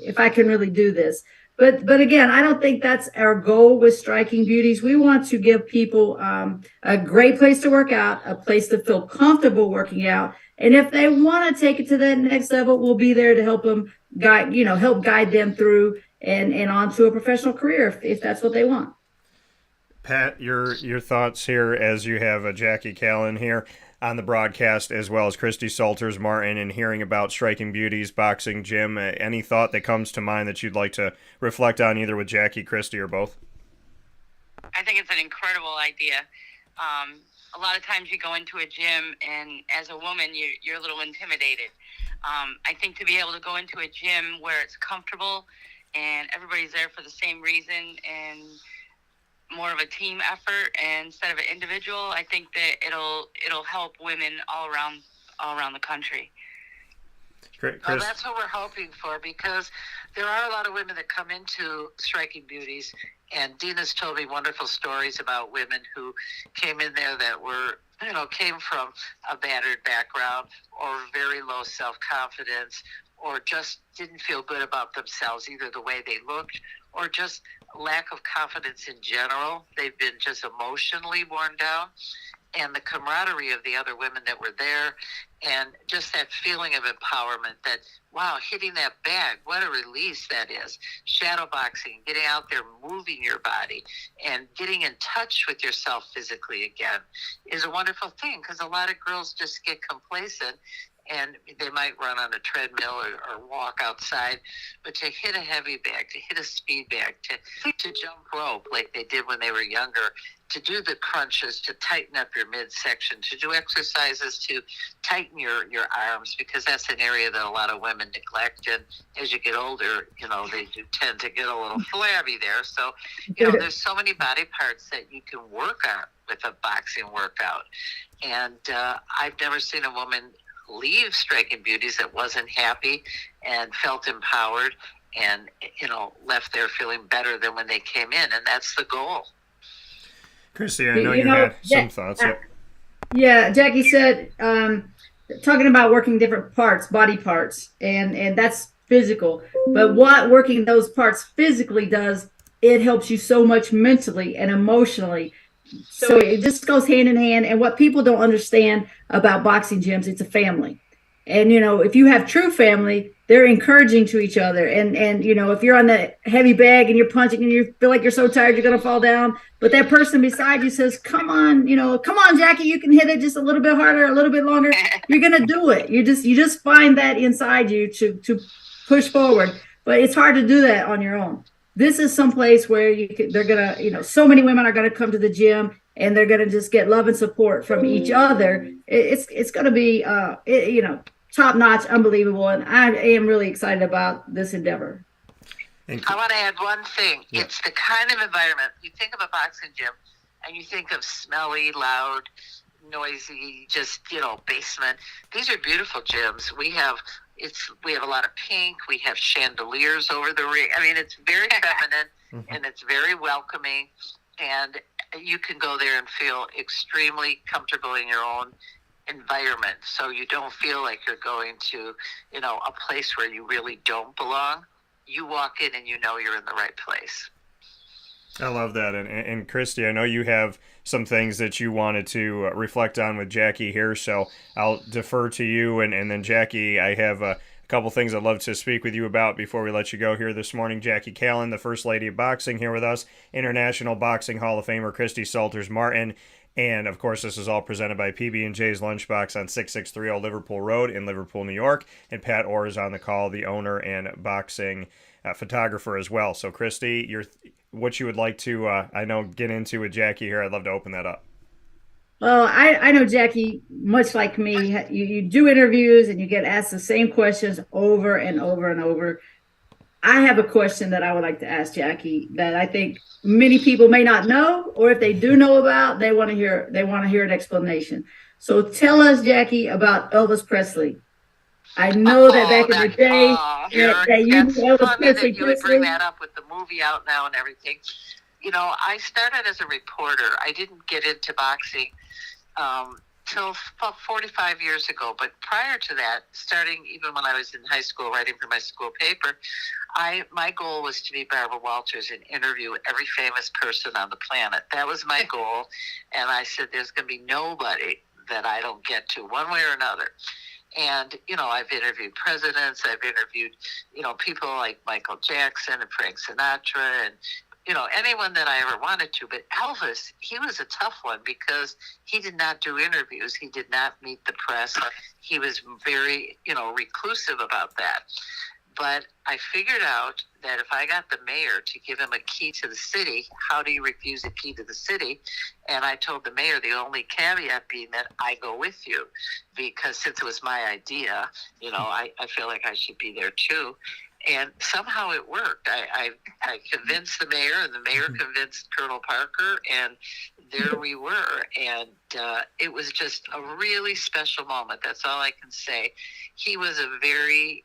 if I can really do this. But again, I don't think that's our goal with Striking Beauties. We want to give people a great place to work out, a place to feel comfortable working out. And if they want to take it to that next level, we'll be there to help them help guide them through and onto a professional career if that's what they want. Pat, your thoughts here as you have Jackie Kallen here on the broadcast, as well as Christy Salters Martin, and hearing about Striking Beauties Boxing Gym. Any thought that comes to mind that you'd like to reflect on, either with Jackie, Christy, or both? I think it's an incredible idea. A lot of times you go into a gym, and as a woman, you're a little intimidated. I think to be able to go into a gym where it's comfortable and everybody's there for the same reason and more of a team effort instead of an individual, I think that it'll help women all around the country. Great, Chris. Well, that's what we're hoping for, because there are a lot of women that come into Striking Beauties, and Dina's told me wonderful stories about women who came in there that were, came from a battered background or very low self-confidence, or just didn't feel good about themselves, either the way they looked or just lack of confidence in general. They've been just emotionally worn down. And the camaraderie of the other women that were there, and just that feeling of empowerment that, wow, hitting that bag, what a release that is. Shadow boxing, getting out there, moving your body, and getting in touch with yourself physically again is a wonderful thing, because a lot of girls just get complacent and they might run on a treadmill or walk outside, but to hit a heavy bag, to hit a speed bag, to jump rope like they did when they were younger, to do the crunches, to tighten up your midsection, to do exercises to tighten your arms, because that's an area that a lot of women neglect. And as you get older, they do tend to get a little flabby there. So, there's so many body parts that you can work on with a boxing workout. And I've never seen a woman leave Striking Beauties that wasn't happy and felt empowered and, left there feeling better than when they came in. And that's the goal. Christy, I know you had some thoughts. Yeah, Jackie said, talking about working different parts, body parts, and that's physical. But what working those parts physically does, it helps you so much mentally and emotionally. So it just goes hand in hand. And what people don't understand about boxing gyms, it's a family. And, if you have true family, they're encouraging to each other. And if you're on the heavy bag and you're punching and you feel like you're so tired, you're going to fall down. But that person beside you says, come on, Jackie, you can hit it just a little bit harder, a little bit longer. You're going to do it. You just find that inside you to push forward. But it's hard to do that on your own. This is some place where they're going to, so many women are going to come to the gym and they're going to just get love and support from each other. It's going to be, top notch, unbelievable. And I am really excited about this endeavor. I want to add one thing. Yeah. It's the kind of environment, you think of a boxing gym and you think of smelly, loud, noisy, just, basement. These are beautiful gyms. We have a lot of pink. We have chandeliers over the ring. I mean, it's very feminine and it's very welcoming. And you can go there and feel extremely comfortable in your own environment. So you don't feel like you're going to, a place where you really don't belong. You walk in and you're in the right place. I love that. And Christy, I know you have some things that you wanted to reflect on with Jackie here, so I'll defer to you. And then Jackie, I have a couple things I'd love to speak with you about before we let you go here this morning. Jackie Kallen, the First Lady of Boxing, here with us. International Boxing Hall of Famer Christy Salters Martin. And, of course, this is all presented by PB&J's Lunchbox on 6630 Liverpool Road in Liverpool, New York. And Pat Orr is on the call, the owner and boxing photographer as well. So, Christy, what you would like to, get into with Jackie here, I'd love to open that up. Well, I know Jackie, much like me, you do interviews and you get asked the same questions over and over and over. I have a question that I would like to ask Jackie that I think many people may not know, or if they do know about, they want to hear an explanation. So tell us, Jackie, about Elvis Presley. I know that back in the day, that you knew Elvis Presley. You would bring that up with the movie out now and everything. I started as a reporter. I didn't get into boxing till about 45 years ago. But prior to that, starting even when I was in high school writing for my school paper, my goal was to be Barbara Walters and interview every famous person on the planet. That was my goal. And I said, there's going to be nobody that I don't get to one way or another. And, I've interviewed presidents, I've interviewed, people like Michael Jackson and Frank Sinatra and, anyone that I ever wanted to. But Elvis, he was a tough one because he did not do interviews. He did not meet the press. He was very, reclusive about that. But I figured out that if I got the mayor to give him a key to the city, how do you refuse a key to the city? And I told the mayor the only caveat being that I go with you, because since it was my idea, I feel like I should be there too. And somehow it worked. I convinced the mayor, and the mayor convinced Colonel Parker, and there we were. And it was just a really special moment. That's all I can say. He was a very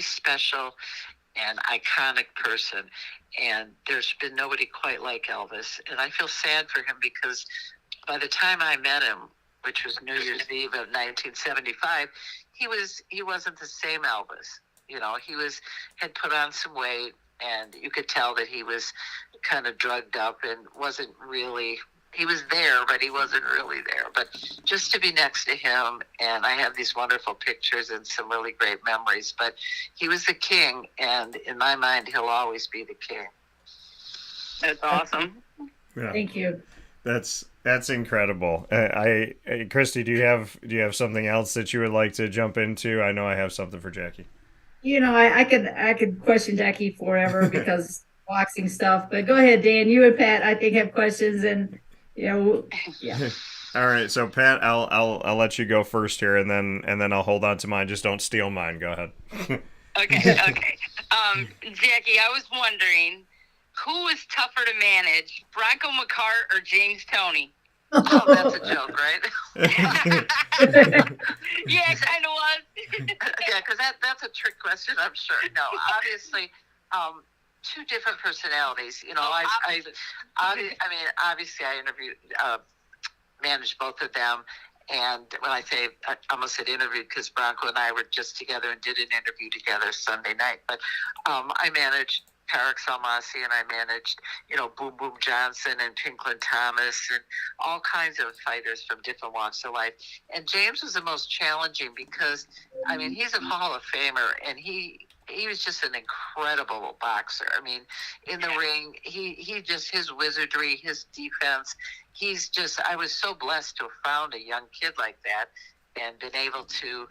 special and iconic person, and there's been nobody quite like Elvis. And I feel sad for him because by the time I met him, which was New Year's Eve of 1975, he wasn't the same Elvis. He had put on some weight, and you could tell that he was kind of drugged up and wasn't really. He was there, but he wasn't really there. But just to be next to him, and I have these wonderful pictures and some really great memories. But he was the king, and in my mind, he'll always be the king. That's awesome. Yeah. Thank you. That's incredible. Christy, do you have something else that you would like to jump into? I know I have something for Jackie. I could question Jackie forever because boxing stuff. But go ahead, Dan. You and Pat, I think, have questions, and yeah. All right, so Pat, I'll let you go first here, and then I'll hold on to mine. Just don't steal mine. Go ahead. Okay. Jackie, I was wondering, who is tougher to manage, Bronco McCart or James Toney? Oh, that's a joke, right? Yeah, it kind of was. Yeah, because that's a trick question, I'm sure. No, obviously, two different personalities. Obviously, I interviewed, managed both of them. And when I say, I almost said interviewed because Bronco and I were just together and did an interview together Sunday night. But I managed Tarek Salmasi, and I managed, Boom Boom Johnson and Pinklin Thomas and all kinds of fighters from different walks of life. And James was the most challenging because, he's a Hall of Famer, and he was just an incredible boxer. In the ring, he just, his wizardry, his defense, I was so blessed to have found a young kid like that and been able to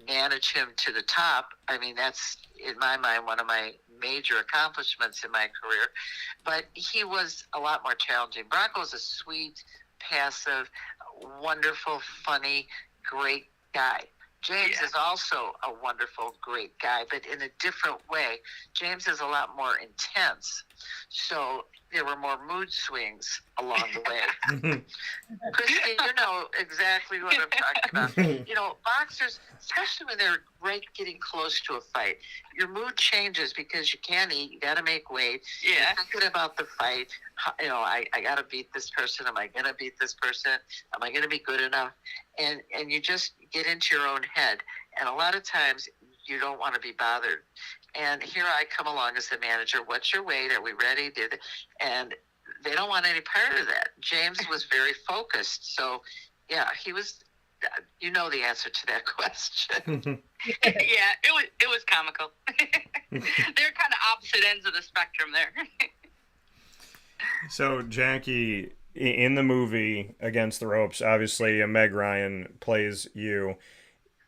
manage him to the top. That's, in my mind, one of my major accomplishments in my career. But he was a lot more challenging. Bronco's a sweet, passive, wonderful, funny, great guy. James is also a wonderful, great guy, but in a different way. James is a lot more intense. So there were more mood swings along the way. Christy, you know exactly what I'm talking about. Boxers, especially when they're getting close to a fight, your mood changes because you can't eat, you got to make weight. Yeah. You're thinking about the fight. I got to beat this person. Am I going to beat this person? Am I going to be good enough? And you just get into your own head. And a lot of times you don't want to be bothered. And here I come along as the manager. What's your weight? Are we ready? And they don't want any part of that. James was very focused. So, yeah, he was, the answer to that question. Yeah, it was comical. They're kind of opposite ends of the spectrum there. So, Jackie, in the movie Against the Ropes, obviously Meg Ryan plays you.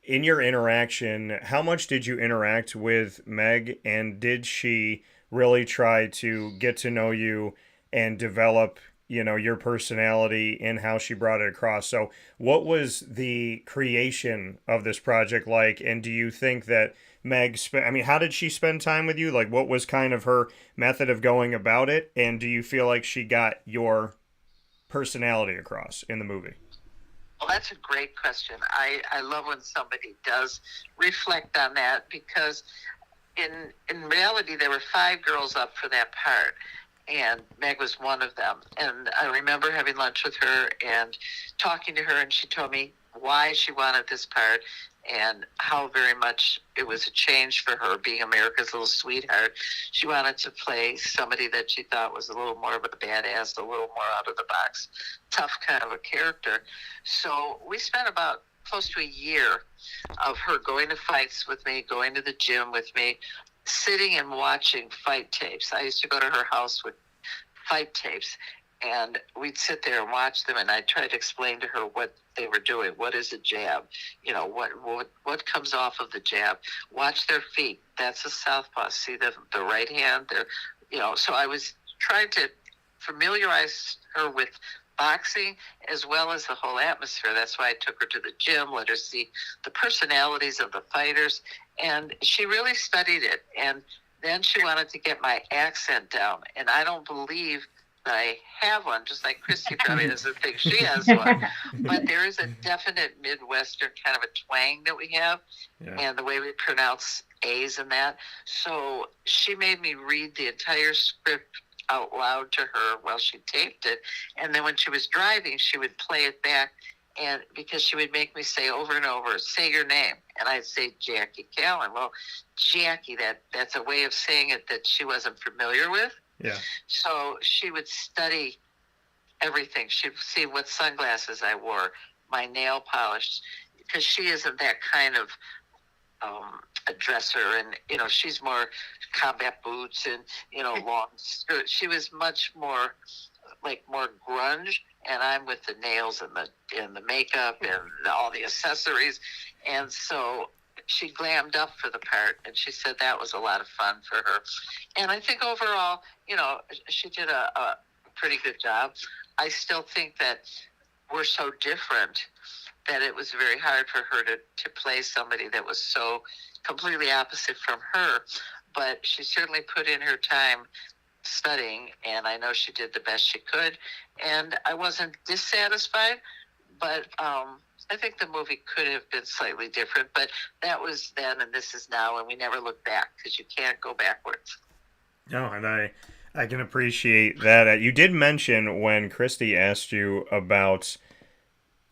In your interaction, how much did you interact with Meg, and did she really try to get to know you and develop, your personality and how she brought it across? So what was the creation of this project like, and do you think that Meg how did she spend time with you? Like, what was kind of her method of going about it, and do you feel like she got your personality across in the movie? Well, that's a great question. I love when somebody does reflect on that, because in reality there were 5 girls up for that part, and Meg was one of them. And I remember having lunch with her and talking to her, and she told me why she wanted this part and how very much it was a change for her being America's little sweetheart. She wanted to play somebody that she thought was a little more of a badass, a little more out of the box, tough kind of a character. So we spent about close to a year of her going to fights with me, going to the gym with me, sitting and watching fight tapes. I used to go to her house with fight tapes, and we'd sit there and watch them, and I'd try to explain to her what they were doing. What is a jab? You know, what comes off of the jab? Watch their feet. That's a southpaw. See the right hand there. You know, so I was trying to familiarize her with boxing as well as the whole atmosphere. That's why I took her to the gym, let her see the personalities of the fighters, and she really studied it. And then she wanted to get my accent down, and I don't believe that I have one, just like Christy probably doesn't think she has one. But there is a definite Midwestern kind of a twang that we have, and the way we pronounce A's and that. So she made me read the entire script out loud to her while she taped it. And then when she was driving, she would play it back, and because she would make me say over and over, say your name. And I'd say Jackie Kallen. Well, Jackie, that's a way of saying it that she wasn't familiar with. Yeah. So she would study everything. She'd see what sunglasses I wore, my nail polish, because she isn't that kind of a dresser. And, you know, she's more combat boots and, you know, long skirt. She was much more like more grunge, and I'm with the nails and the makeup and all the accessories. And so she glammed up for the part, and she said that was a lot of fun for her. And I think overall, you know, she did a pretty good job. I still think that we're so different that it was very hard for her to play somebody that was so completely opposite from her. But she certainly put in her time studying, and I know she did the best she could. And I wasn't dissatisfied, but I think the movie could have been slightly different, but that was then and this is now, and we never look back because you can't go backwards. No, and I can appreciate that. You did mention when Christy asked you about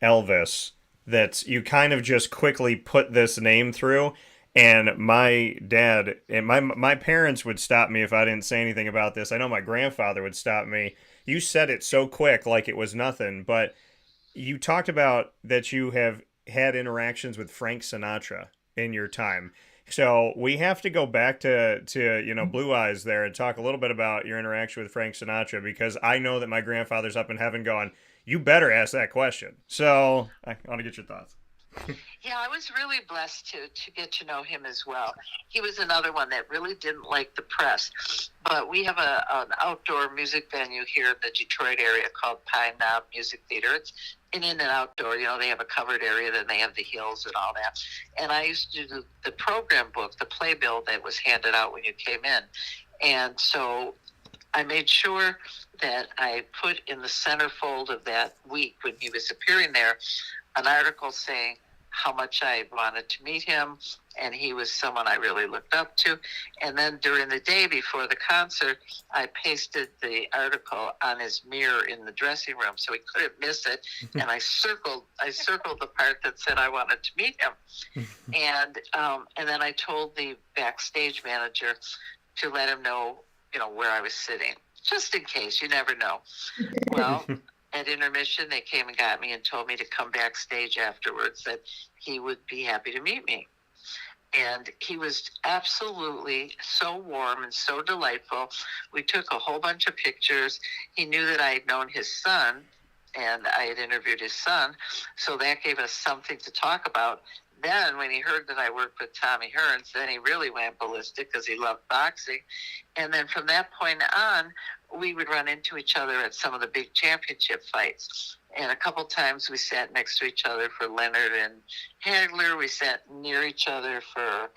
Elvis that you kind of just quickly put this name through, and my dad and my parents would stop me if I didn't say anything about this. I know my grandfather would stop me. You said it so quick, like it was nothing, but you talked about that you have had interactions with Frank Sinatra in your time. So we have to go back to you know, Blue Eyes there and talk a little bit about your interaction with Frank Sinatra, because I know that my grandfather's up in heaven going, you better ask that question. So I want to get your thoughts. Yeah, I was really blessed to get to know him as well. He was another one that really didn't like the press. But we have an outdoor music venue here in the Detroit area called Pine Knob Music Theater. It's in and outdoor. You know, they have a covered area, then they have the hills and all that. And I used to do the program book, the playbill that was handed out when you came in. And so I made sure that I put in the centerfold of that week when he was appearing there an article saying how much I wanted to meet him, and he was someone I really looked up to. And then during the day before the concert, I pasted the article on his mirror in the dressing room so he couldn't miss it. And I circled the part that said I wanted to meet him. And then I told the backstage manager to let him know, you know, where I was sitting, just in case. You never know. Well, at intermission, they came and got me and told me to come backstage afterwards, that he would be happy to meet me. And he was absolutely so warm and so delightful. We took a whole bunch of pictures. He knew that I had known his son, and I had interviewed his son, so that gave us something to talk about. Then when he heard that I worked with Tommy Hearns, then he really went ballistic because he loved boxing. And then from that point on, we would run into each other at some of the big championship fights. And a couple times we sat next to each other for Leonard and Hagler. We sat near each other for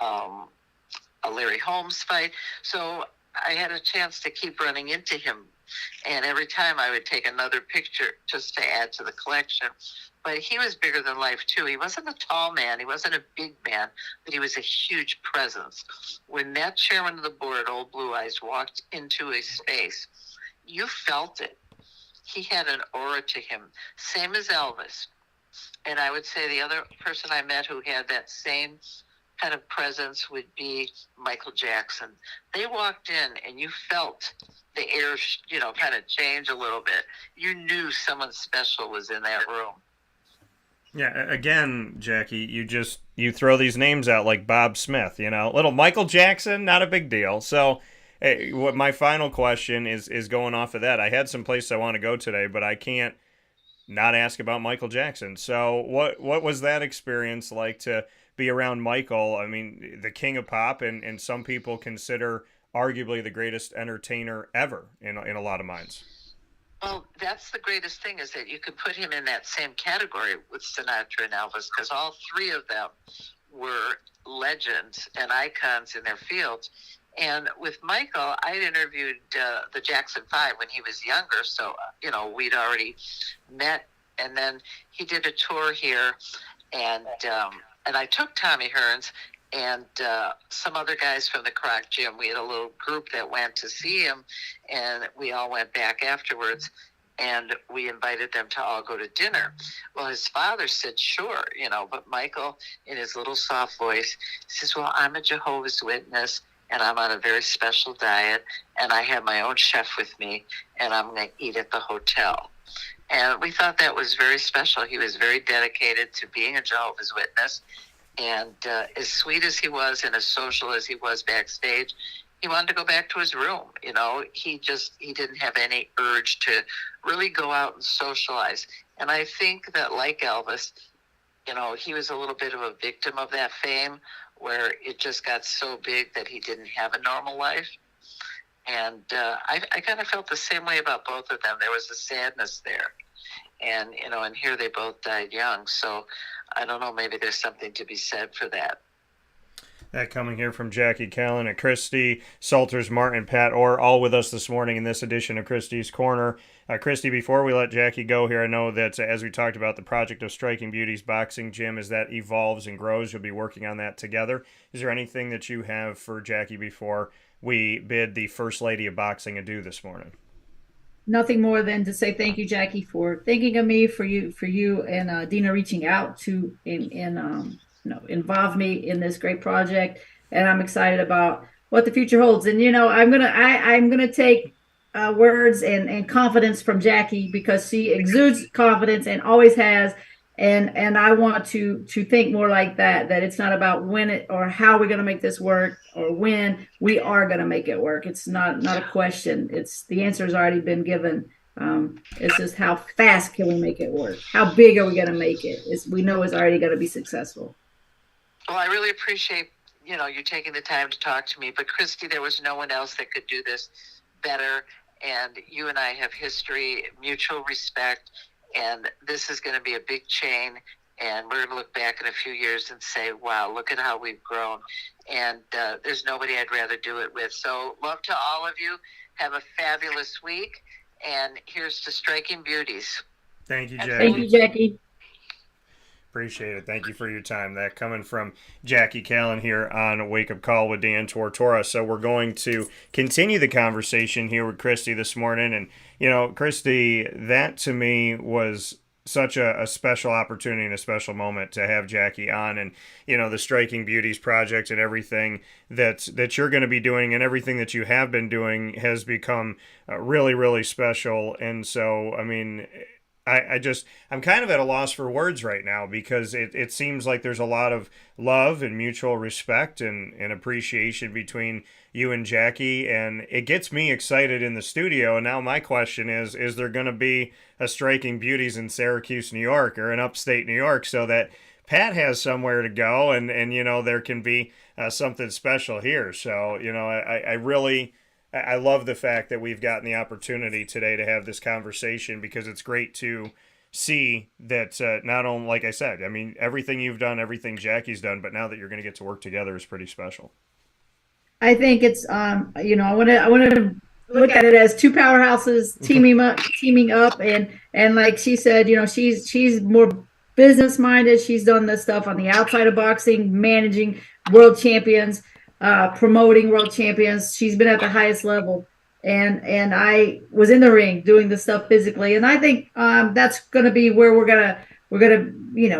a Larry Holmes fight. So I had a chance to keep running into him And every time I would take another picture just to add to the collection. But he was bigger than life, too. He wasn't a tall man. He wasn't a big man, but he was a huge presence. When that chairman of the board, Old Blue Eyes, walked into a space, you felt it. He had an aura to him, same as Elvis. And I would say the other person I met who had that same kind of presence would be Michael Jackson. They walked in and you felt the air, kind of change a little bit. You knew someone special was in that room. Yeah, again, Jackie, you throw these names out like Bob Smith, little Michael Jackson, not a big deal. So, what my final question is going off of that. I had some place I want to go today, but I can't not ask about Michael Jackson. So, what was that experience like to be around Michael? I mean, the king of pop, and some people consider arguably the greatest entertainer ever in a lot of minds. Well, that's the greatest thing, is that you could put him in that same category with Sinatra and Elvis, because all three of them were legends and icons in their fields. And with Michael, I interviewed the Jackson 5 when he was younger, so, we'd already met. And then he did a tour here, and I took Tommy Hearns and some other guys from the Croc Gym. We had a little group that went to see him, and we all went back afterwards, and we invited them to all go to dinner. Well, his father said, sure, but Michael, in his little soft voice, says, well, I'm a Jehovah's Witness, and I'm on a very special diet, and I have my own chef with me, and I'm going to eat at the hotel. And we thought that was very special. He was very dedicated to being a Jehovah's Witness. And as sweet as he was and as social as he was backstage, he wanted to go back to his room. He didn't have any urge to really go out and socialize. And I think that, like Elvis, he was a little bit of a victim of that fame, where it just got so big that he didn't have a normal life. And I kind of felt the same way about both of them. There was a sadness there. And, and here they both died young. So I don't know, maybe there's something to be said for that. That coming here from Jackie Kallen and Christy Salters, Martin, Pat Orr, all with us this morning in this edition of Christy's Corner. Christy, before we let Jackie go here, I know that as we talked about the project of Striking Beauties Boxing Gym, as that evolves and grows, you'll be working on that together. Is there anything that you have for Jackie before we bid the First Lady of Boxing adieu this morning? Nothing more than to say thank you, Jackie, for thinking of me, for you and Dina reaching out to involve me in this great project, and I'm excited about what the future holds. And I'm gonna take words and confidence from Jackie, because she exudes confidence and always has. And I want to think more like that it's not about when it or how we're going to make this work, or when we are going to make it work. It's not a question. It's the answer has already been given. It's just how fast can we make it work? How big are we going to make it? We know it's already going to be successful. Well, I really appreciate, you taking the time to talk to me. But Christy, there was no one else that could do this better. And you and I have history, mutual respect. And this is going to be a big chain, and we're going to look back in a few years and say, wow, look at how we've grown. And there's nobody I'd rather do it with. So love to all of you. Have a fabulous week. And here's to Striking Beauties. Thank you, Jackie. Thank you, Jackie. Appreciate it. Thank you for your time. That coming from Jackie Kallen here on Wake Up Call with Dan Tortora. So we're going to continue the conversation here with Christy this morning. And, Christy, that to me was such a special opportunity and a special moment to have Jackie on, and, the Striking Beauties project and everything that you're going to be doing and everything that you have been doing has become really, really special. And so, I mean, I'm kind of at a loss for words right now, because it seems like there's a lot of love and mutual respect and appreciation between you and Jackie, and it gets me excited in the studio. And now my question is there going to be a Striking Beauties in Syracuse, New York, or in upstate New York, so that Pat has somewhere to go and there can be something special here? So, I love the fact that we've gotten the opportunity today to have this conversation, because it's great to see that not only, like I said, I mean, everything you've done, everything Jackie's done, but now that you're going to get to work together is pretty special. I think it's, I want to look at it as two powerhouses teaming up, and like she said, she's more business minded. She's done this stuff on the outside of boxing, managing world champions, promoting world champions. She's been at the highest level, and I was in the ring doing this stuff physically, and I think that's going to be where we're gonna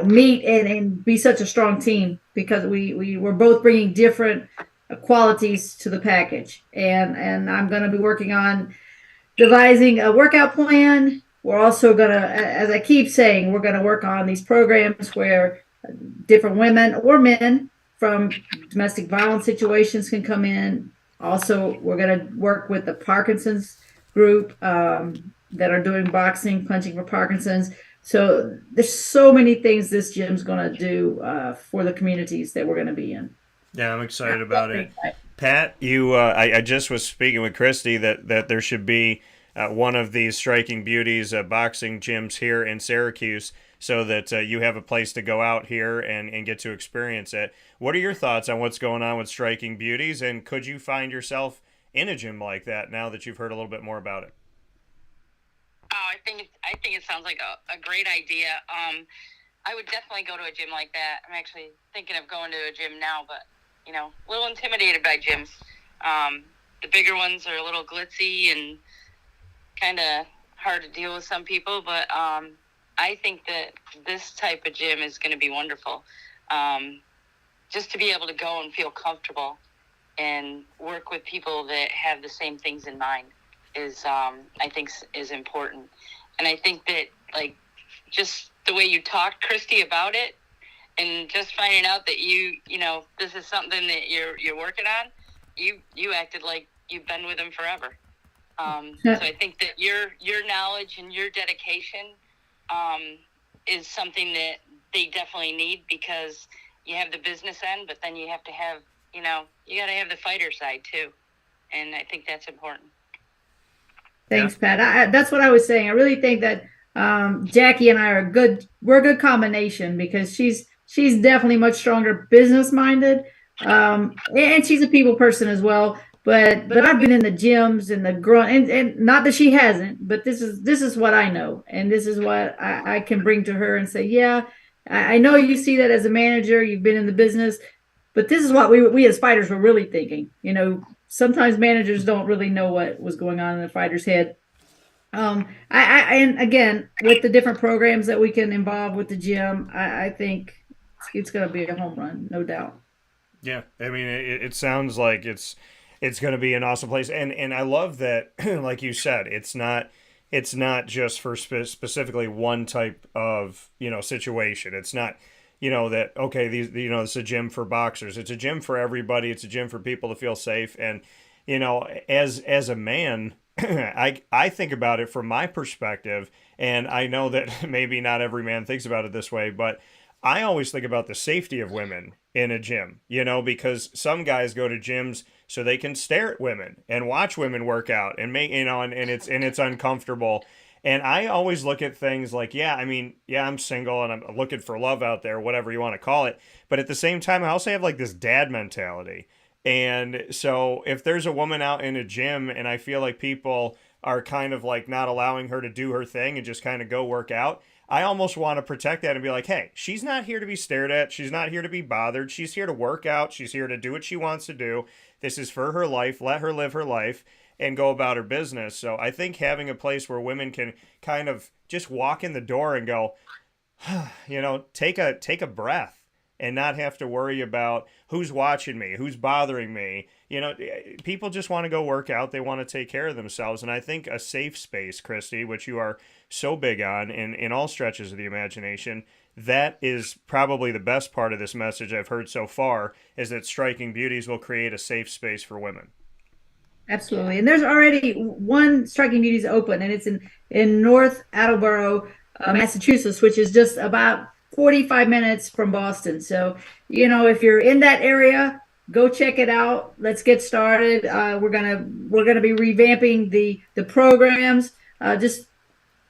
meet and be such a strong team, because we're both bringing different qualities to the package, and I'm going to be working on devising a workout plan. We're also going to, as I keep saying, we're going to work on these programs where different women or men from domestic violence situations can come in. Also, we're going to work with the Parkinson's group that are doing boxing, punching for Parkinson's. So there's so many things this gym's going to do for the communities that we're going to be in. Yeah, I'm excited about it. Pat, I just was speaking with Christy that there should be one of these Striking Beauties boxing gyms here in Syracuse, so that you have a place to go out here and get to experience it. What are your thoughts on what's going on with Striking Beauties, and could you find yourself in a gym like that now that you've heard a little bit more about it? Oh, I think it sounds like a great idea. I would definitely go to a gym like that. I'm actually thinking of going to a gym now, but a little intimidated by gyms. The bigger ones are a little glitzy and kind of hard to deal with some people, but I think that this type of gym is going to be wonderful. Just to be able to go and feel comfortable and work with people that have the same things in mind is, I think, is important. And I think that, like, just the way you talked, Christy, about it, and just finding out that this is something that you're working on, you acted like you've been with them forever. So I think that your knowledge and your dedication is something that they definitely need, because you have the business end, but then you have to have, you got to have the fighter side too. And I think that's important. Thanks, Pat. That's what I was saying. I really think that Jackie and I we're a good combination, because she's definitely much stronger business minded, and she's a people person as well. But I've been in the gyms and the grunt, and not that she hasn't, but this is what I know, and this is what I can bring to her and say, yeah, I know you see that as a manager, you've been in the business, but this is what we as fighters were really thinking. Sometimes managers don't really know what was going on in the fighter's head. And again, with the different programs that we can involve with the gym, I think it's going to be a home run, no doubt. Yeah, I mean, it sounds like it's going to be an awesome place, and I love that, like you said, it's not just for specifically one type of situation. It's not that, okay, it's a gym for boxers. It's a gym for everybody. It's a gym for people to feel safe. And as a man, I think about it from my perspective, and I know that maybe not every man thinks about it this way, but I always think about the safety of women in a gym, because some guys go to gyms so they can stare at women and watch women work out and make, and it's uncomfortable. And I always look at things like, I'm single and I'm looking for love out there, whatever you want to call it. But at the same time, I also have like this dad mentality. And so if there's a woman out in a gym and I feel like people are kind of like not allowing her to do her thing and just kind of go work out, I almost want to protect that and be like, hey, she's not here to be stared at. She's not here to be bothered. She's here to work out. She's here to do what she wants to do. This is for her life. Let her live her life and go about her business. So I think having a place where women can kind of just walk in the door and go, take a breath and not have to worry about who's watching me, who's bothering me. People just want to go work out. They want to take care of themselves. And I think a safe space, Christy, which you are so big on in all stretches of the imagination, that is probably the best part of this message I've heard so far, is that Striking Beauties will create a safe space for women. Absolutely. And there's already one Striking Beauties open, and it's in North Attleboro, Massachusetts, which is just about 45 minutes from Boston. So, if you're in that area, go check it out. Let's get started. We're gonna be revamping the programs, just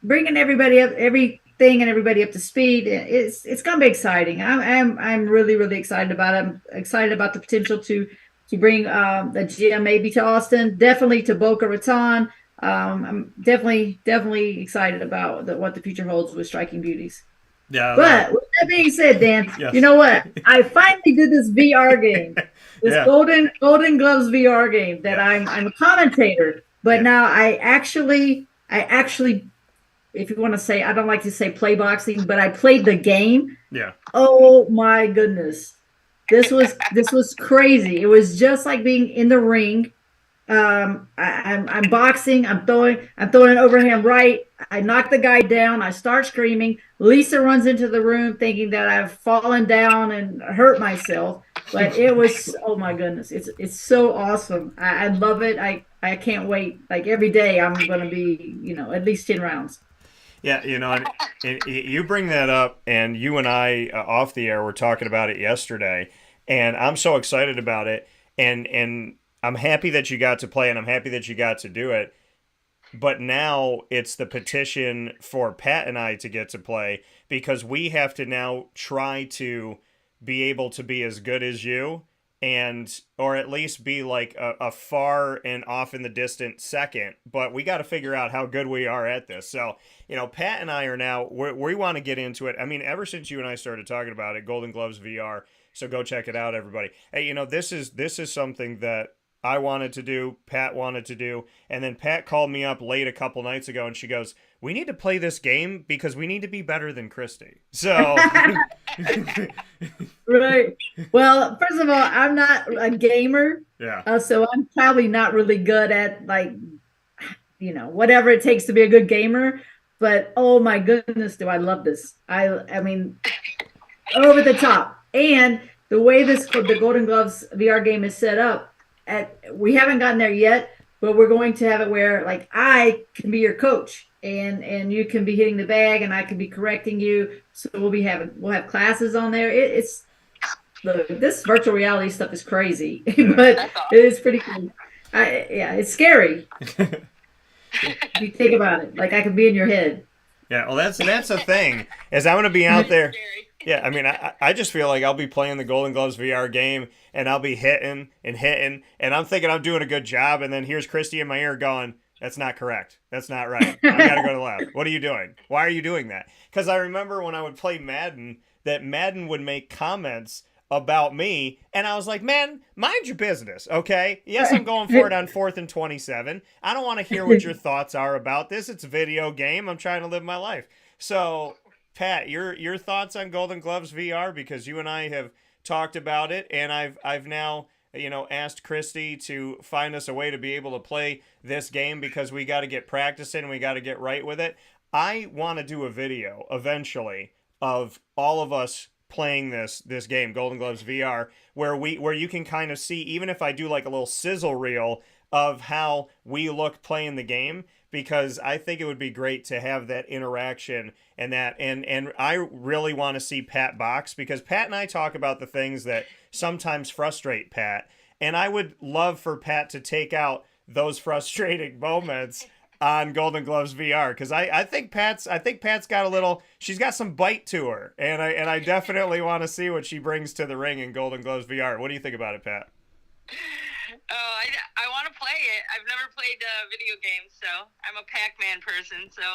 bringing everybody up, everything and everybody up to speed. It's gonna be exciting. I'm really, really excited about it. I'm excited about the potential to to bring the gym maybe to Austin, definitely to Boca Raton. I'm definitely excited about what the future holds with Striking Beauties. Yeah. But with that being said, Dan, Yes. you know what? I finally did this VR game, this Yeah. Golden Gloves VR game that Yeah. I'm a commentator. But Yeah. now I actually, if you want to say, I don't like to say play boxing, but I played the game. Yeah. Oh my goodness, this was crazy. It was just like being in the ring. I'm boxing. I'm throwing an overhand right. I knock the guy down. I start screaming. Lisa runs into the room thinking that I've fallen down and hurt myself. But it was, oh my goodness, it's so awesome. I love it. I can't wait. Like every day, I'm going to be, at least 10 rounds. Yeah, and you bring that up, and you and I off the air were talking about it yesterday, and I'm so excited about it, and I'm happy that you got to play, and I'm happy that you got to do it. But now it's the petition for Pat and I to get to play, because we have to now try to be able to be as good as you, and or at least be like a far and off in the distant second. But we got to figure out how good we are at this. So, Pat and I are now, we want to get into it. I mean, ever since you and I started talking about it, Golden Gloves VR. So go check it out, everybody. Hey, this is something that I wanted to do, Pat wanted to do, and then Pat called me up late a couple nights ago, and she goes, "We need to play this game because we need to be better than Christy." So, right. Well, first of all, I'm not a gamer, so I'm probably not really good at whatever it takes to be a good gamer. But oh my goodness, do I love this! I mean, over the top, and the way the Golden Gloves VR game is set up. We haven't gotten there yet, but we're going to have it where like I can be your coach and you can be hitting the bag and I can be correcting you. So we'll have classes on there. This virtual reality stuff is crazy, but it is pretty cool. It's scary. If you think about it, like I could be in your head. Yeah, well, that's the thing is I'm going to be out there. Yeah, I mean, I just feel like I'll be playing the Golden Gloves VR game, and I'll be hitting, and I'm thinking I'm doing a good job, and then here's Christy in my ear going, "That's not correct. That's not right. I got to go to the lab. What are you doing? Why are you doing that?" Because I remember when I would play Madden, that Madden would make comments about me, and I was like, man, mind your business, okay? Yes, I'm going for it on 4th and 27. I don't want to hear what your thoughts are about this. It's a video game. I'm trying to live my life. So, Pat, your thoughts on Golden Gloves VR, because you and I have talked about it, and I've now asked Christy to find us a way to be able to play this game because we got to get practicing, we got to get right with it. I want to do a video eventually of all of us playing this game, Golden Gloves VR, where you can kind of see, even if I do like a little sizzle reel of how we look playing the game, because I think it would be great to have that interaction and I really want to see Pat box, because Pat and I talk about the things that sometimes frustrate Pat, and I would love for Pat to take out those frustrating moments on Golden Gloves VR, because I think Pat's got she's got some bite to her, and I definitely want to see what she brings to the ring in Golden Gloves VR. What do you think about it, Pat? Oh, I want to play it. I've never played video games, so I'm a Pac-Man person. So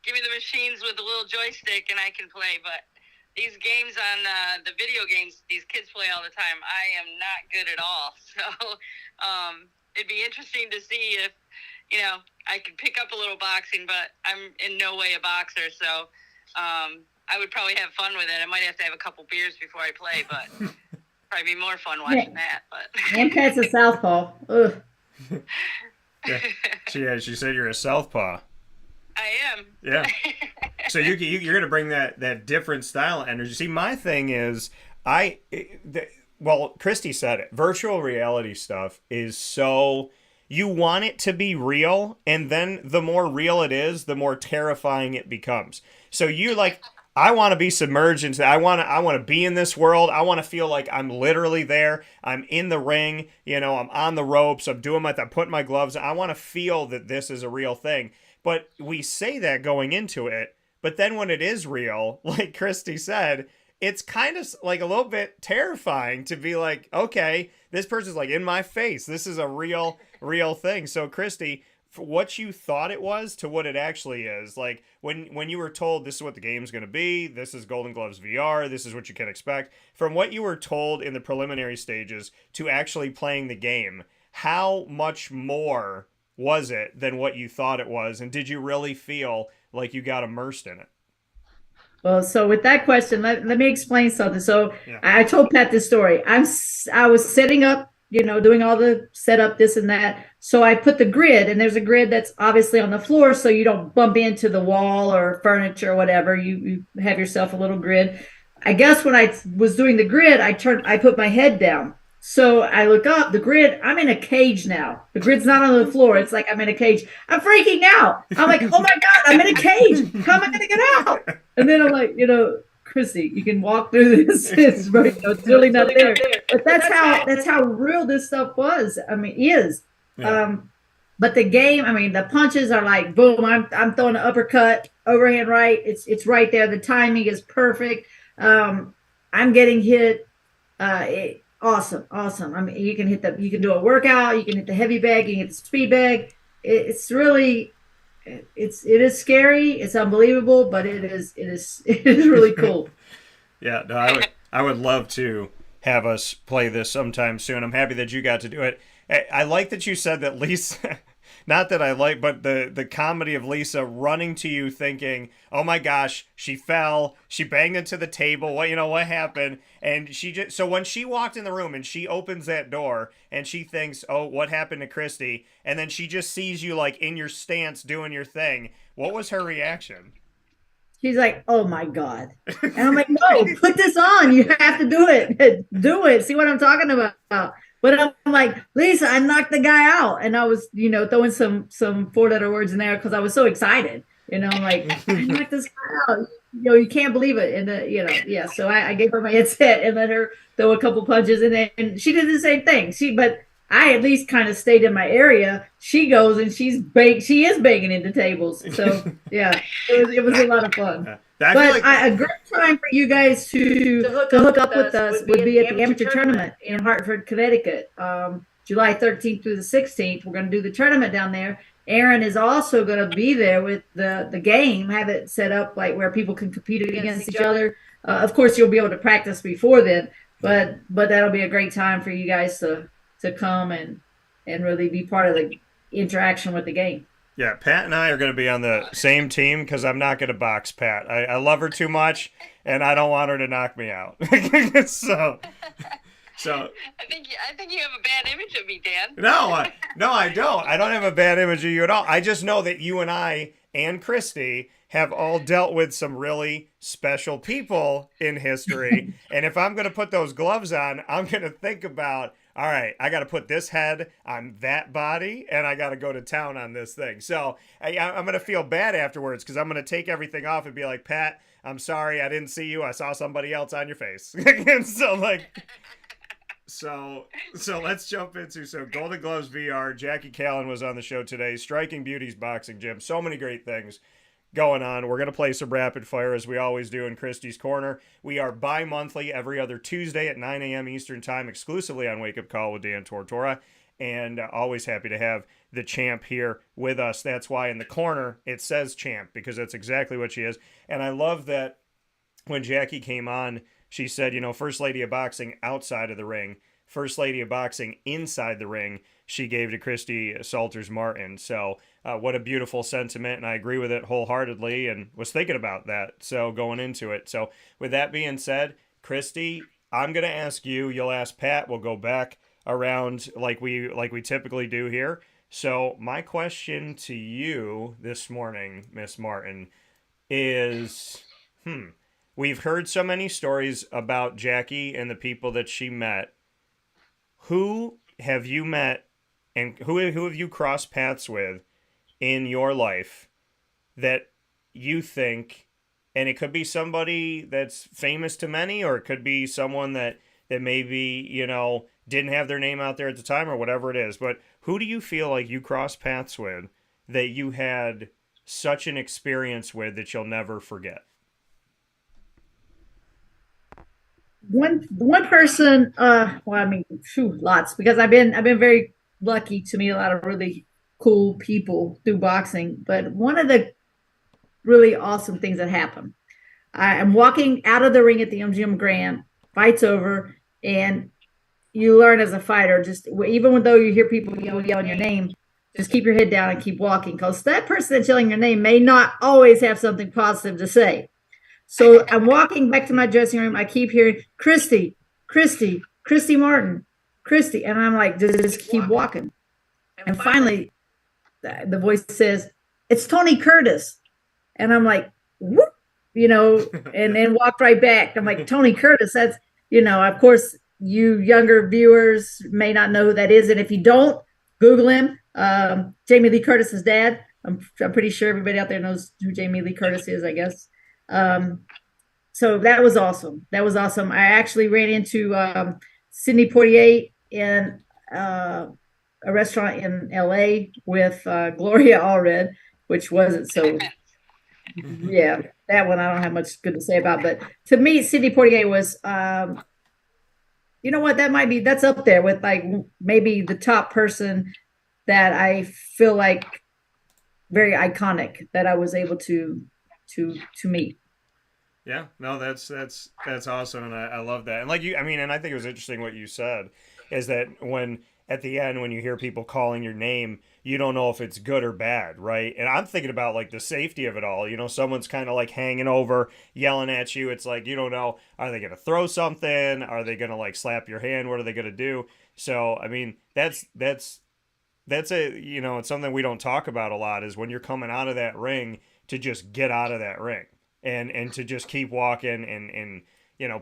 give me the machines with a little joystick, and I can play. But these games on the video games, these kids play all the time. I am not good at all. So it'd be interesting to see if I could pick up a little boxing, but I'm in no way a boxer. So I would probably have fun with it. I might have to have a couple beers before I play, but probably be more fun watching that. But and Pat's a southpaw. Ugh. Yeah, she said you're a southpaw. I am. Yeah. So you're going to bring that different style of energy. See, my thing is, Christy said it. Virtual reality stuff is so, you want it to be real, and then the more real it is, the more terrifying it becomes. So you I want to be submerged into, I want to be in this world. I want to feel like I'm literally there. I'm in the ring, I'm on the ropes. I'm putting my gloves on. I want to feel that this is a real thing. But we say that going into it, but then when it is real, like Christy said, it's kind of like a little bit terrifying to be like, okay, this person's like in my face. This is a real thing. So Christy, for what you thought it was to what it actually is, like when you were told this is what the game's going to be, this is Golden Gloves VR, this is what you can expect, from what you were told in the preliminary stages to actually playing the game, how much more was it than what you thought it was, and did you really feel like you got immersed in it? Well, so with that question, let me explain something. So Yeah. I told Pat this story. I was setting up, doing all the setup, this and that. So I put the grid, and there's a grid that's obviously on the floor, so you don't bump into the wall or furniture or whatever. You have yourself a little grid. I guess when I was doing the grid, I put my head down. So I look up the grid. I'm in a cage now. The grid's not on the floor. It's like I'm in a cage. I'm freaking out. I'm like, oh my God, I'm in a cage. How am I going to get out? And then I'm like, Christy, you can walk through this. It's really not there. But that's how real this stuff was. I mean, is. Yeah. But the game, I mean, the punches are like, boom, I'm throwing an uppercut, overhand right. It's right there. The timing is perfect. I'm getting hit. Awesome. I mean, you can do a workout, you can hit the heavy bag, you can hit the speed bag. It's really, it is scary. It's unbelievable, but it is really cool. Yeah, no, I would love to have us play this sometime soon. I'm happy that you got to do it. I like that you said that Lisa, not that I like, but the comedy of Lisa running to you thinking, oh my gosh, she fell, she banged into the table, what happened? And so when she walked in the room and she opens that door and she thinks, oh, what happened to Christy? And then she just sees you like in your stance doing your thing. What was her reaction? She's like, oh my God. And I'm like, no, put this on. You have to do it. Do it. See what I'm talking about? But I'm like, Lisa, I knocked the guy out. And I was, throwing some 4-letter words in there because I was so excited. I'm like, I knocked this guy out. You can't believe it. And, yeah. So I gave her my headset and let her throw a couple punches. And she did the same thing. But I at least kind of stayed in my area. She goes and she is banging into tables. So, yeah, it was a lot of fun. A great time for you guys to hook up with us would be at the amateur tournament in Hartford, Connecticut, July 13th through the 16th. We're going to do the tournament down there. Aaron is also going to be there with the game, have it set up like where people can compete against each other. Of course, you'll be able to practice before then, but that'll be a great time for you guys to come and really be part of the interaction with the game. Yeah, Pat and I are going to be on the same team because I'm not going to box Pat. I love her too much, and I don't want her to knock me out. so I think you have a bad image of me, Dan. No, I don't. I don't have a bad image of you at all. I just know that you and I and Christy have all dealt with some really special people in history, and if I'm going to put those gloves on, I'm going to think about, all right, I got to put this head on that body, and I got to go to town on this thing. So I'm going to feel bad afterwards because I'm going to take everything off and be like, Pat, I'm sorry, I didn't see you. I saw somebody else on your face. So let's jump into Golden Gloves VR. Jackie Kallen was on the show today. Striking Beauties Boxing Gym. So many great things going on. We're going to play some rapid fire as we always do in Christy's Corner. We are bi-monthly every other Tuesday at 9 a.m. Eastern Time exclusively on Wake Up Call with Dan Tortora. And always happy to have the champ here with us. That's why in the corner it says champ, because that's exactly what she is. And I love that when Jackie came on, she said, First Lady of Boxing outside of the ring, First Lady of Boxing inside the ring, she gave to Christy Salters-Martin. So what a beautiful sentiment, and I agree with it wholeheartedly and was thinking about that, so going into it. So with that being said, Christy, I'm going to ask you, you'll ask Pat, we'll go back around like we typically do here. So my question to you this morning, Miss Martin, is, we've heard so many stories about Jackie and the people that she met. Who have you met and who have you crossed paths with in your life that you think, and it could be somebody that's famous to many, or it could be someone that maybe, didn't have their name out there at the time or whatever it is, but who do you feel like you crossed paths with that you had such an experience with that you'll never forget? one person, well, I mean, lots, because I've been very lucky to meet a lot of really cool people through boxing. But one of the really awesome things that happened, I am walking out of the ring at the MGM Grand, fight's over, and you learn as a fighter, just even though you hear people yelling your name, just keep your head down and keep walking, because that person that's yelling your name may not always have something positive to say. So I'm walking back to my dressing room. I keep hearing Christy, Christy, Christy Martin, Christy, and I'm like, just keep walking. And finally, the voice says, "It's Tony Curtis," and I'm like, "Whoop," and then walked right back. I'm like, Tony Curtis. That's of course, you younger viewers may not know who that is, and if you don't, Google him. Jamie Lee Curtis's dad. I'm pretty sure everybody out there knows who Jamie Lee Curtis is, I guess. So that was awesome. That was awesome. I actually ran into Sidney Poitier in a restaurant in LA with Gloria Allred, which wasn't so. Yeah, that one I don't have much good to say about. But to me, Sidney Poitier was, you know what? That's up there with like maybe the top person that I feel like very iconic that I was able to meet. Yeah, no, that's awesome, and I love that. And like you, I mean, and I think it was interesting what you said is that when at the end when you hear people calling your name, you don't know if it's good or bad, right? And I'm thinking about like the safety of it all. Someone's kind of like hanging over, yelling at you. It's like you don't know, are they going to throw something? Are they going to like slap your hand? What are they going to do? So, I mean, that's it's something we don't talk about a lot is when you're coming out of that ring to just get out of that ring and to just keep walking and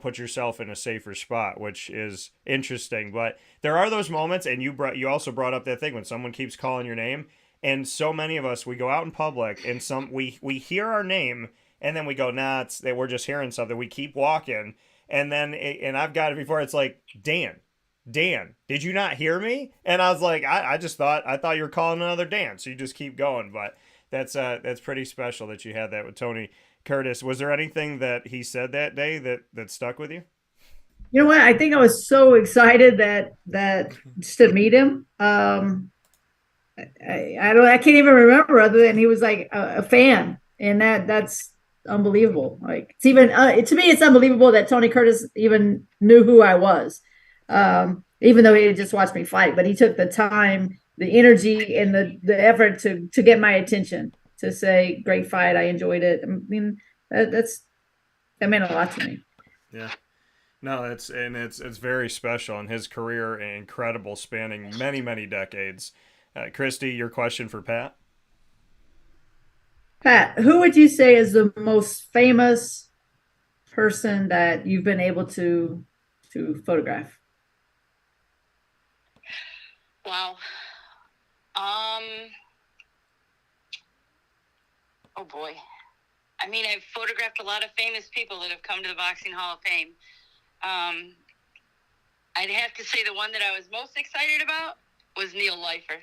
put yourself in a safer spot, which is interesting. But there are those moments, and you also brought up that thing when someone keeps calling your name, and so many of us, we go out in public and we hear our name and then we go, nah, it's that we're just hearing something. We keep walking, and and I've got it before. It's like, Dan, did you not hear me? And I was like, I thought you were calling another Dan. So you just keep going. But that's pretty special that you had that with Tony Curtis. Was there anything that he said that day that stuck with you? You know what? I think I was so excited that just to meet him. I can't even remember other than he was like a fan, and that's unbelievable. Like it's even to me, it's unbelievable that Tony Curtis even knew who I was, even though he had just watched me fight. But he took the time, the energy, and the effort to get my attention to say, "Great fight, I enjoyed it." I mean, that meant a lot to me. Yeah. No, it's very special, and his career incredible, spanning many decades. Christy, your question for Pat. Pat, who would you say is the most famous person that you've been able to photograph? Wow. Oh boy. I mean, I've photographed a lot of famous people that have come to the Boxing Hall of Fame. I'd have to say the one that I was most excited about was Neil Leifer.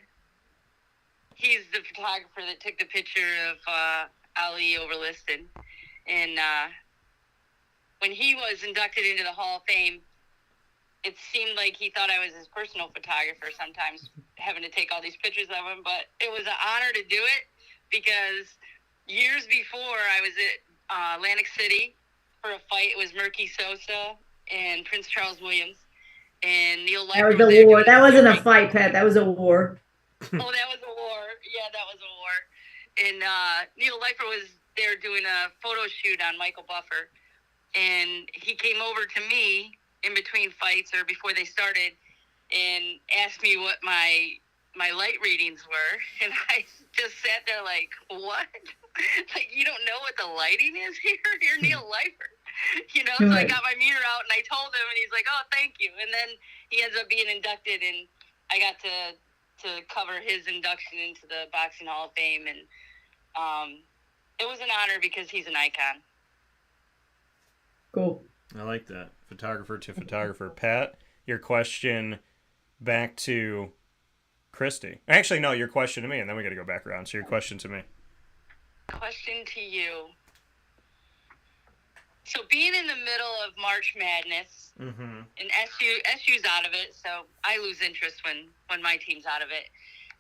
He's the photographer that took the picture of Ali overlisted. And when he was inducted into the Hall of Fame, it seemed like he thought I was his personal photographer sometimes, having to take all these pictures of him. But it was an honor to do it because years before I was at Atlantic City for a fight. It was Murky Sosa and Prince Charles Williams. And Neil Leifer That was a war. That wasn't a fight, Pat. That was a war. Oh, that was a war. Yeah, that was a war. And Neil Leifer was there doing a photo shoot on Michael Buffer. And he came over to me in between fights or before they started and asked me what my light readings were. And I just sat there like, what? Like, you don't know what the lighting is here? You're Neil Leifer. So I got my meter out and I told him, and he's like, oh, thank you. And then he ends up being inducted, and I got to cover his induction into the Boxing Hall of Fame. And it was an honor because he's an icon. Cool. I like that. Photographer to photographer. Pat, your question back to Christy. Actually, no, your question to me, and then we got to go back around. So your question to me. Question to you. So being in the middle of March Madness, Mm-hmm. and SU's out of it, so I lose interest when my team's out of it.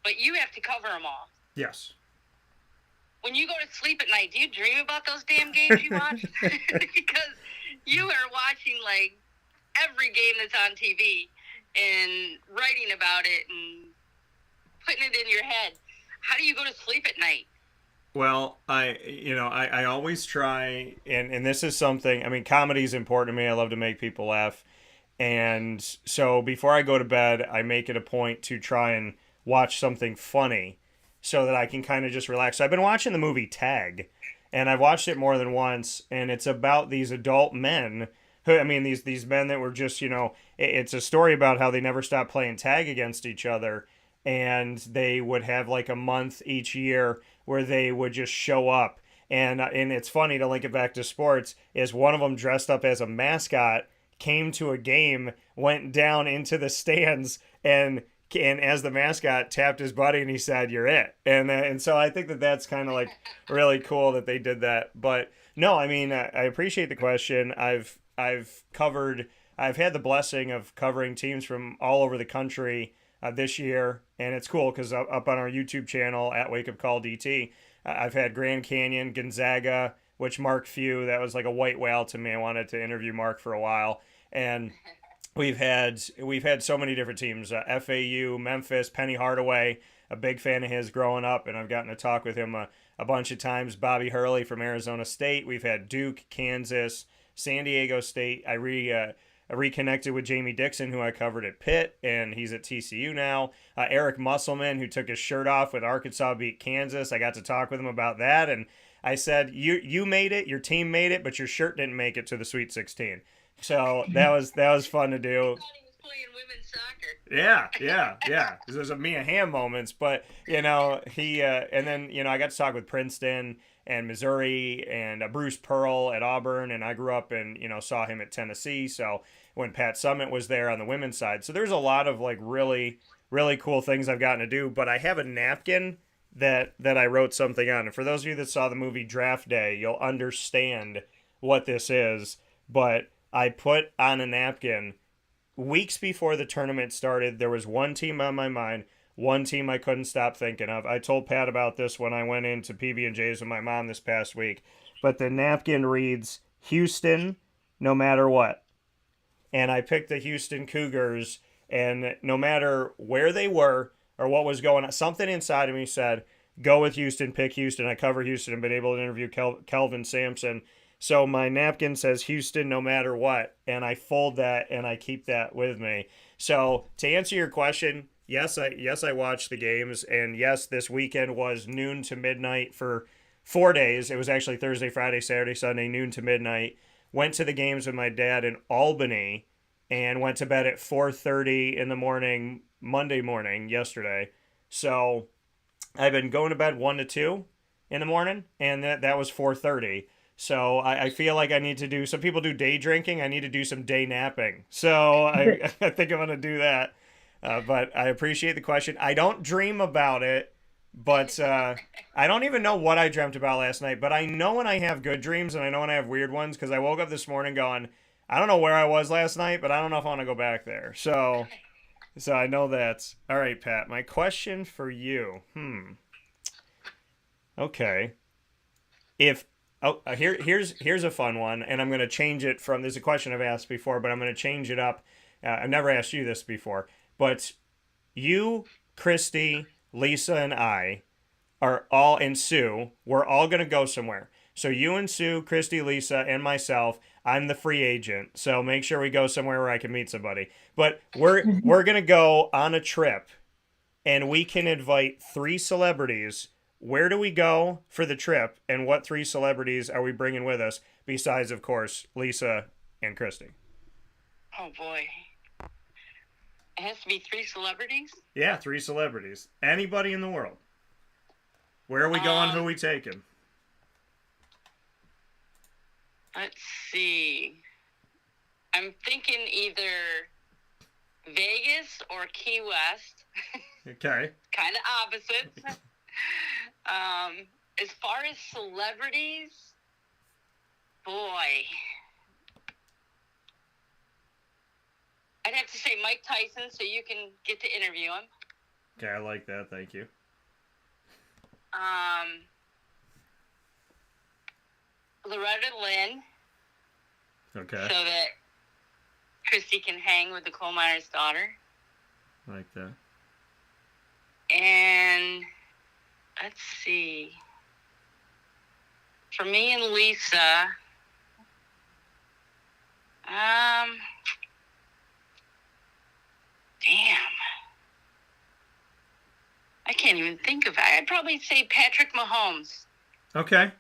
But you have to cover them all. Yes. When you go to sleep at night, do you dream about those damn games you watch? Because you are watching like every game that's on TV and writing about it and putting it in your head. How do you go to sleep at night? Well, I always try, and this is something, I mean, comedy is important to me. I love to make people laugh. And so before I go to bed, I make it a point to try and watch something funny so that I can kind of just relax. So I've been watching the movie Tag, and I've watched it more than once, and it's about these adult men who, I mean, these men that were just, it's a story about how they never stopped playing tag against each other, and they would have like a month each year where they would just show up. And it's funny to link it back to sports is one of them dressed up as a mascot came to a game, went down into the stands, and as the mascot tapped his buddy and he said, "You're it." And so I think that that's kind of like really cool that they did that. But no, I mean, I appreciate the question. I've had the blessing of covering teams from all over the country this year, and it's cool because up on our YouTube channel at Wake Up Call DT, I've had Grand Canyon, Gonzaga, which Mark Few, that was like a white whale to me. I wanted to interview Mark for a while, and we've had so many different teams, FAU, Memphis, Penny Hardaway, a big fan of his growing up, and I've gotten to talk with him a bunch of times. Bobby Hurley from Arizona State. We've had Duke, Kansas, San Diego State. I reconnected with Jamie Dixon, who I covered at Pitt, and he's at TCU now. Eric Musselman, who took his shirt off when Arkansas beat Kansas. I got to talk with him about that, and I said, you made it, your team made it, but your shirt didn't make it to the Sweet 16. So that was fun to do. I thought he was playing women's soccer. Yeah. There's a Mia Hamm moments, but he and then I got to talk with Princeton and Missouri and Bruce Pearl at Auburn, and I grew up and saw him at Tennessee. So when Pat Summitt was there on the women's side, so there's a lot of like really really cool things I've gotten to do. But I have a napkin that I wrote something on, and for those of you that saw the movie Draft Day, you'll understand what this is. But I put on a napkin weeks before the tournament started. There was one team on my mind, one team I couldn't stop thinking of. I told Pat about this when I went into PB&J's with my mom this past week. But the napkin reads, Houston, no matter what. And I picked the Houston Cougars, and no matter where they were or what was going on, something inside of me said, go with Houston, pick Houston. I cover Houston and been able to interview Kelvin Sampson. So my napkin says Houston no matter what, and I fold that and I keep that with me. So to answer your question, yes, I watched the games, and yes, this weekend was noon to midnight for 4 days. It was actually Thursday, Friday, Saturday, Sunday, noon to midnight. Went to the games with my dad in Albany and went to bed at 4:30 in the morning, Monday morning, yesterday. So I've been going to bed 1 to 2 in the morning, and that was 4:30. So I feel like I need to do, some people do day drinking. I need to do some day napping. So I think I'm going to do that. But I appreciate the question. I don't dream about it, but I don't even know what I dreamt about last night. But I know when I have good dreams and I know when I have weird ones, because I woke up this morning going, I don't know where I was last night, but I don't know if I want to go back there. So I know that. All right, Pat, my question for you. Okay. Here's a fun one, and I'm going to change it from, there's a question I've asked before, but I'm going to change it up. I've never asked you this before, but you, Christy, Lisa, and I are all, and Sue, we're all going to go somewhere. So you and Sue, Christy, Lisa, and myself, I'm the free agent, so make sure we go somewhere where I can meet somebody. But we're going to go on a trip, and we can invite 3 celebrities. Where do we go for the trip, and what 3 celebrities are we bringing with us besides, of course, Lisa and Christy? Oh, boy. It has to be 3 celebrities? Yeah, 3 celebrities. Anybody in the world. Where are we going? Who are we taking? Let's see. I'm thinking either Vegas or Key West. Okay. Kind of opposites. As far as celebrities, boy, I'd have to say Mike Tyson, so you can get to interview him. Okay, I like that. Thank you. Loretta Lynn. Okay. So that Christy can hang with the coal miner's daughter. I like that. And let's see. For me and Lisa, damn. I can't even think of it. I'd probably say Patrick Mahomes. Okay.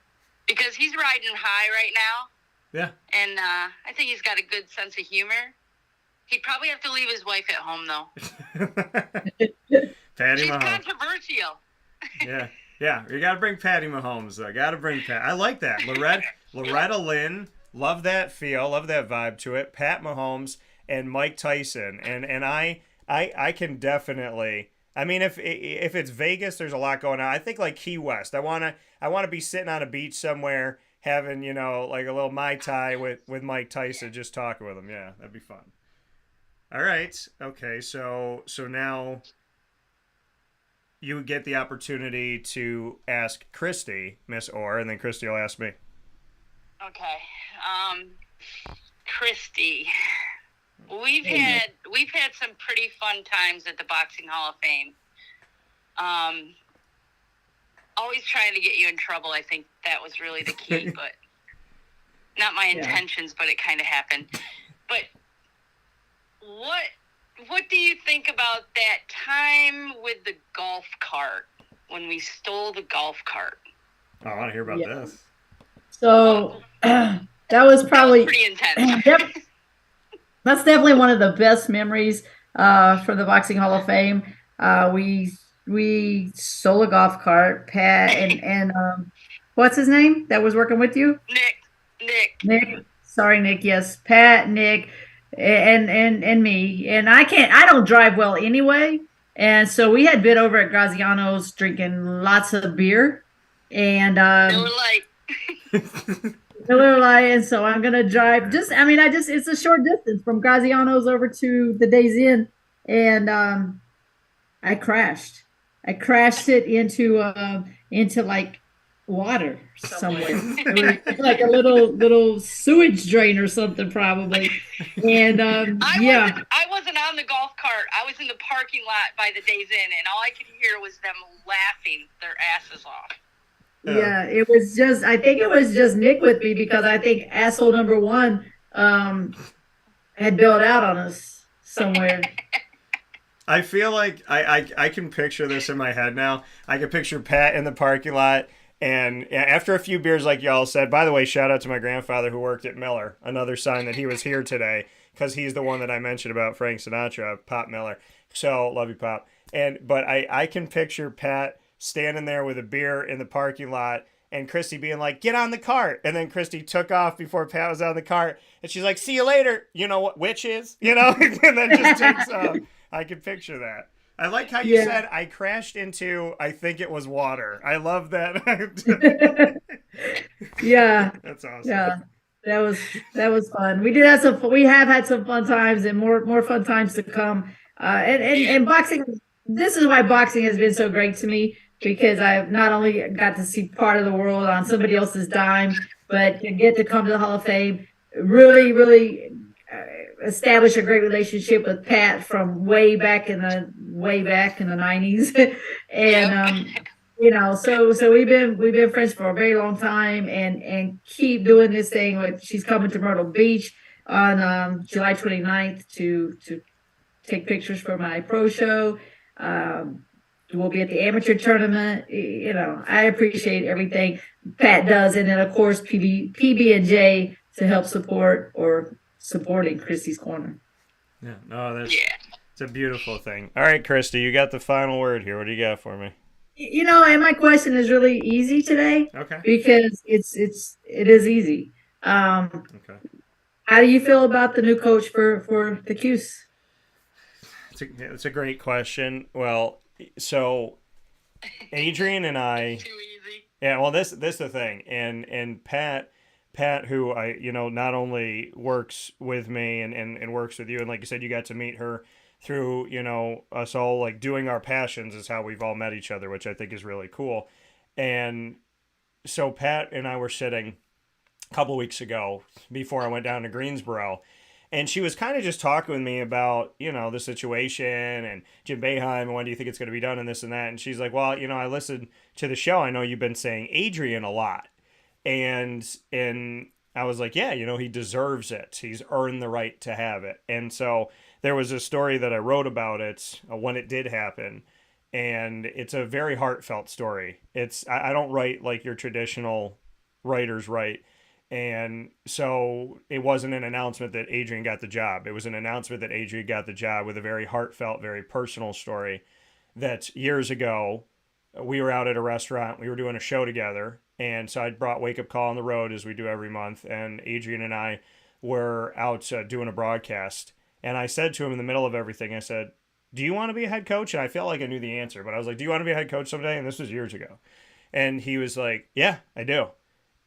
Because he's riding high right now. Yeah. And I think he's got a good sense of humor. He'd probably have to leave his wife at home, though. Patty She's Mahomes. controversial. Yeah. You got to bring Patty Mahomes, though. Got to bring Pat. I like that. Loretta Lynn. Love that feel. Love that vibe to it. Pat Mahomes and Mike Tyson. And I can definitely. I mean, if it's Vegas, there's a lot going on. I think like Key West. I wanna be sitting on a beach somewhere, having like a little Mai Tai with Mike Tyson, just talking with him. Yeah, that'd be fun. All right. Okay. So now you get the opportunity to ask Christy, Miss Orr, and then Christy will ask me. Okay. Christy. We've had some pretty fun times at the Boxing Hall of Fame. Always trying to get you in trouble. I think that was really the key, but not my intentions, but it kind of happened. But what do you think about that time with the golf cart when we stole the golf cart? Oh, I want to hear about this. So that was probably pretty intense. That's definitely one of the best memories for the Boxing Hall of Fame. We stole a golf cart. Pat and what's his name that was working with you? Nick. Sorry, Nick. Yes, Pat, Nick, and me. And I don't drive well anyway. And so we had been over at Graziano's drinking lots of beer. And they were like. And so I'm gonna drive. It's a short distance from Graziano's over to the Days Inn, and I crashed. I crashed it into like water somewhere, like a little sewage drain or something probably. And I wasn't on the golf cart. I was in the parking lot by the Days Inn, and all I could hear was them laughing their asses off. Yeah, I think it was just Nick with me because I think asshole number one had bailed out on us somewhere. I feel like I can picture this in my head now. I can picture Pat in the parking lot, and after a few beers, like y'all said, by the way, shout out to my grandfather who worked at Miller. Another sign that he was here today because he's the one that I mentioned about Frank Sinatra, Pop Miller. So, love you, Pop. But I can picture Pat standing there with a beer in the parking lot and Christy being like, get on the cart. And then Christy took off before Pat was on the cart. And she's like, see you later. You know what which is? And then just takes off. I can picture that. I like how you said I crashed into, I think it was water. I love that. Yeah. That's awesome. Yeah. That was fun. We have had some fun times and more fun times to come. And boxing, this is why boxing has been so great to me, because I've not only got to see part of the world on somebody else's dime, but to get to come to the Hall of Fame, really establish a great relationship with Pat from way back in the 90s. And so we've been friends for a very long time and keep doing this thing. She's coming to Myrtle Beach on July 29th to take pictures for my pro show. We'll be at the amateur tournament. I appreciate everything Pat does, and then of course PB&J to help supporting Christy's Corner. Yeah, no, it's a beautiful thing. All right, Christy, you got the final word here. What do you got for me? And my question is really easy today. Okay. Because it is easy. Okay. How do you feel about the new coach for the Cuse? It's a great question. Well, so Adrian and I. Too easy. Yeah, well, this is the thing, and Pat Pat, who I, not only works with me and works with you, and like you said, you got to meet her through, us all like doing our passions is how we've all met each other, which I think is really cool. And so Pat and I were sitting a couple weeks ago before I went down to Greensboro, and she was kind of just talking with me about, the situation and Jim Boeheim and when do you think it's going to be done and this and that. And she's like, well, I listened to the show. I know you've been saying Adrian a lot. And I was like, yeah, he deserves it. He's earned the right to have it. And so there was a story that I wrote about it when it did happen. And it's a very heartfelt story. I don't write like your traditional writers write. And so it wasn't an announcement that Adrian got the job. It was an announcement that Adrian got the job with a very heartfelt, very personal story that years ago, we were out at a restaurant. We were doing a show together. And so I brought Wake Up Call on the road as we do every month. And Adrian and I were out doing a broadcast. And I said to him in the middle of everything, I said, do you want to be a head coach? And I felt like I knew the answer. But I was like, do you want to be a head coach someday? And this was years ago. And he was like, yeah, I do.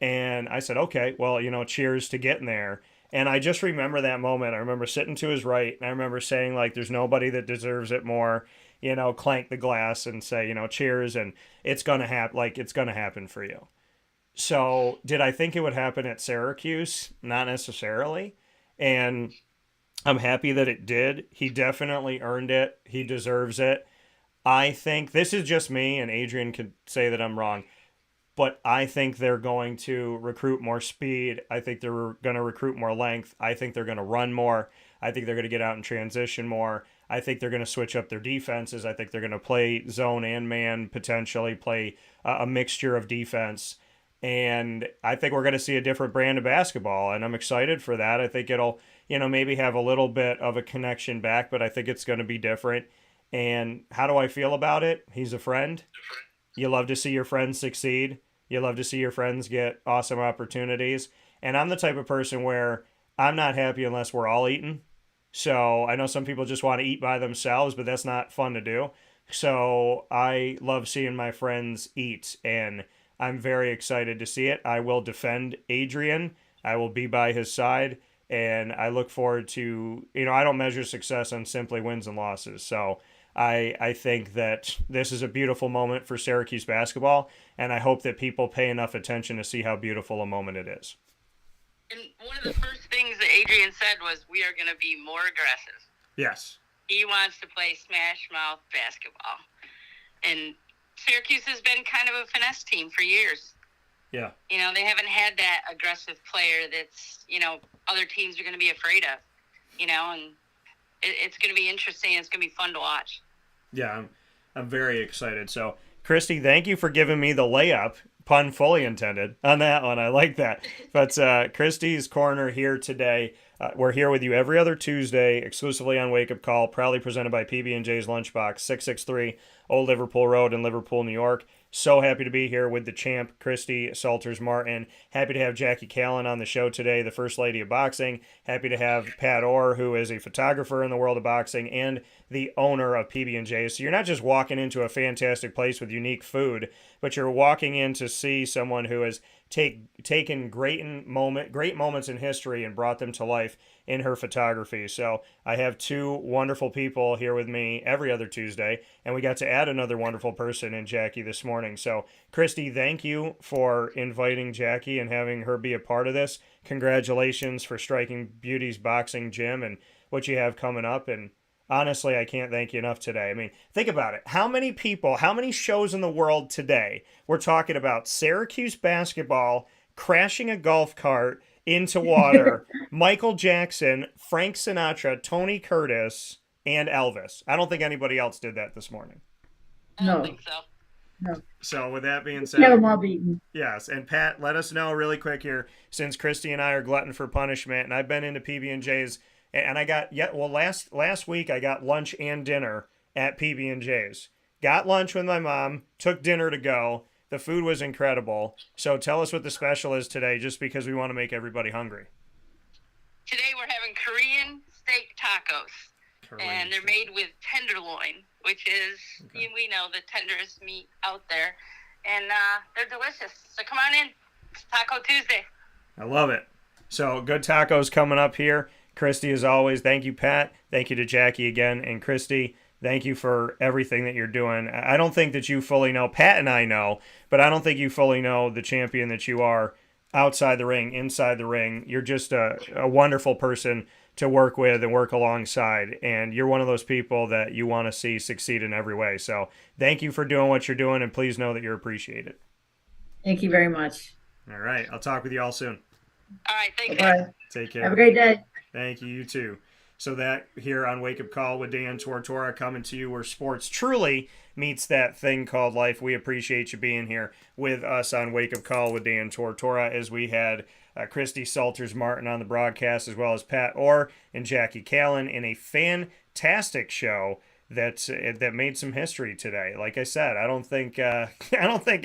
And I said, okay, well, cheers to getting there. And I just remember that moment. I remember sitting to his right, and I remember saying, like, there's nobody that deserves it more, clank the glass and say, cheers, and it's going to happen, like, it's going to happen for you. So did I think it would happen at Syracuse? Not necessarily. And I'm happy that it did. He definitely earned it. He deserves it. I think this is just me, and Adrian could say that I'm wrong. But I think they're going to recruit more speed. I think they're going to recruit more length. I think they're going to run more. I think they're going to get out and transition more. I think they're going to switch up their defenses. I think they're going to play zone and man, potentially play a mixture of defense. And I think we're going to see a different brand of basketball. And I'm excited for that. I think it'll, maybe have a little bit of a connection back, but I think it's going to be different. And how do I feel about it? He's a friend. You love to see your friends succeed. You love to see your friends get awesome opportunities. And I'm the type of person where I'm not happy unless we're all eating. So I know some people just want to eat by themselves, but that's not fun to do. So I love seeing my friends eat, and I'm very excited to see it. I will defend Adrian. I will be by his side, and I look forward to, I don't measure success on simply wins and losses. So I think that this is a beautiful moment for Syracuse basketball, and I hope that people pay enough attention to see how beautiful a moment it is. And one of the first things that Adrian said was, we are going to be more aggressive. Yes. He wants to play smash mouth basketball. And Syracuse has been kind of a finesse team for years. Yeah. They haven't had that aggressive player that's, other teams are going to be afraid of, and it's going to be interesting. It's going to be fun to watch. Yeah, I'm very excited. So, Christy, thank you for giving me the layup, pun fully intended, on that one. I like that. But Christy's Corner here today. We're here with you every other Tuesday, exclusively on Wake Up Call, proudly presented by PB&J's Lunchbox, 663 Old Liverpool Road in Liverpool, New York. So happy to be here with the champ, Christy Salters-Martin. Happy to have Jackie Kallen on the show today, the First Lady of Boxing. Happy to have Pat Orr, who is a photographer in the world of boxing and the owner of PB&J. So you're not just walking into a fantastic place with unique food, but you're walking in to see someone who has taken great moments in history and brought them to life in her photography. So I have two wonderful people here with me every other Tuesday, and we got to add another wonderful person in Jackie this morning. So Christy, thank you for inviting Jackie and having her be a part of this. Congratulations for Striking Beauty's boxing gym and what you have coming up. And honestly, I can't thank you enough today. I mean, think about it. How many people, how many shows in the world today we're talking about Syracuse basketball, crashing a golf cart into water, Michael Jackson, Frank Sinatra, Tony Curtis, and Elvis. I don't think anybody else did that this morning. I don't think so. No. So with that being said, Get them all beaten. yes, and Pat, let us know really quick here, since Christy and I are glutton for punishment, and I've been into PB&J's, and I got last week I got lunch and dinner at PB&J's. Got lunch with my mom, took dinner to go. The food was incredible. So tell us what the special is today, just because we want to make everybody hungry. Today we're having Korean steak tacos, and they're made with tenderloin, which is, we know, the tenderest meat out there, and they're delicious. So come on in. It's Taco Tuesday. I love it. So good tacos coming up here. Christy, as always, thank you, Pat. Thank you to Jackie again. And Christy, thank you for everything that you're doing. I don't think that you fully know, Pat and I know, but I don't think you fully know the champion that you are outside the ring, inside the ring. You're just a wonderful person to work with and work alongside. And you're one of those people that you want to see succeed in every way. So thank you for doing what you're doing, and please know that you're appreciated. Thank you very much. All right. I'll talk with you all soon. All right, thanks, Bye. guys. Take care. Have a great day. Thank you. You too. So that here on Wake Up Call with Dan Tortora, coming to you where sports truly meets that thing called life. We appreciate you being here with us on Wake Up Call with Dan Tortora, as we had Christy Salters-Martin on the broadcast, as well as Pat Orr and Jackie Kallen, in a fantastic show that made some history today. Like I said, I don't think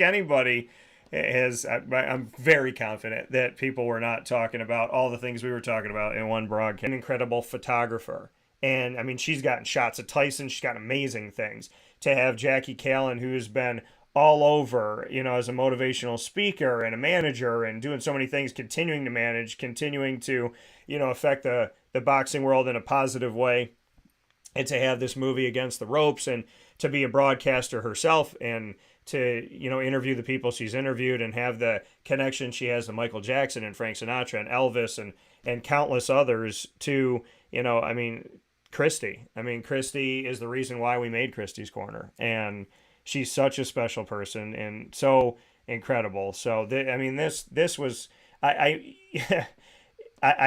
anybody has. I'm very confident that people were not talking about all the things we were talking about in one broadcast. An incredible photographer. And, I mean, she's gotten shots of Tyson. She's got amazing things. To have Jackie Kallen, who's been all over, as a motivational speaker and a manager and doing so many things, continuing to manage, continuing to, affect the boxing world in a positive way. And to have this movie Against the Ropes, and to be a broadcaster herself, and to, interview the people she's interviewed, and have the connection she has to Michael Jackson and Frank Sinatra and Elvis and countless others, to, Christy. Christy is the reason why we made Christy's Corner. And she's such a special person and so incredible. So, this was, I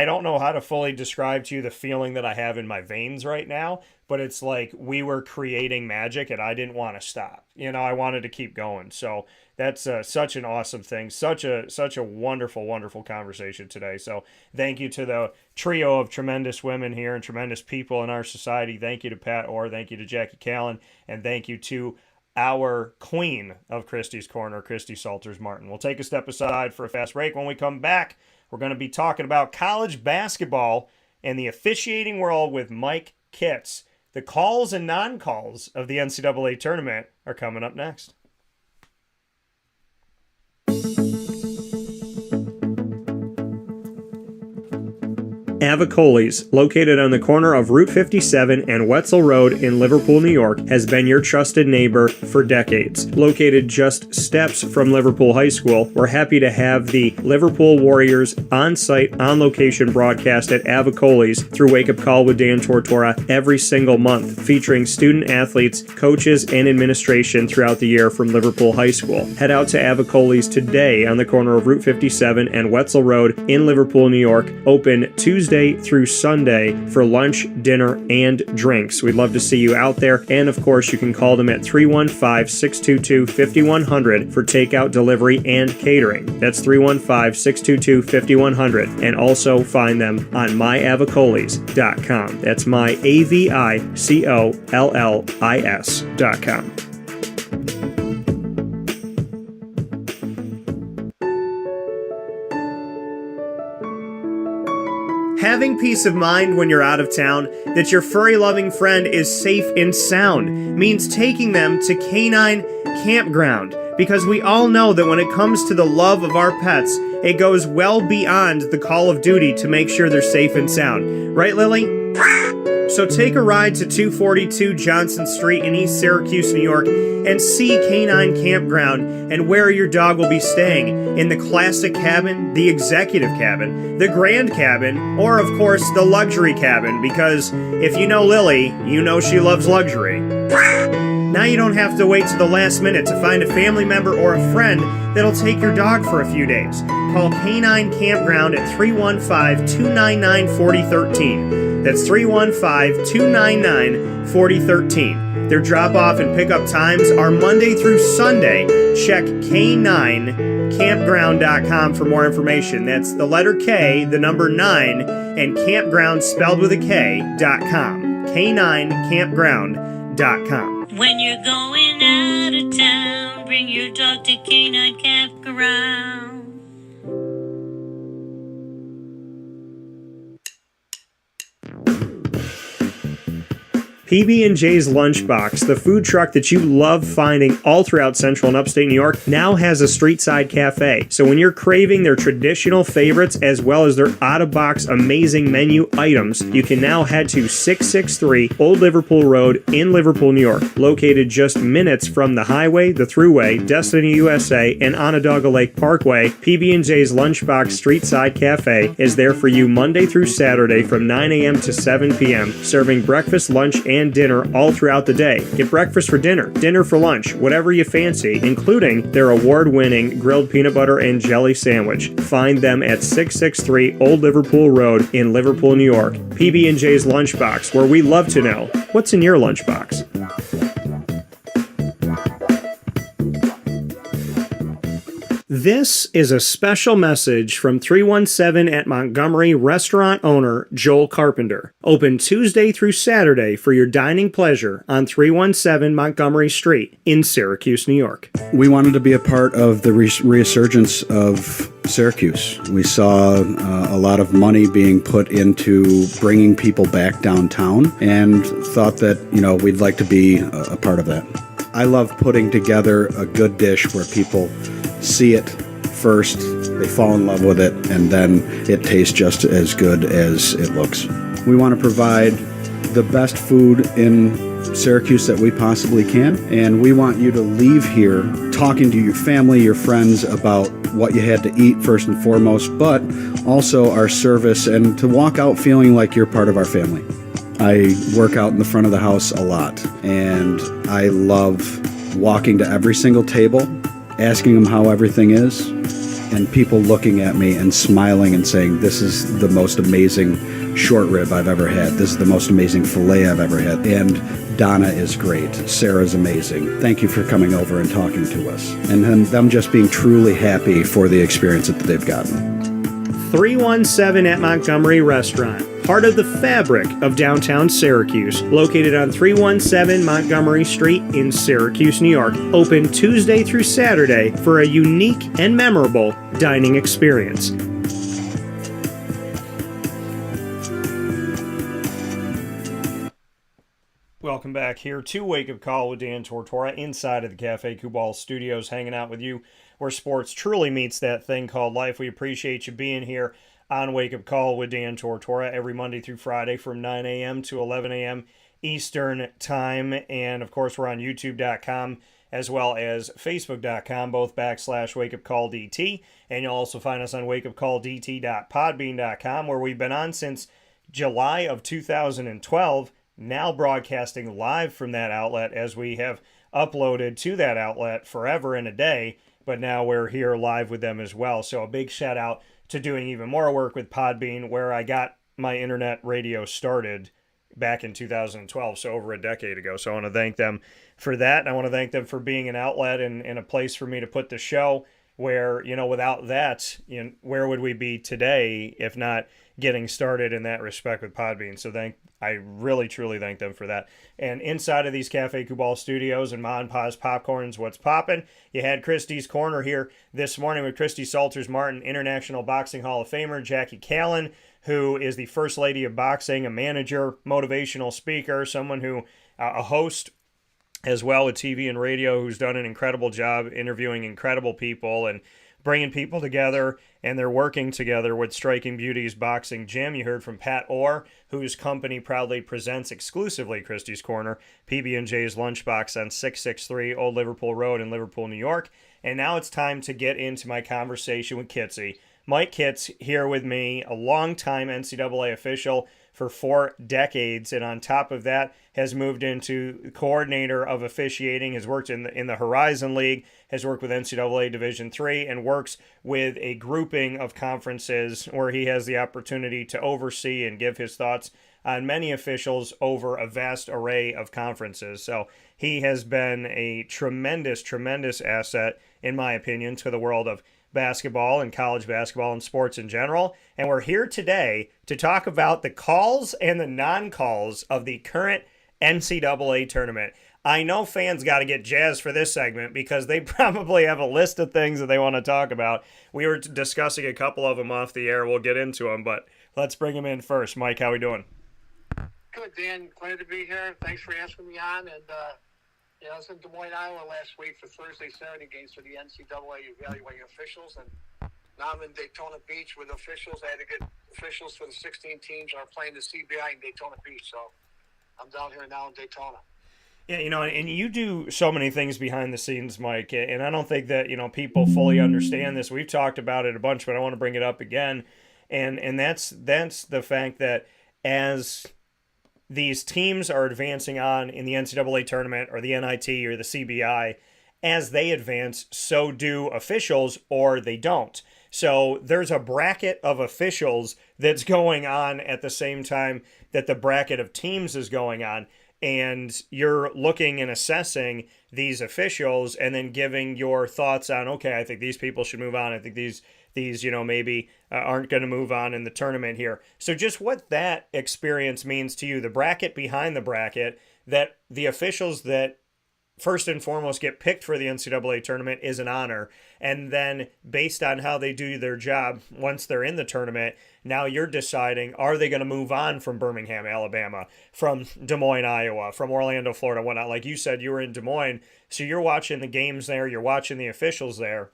don't know how to fully describe to you the feeling that I have in my veins right now, but it's like we were creating magic and I didn't want to stop. I wanted to keep going. So that's such an awesome thing. Such a wonderful, wonderful conversation today. So thank you to the trio of tremendous women here and tremendous people in our society. Thank you to Pat Orr. Thank you to Jackie Kallen. And thank you to our queen of Christy's Corner, Christy Salters-Martin. We'll take a step aside for a fast break. When we come back, we're going to be talking about college basketball and the officiating world with Mike Kitts. The calls and non-calls of the NCAA tournament are coming up next. Avicolli's, located on the corner of Route 57 and Wetzel Road in Liverpool, New York, has been your trusted neighbor for decades. Located just steps from Liverpool High School, we're happy to have the Liverpool Warriors on-site, on-location broadcast at Avicolli's through Wake Up Call with Dan Tortora every single month, featuring student athletes, coaches, and administration throughout the year from Liverpool High School. Head out to Avicolli's today on the corner of Route 57 and Wetzel Road in Liverpool, New York, open Tuesday through Sunday for lunch, dinner, and drinks. We'd love to see you out there. And of course, you can call them at 315-622-5100 for takeout, delivery, and catering. That's 315-622-5100. And also find them on myavicollis.com. That's myavicollis.com. Having peace of mind when you're out of town that your furry-loving friend is safe and sound means taking them to Canine Campground, because we all know that when it comes to the love of our pets, it goes well beyond the call of duty to make sure they're safe and sound. Right, Lily? So take a ride to 242 Johnson Street in East Syracuse, New York, and see Canine Campground and where your dog will be staying, in the classic cabin, the executive cabin, the grand cabin, or of course the luxury cabin, because if you know Lily, you know she loves luxury. Now you don't have to wait to the last minute to find a family member or a friend that'll take your dog for a few days. Call Canine Campground at 315-299-4013. That's 315-299-4013. Their drop-off and pickup times are Monday through Sunday. Check K9campground.com for more information. That's the letter K, the number 9, and campground spelled with a K.com. K9campground.com. When you're going out of town, bring your dog to Canine Campground. PB&J's Lunchbox, the food truck that you love finding all throughout Central and Upstate New York, now has a street-side cafe. So when you're craving their traditional favorites as well as their out-of-box amazing menu items, you can now head to 663 Old Liverpool Road in Liverpool, New York. Located just minutes from the highway, the Thruway, Destiny USA, and Onondaga Lake Parkway, PB&J's Lunchbox Street-Side Cafe is there for you Monday through Saturday from 9 a.m. to 7 p.m., serving breakfast, lunch, and dinner all throughout the day. Get breakfast for dinner, dinner for lunch, whatever you fancy, including their award-winning grilled peanut butter and jelly sandwich. Find them at 663 Old Liverpool Road in Liverpool, New York. PB&J's Lunchbox, where we love to know what's in your lunchbox. This is a special message from 317 at Montgomery restaurant owner Joel Carpenter. Open Tuesday through Saturday for your dining pleasure on 317 Montgomery Street in Syracuse, New York. We wanted to be a part of the resurgence of Syracuse. We saw a lot of money being put into bringing people back downtown and thought that, we'd like to be a part of that. I love putting together a good dish where people see it first, they fall in love with it, and then it tastes just as good as it looks. We want to provide the best food in Syracuse that we possibly can, and we want you to leave here talking to your family, your friends about what you had to eat first and foremost, but also our service, and to walk out feeling like you're part of our family. I work out in the front of the house a lot, and I love walking to every single table, asking them how everything is, and people looking at me and smiling and saying, this is the most amazing short rib I've ever had. This is the most amazing filet I've ever had. And Donna is great. Sarah's amazing. Thank you for coming over and talking to us. And then them just being truly happy for the experience that they've gotten. 317 at Montgomery Restaurant, part of the fabric of downtown Syracuse, located on 317 Montgomery Street in Syracuse, New York. Open Tuesday through Saturday for a unique and memorable dining experience. Welcome back here to Wake Up Call with Dan Tortora inside of the Cafe Kubal Studios, hanging out with you where sports truly meets that thing called life. We appreciate you being here on Wake Up Call with Dan Tortora every Monday through Friday from 9 a.m. to 11 a.m. Eastern Time. And, of course, we're on YouTube.com as well as Facebook.com, both /WakeUpCallDT. And you'll also find us on WakeUpCallDT.podbean.com, where we've been on since July of 2012, now broadcasting live from that outlet as we have uploaded to that outlet forever and a day. But now we're here live with them as well. So a big shout out to doing even more work with Podbean, where I got my internet radio started back in 2012, so over a decade ago. So I want to thank them for that. And I want to thank them for being an outlet and a place for me to put the show where, without that, where would we be today if not getting started in that respect with Podbean? So I really, truly thank them for that. And inside of these Cafe Kubal studios and Ma and Pa's Popcorns, what's poppin'? You had Christy's Corner here this morning with Christy Salters-Martin, International Boxing Hall of Famer, Jackie Kallen, who is the First Lady of Boxing, a manager, motivational speaker, someone who, a host as well with TV and radio, who's done an incredible job interviewing incredible people and bringing people together, and they're working together with Striking Beauties Boxing Gym. You heard from Pat Orr, whose company proudly presents exclusively Christy's Corner, PB&J's Lunchbox on 663 Old Liverpool Road in Liverpool, New York. And now it's time to get into my conversation with Kitsy. Mike Kitts here with me, a longtime NCAA official for 4 decades, and on top of that has moved into coordinator of officiating, has worked in the Horizon League, has worked with NCAA Division III, and works with a grouping of conferences where he has the opportunity to oversee and give his thoughts on many officials over a vast array of conferences. So he has been a tremendous, tremendous asset, in my opinion, to the world of basketball and college basketball and sports in general. And we're here today to talk about the calls and the non-calls of the current NCAA tournament. I know fans got to get jazzed for this segment because they probably have a list of things that they want to talk about. We were discussing a couple of them off the air. We'll get into them, but let's bring them in first. Mike, how we doing? Good, Dan. Glad to be here. Thanks for asking me on. And I was in Des Moines, Iowa last week for Thursday, Saturday games for the NCAA evaluating officials. And now I'm in Daytona Beach with officials. I had to get officials for the 16 teams that are playing the CBI in Daytona Beach. So I'm down here now in Daytona. Yeah, and you do so many things behind the scenes, Mike, and I don't think that, people fully understand this. We've talked about it a bunch, but I want to bring it up again. And that's the fact that as these teams are advancing on in the NCAA tournament or the NIT or the CBI, as they advance, so do officials, or they don't. So there's a bracket of officials that's going on at the same time that the bracket of teams is going on. And you're looking and assessing these officials and then giving your thoughts on, okay, I think these people should move on. I think these maybe aren't going to move on in the tournament here. So just what that experience means to you, the bracket behind the bracket, that the officials that first and foremost get picked for the NCAA tournament is an honor. And then based on how they do their job once they're in the tournament, now you're deciding, are they going to move on from Birmingham, Alabama, from Des Moines, Iowa, from Orlando, Florida, whatnot. Like you said, you were in Des Moines, so you're watching the games there, you're watching the officials there,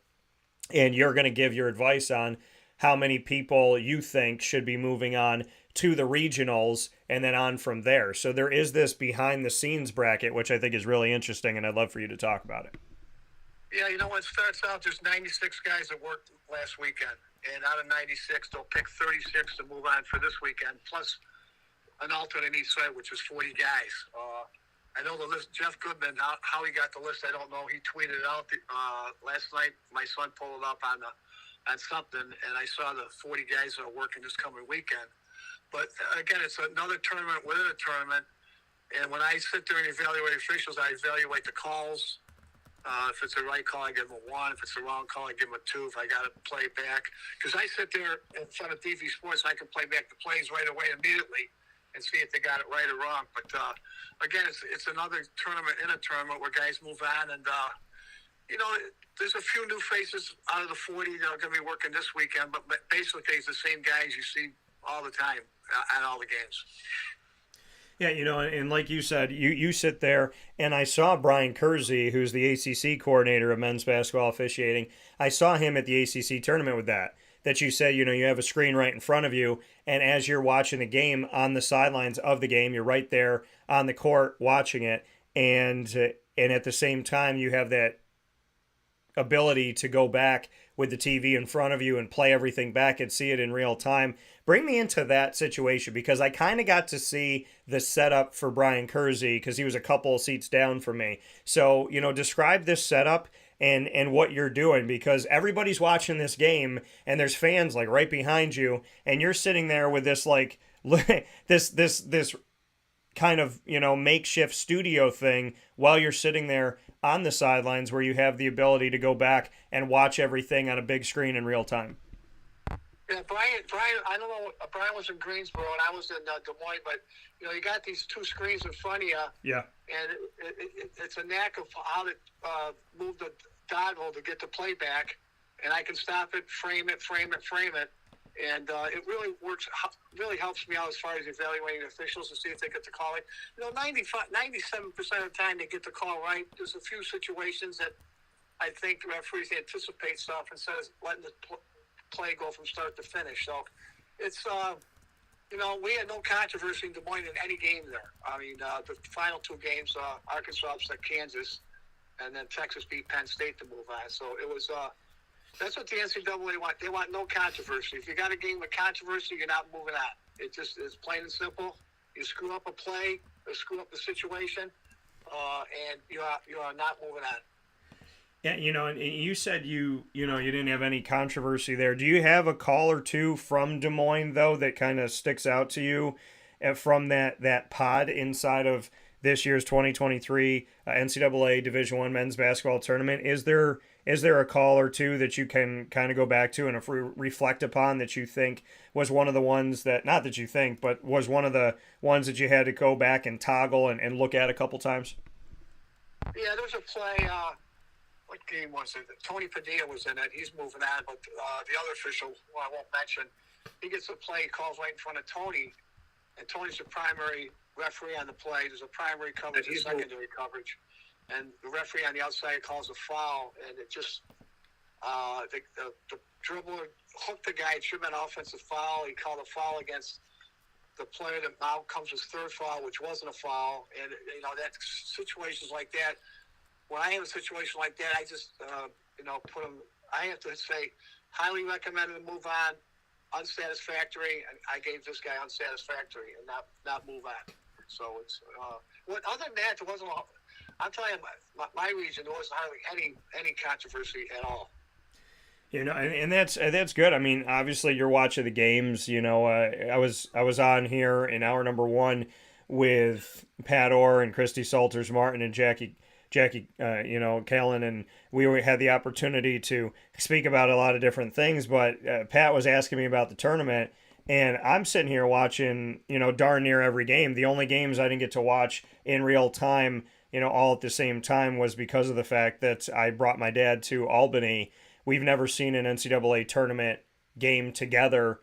and you're going to give your advice on how many people you think should be moving on to the regionals and then on from there. So there is this behind the scenes bracket, which I think is really interesting, and I'd love for you to talk about it. Yeah, it starts out, there's 96 guys that worked last weekend. And out of 96, they'll pick 36 to move on for this weekend, plus an alternate each side, which is 40 guys. I know the list, Jeff Goodman, how he got the list, I don't know. He tweeted it out last night. My son pulled it up on something, and I saw the 40 guys that are working this coming weekend. But again, it's another tournament within a tournament. And when I sit there and evaluate officials, I evaluate the calls. If it's the right call, I give them a 1. If it's the wrong call, I give them a 2 if I got to play it back. Because I sit there in front of TV Sports, I can play back the plays right away immediately and see if they got it right or wrong. But, again, it's another tournament in a tournament where guys move on. And, there's a few new faces out of the 40 that are going to be working this weekend. But basically, it's the same guys you see all the time at all the games. Yeah, and like you said, you sit there, and I saw Brian Kersey, who's the ACC coordinator of men's basketball officiating. I saw him at the ACC tournament with that you said, you have a screen right in front of you, and as you're watching the game on the sidelines of the game, you're right there on the court watching it, and at the same time, you have that ability to go back with the TV in front of you and play everything back and see it in real time. Bring me into that situation, because I kind of got to see the setup for Brian Kersey because he was a couple seats down from me. So, describe this setup and what you're doing, because everybody's watching this game and there's fans like right behind you, and you're sitting there with this like this kind of, makeshift studio thing while you're sitting there on the sidelines where you have the ability to go back and watch everything on a big screen in real time. Yeah, Brian, I don't know, Brian was in Greensboro and I was in Des Moines, but, you got these two screens in front of you. Yeah. And it's a knack of how to move the toggle to get the playback, and I can stop it, frame it. And it really works, really helps me out as far as evaluating officials to see if they get the call right. 97% of the time they get the call right. There's a few situations that I think referees anticipate stuff instead of letting the play go from start to finish. So it's, we had no controversy in Des Moines in any game there. I mean, the final two games, Arkansas upset Kansas, and then Texas beat Penn State to move on. So it was... That's what the NCAA want. They want no controversy. If you got a game with controversy, you're not moving on. It just is plain and simple. You screw up a play or screw up the situation, and you are not moving on. Yeah, and you said you didn't have any controversy there. Do you have a call or two from Des Moines, though, that kind of sticks out to you from that pod inside of this year's 2023 NCAA Division I men's basketball tournament? Is there a call or two that you can kind of go back to and reflect upon that you think was one of the ones that, not that you think, but was one of the ones that you had to go back and toggle and look at a couple times? Yeah, there's a play, what game was it? Tony Padilla was in it. He's moving on, but the other official, who I won't mention, he gets a play, he calls right in front of Tony, and Tony's the primary referee on the play. There's a primary coverage and secondary coverage. And the referee on the outside calls a foul, and it just the dribbler hooked the guy. It should have been an offensive foul. He called a foul against the player that now comes his third foul, which wasn't a foul. And, that situations like that, when I have a situation like that, I just, put him, I have to say, highly recommended to move on, unsatisfactory. And I gave this guy unsatisfactory and not move on. So it's, other than that, there wasn't a, I'm telling you, my region, there wasn't hardly any controversy at all. And that's good. I mean, obviously you're watching the games. I was on here in hour number 1 with Pat Orr and Christy Salters Martin and Jackie, Kallen, and we had the opportunity to speak about a lot of different things. But Pat was asking me about the tournament, and I'm sitting here watching, darn near every game. The only games I didn't get to watch in real time, all at the same time, was because of the fact that I brought my dad to Albany. We've never seen an NCAA tournament game together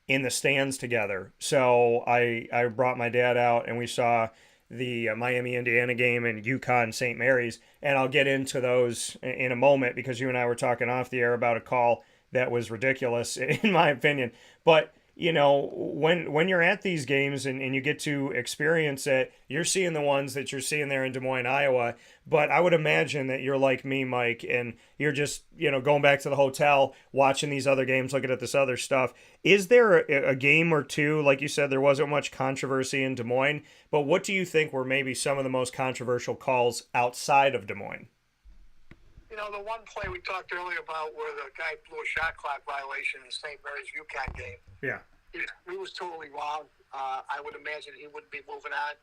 in the stands together. So I brought my dad out and we saw the Miami, Indiana game and UConn St. Mary's. And I'll get into those in a moment because you and I were talking off the air about a call that was ridiculous, in my opinion. But when you're at these games and you get to experience it, you're seeing the ones that you're seeing there in Des Moines, Iowa. But I would imagine that you're like me, Mike, and you're just, going back to the hotel, watching these other games, looking at this other stuff. Is there a game or two, like you said, there wasn't much controversy in Des Moines, but what do you think were maybe some of the most controversial calls outside of Des Moines? The one play we talked earlier about where the guy blew a shot clock violation in the St. Mary's UConn game. Yeah. He was totally wrong. I would imagine he wouldn't be moving on.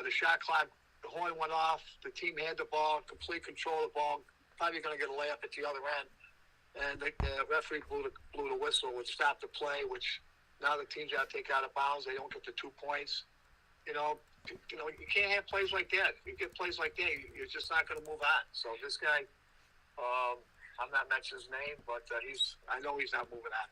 The shot clock, the horn went off. The team had the ball, complete control of the ball, probably going to get a layup at the other end. And the referee blew the whistle, which stopped the play, which now the team's got to take out of bounds. They don't get the 2 points. You can't have plays like that. If you get plays like that, you're just not going to move on. So this guy, I'm not mentioning his name, but I know he's not moving on.